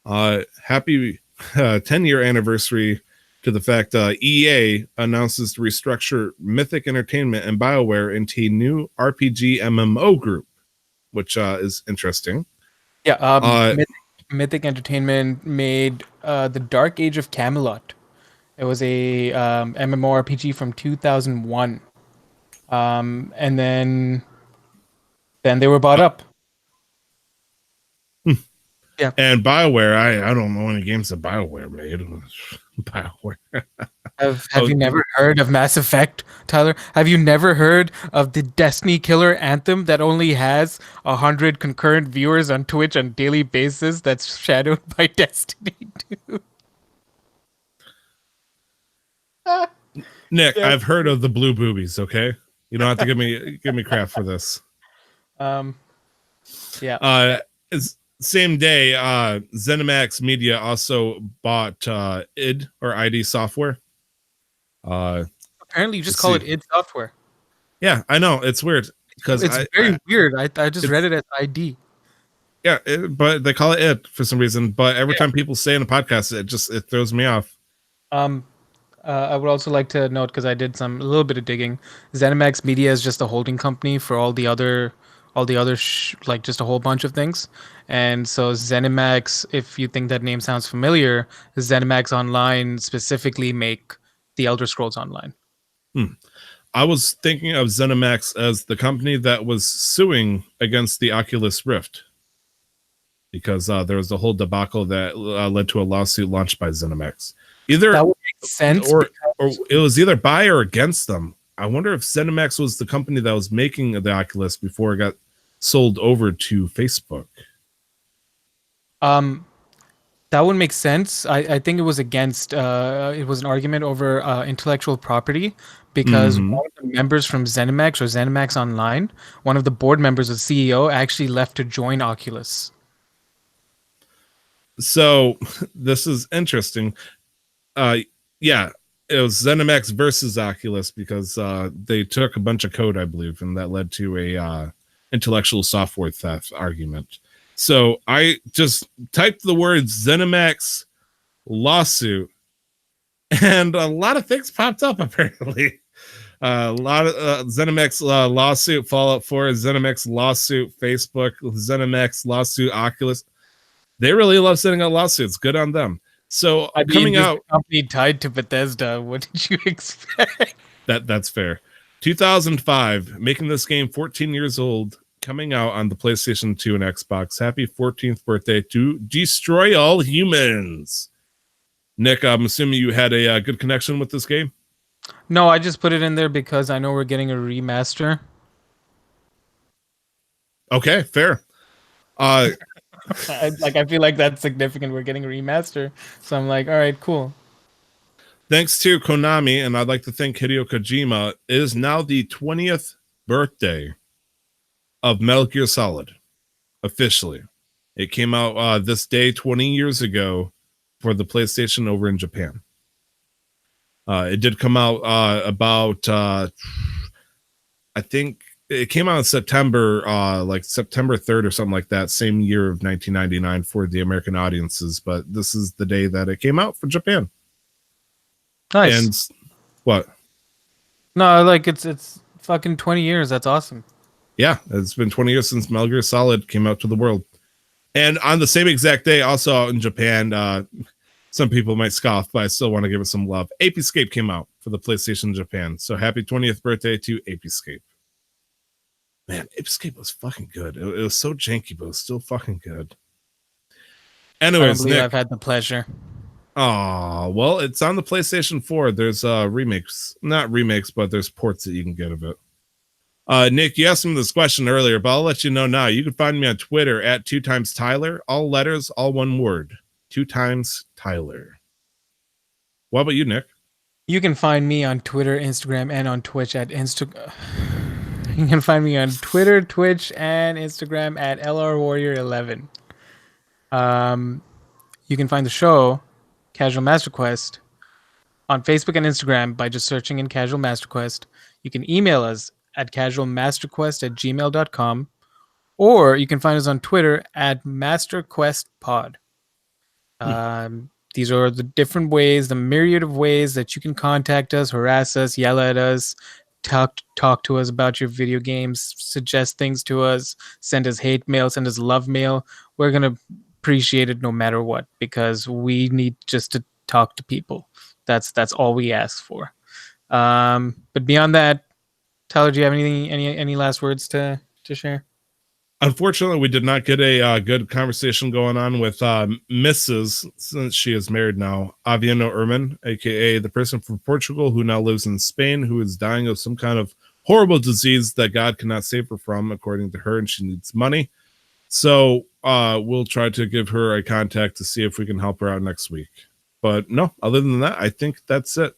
Happy 10-year anniversary to the fact EA announces to restructure Mythic Entertainment and BioWare into a new RPG MMO group, which is interesting. Yeah, Mythic Entertainment made The Dark Age of Camelot. It was a MMORPG from 2001. And then they were bought up. Yeah. And BioWare, I don't know any games that BioWare made. BioWare. Have you never heard of Mass Effect, Tyler? Have you never heard of the Destiny Killer Anthem that only has 100 concurrent viewers on Twitch on daily basis that's shadowed by Destiny 2? Nick, Yeah. I've heard of the blue boobies, okay? You don't have to give me crap for this. Yeah. Same day, ZeniMax Media also bought id or ID Software. Apparently you just call it id Software. Yeah, I know. It's weird because It's very weird. I just read it as ID. Yeah, but they call it id for some reason. But every time people say in a podcast, it throws me off. I would also like to note, because I did a little bit of digging, ZeniMax Media is just a holding company for all the other like just a whole bunch of things. And so ZeniMax, if you think that name sounds familiar, ZeniMax Online specifically make the Elder Scrolls Online. I was thinking of ZeniMax as the company that was suing against the Oculus Rift, because there was a whole debacle that led to a lawsuit launched by ZeniMax. Either that would make sense, or it was either by or against them. I wonder if ZeniMax was the company that was making the Oculus before it got sold over to Facebook. That would make sense. I think it was against. It was an argument over intellectual property, because one of the members from ZeniMax or ZeniMax Online, one of the board members of CEO, actually left to join Oculus. So this is interesting. Yeah, it was ZeniMax versus Oculus, because they took a bunch of code, I believe, and that led to a intellectual software theft argument. So I just typed the words ZeniMax lawsuit, and a lot of things popped up, apparently. A lot of ZeniMax lawsuit, Fallout 4, ZeniMax lawsuit, Facebook, ZeniMax lawsuit, Oculus. They really love sending out lawsuits. Good on them. So coming out, company tied to Bethesda. What did you expect? That's fair. 2005, making this game 14 years old, coming out on the PlayStation 2 and Xbox. Happy 14th birthday to Destroy All Humans. Nick, I'm assuming you had a good connection with this game? No, I just put it in there because I know we're getting a remaster. Okay, fair. I feel like that's significant. We're getting a remaster. So I'm like, all right, cool. Thanks to Konami, and I'd like to thank Hideo Kojima, it is now the 20th birthday of Metal Gear Solid, officially. It came out this day 20 years ago for the PlayStation over in Japan. It did come out about, I think it came out in September, like September 3rd or something like that, same year of 1999 for the American audiences, but this is the day that it came out for Japan. Nice. And what? No, like it's fucking 20 years. That's awesome. Yeah, it's been 20 years since Metal Gear Solid came out to the world. And on the same exact day, also out in Japan, some people might scoff, but I still want to give it some love. Ape Escape came out for the PlayStation Japan. So happy 20th birthday to Ape Escape. Man, Ape Escape was fucking good. It was so janky, but it was still fucking good. Anyways, Nick, I've had the pleasure. Oh, well, it's on the PlayStation 4. There's remakes. Not remakes, but there's ports that you can get of it. Nick, you asked me this question earlier, but I'll let you know now. You can find me on Twitter at 2times_Tyler, all letters, all one word. 2times_Tyler. What about you, Nick? You can find me on Twitter, Instagram, and on Twitch at You can find me on Twitter, Twitch, and Instagram at LRWarrior11. You can find the show, Casual Master Quest, on Facebook and Instagram by just searching in Casual Master Quest. You can email us at casualmasterquest@gmail.com, or you can find us on Twitter at MasterQuestPod. These are the different ways, the myriad of ways that you can contact us, harass us, yell at us, talk to us about your video games, suggest things to us, send us hate mail, send us love mail. We're going to appreciate it no matter what, because we need just to talk to people. That's all we ask for. But beyond that, Tyler, do you have any last words to share? Unfortunately, we did not get a good conversation going on with Mrs., since she is married now, Aviano Erman, aka the person from Portugal who now lives in Spain, who is dying of some kind of horrible disease that God cannot save her from, according to her, and she needs money. So we'll try to give her a contact to see if we can help her out next week. But no, other than that, I think that's it.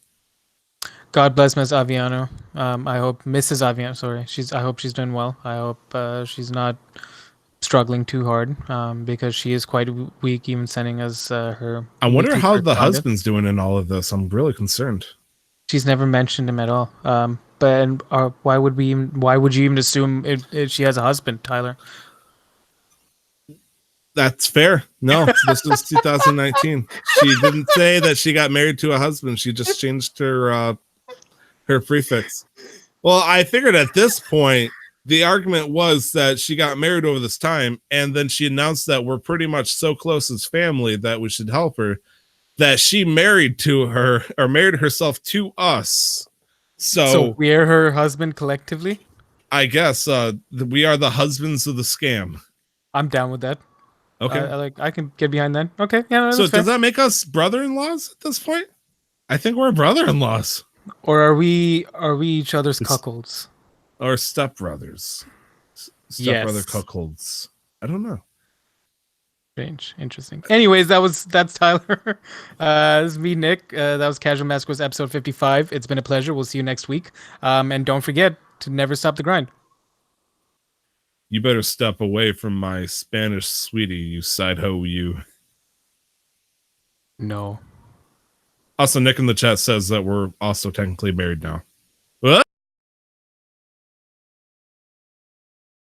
God bless Miss Aviano. I hope Mrs. Aviano. Sorry, I hope she's doing well. I hope she's not struggling too hard, because she is quite weak. Even sending us her. I wonder how the correspondence. husband's doing in all of this. I'm really concerned. She's never mentioned him at all. But why would you even assume she has a husband, Tyler? That's fair. No, this is 2019. She didn't say that she got married to a husband. She just changed her prefix. Well, I figured at this point, the argument was that she got married over this time, and then she announced that we're pretty much so close as family that we should help her, that she married herself to us. So we're her husband collectively? I guess we are the husbands of the scam. I'm down with that. Okay. I can get behind that. Okay. Yeah. No, So that's fair. does that make us brother-in-laws at this point? I think we're brother-in-laws. Or are we each other's cuckolds? Or stepbrothers. Stepbrother cuckolds. I don't know. Strange. Interesting. Anyways, that's Tyler. This is me, Nick. That was Casual Master Quest episode 55. It's been a pleasure. We'll see you next week. And don't forget to never stop the grind. You better step away from my Spanish sweetie, you side hoe, you. No. Also, Nick in the chat says that we're also technically married now. What?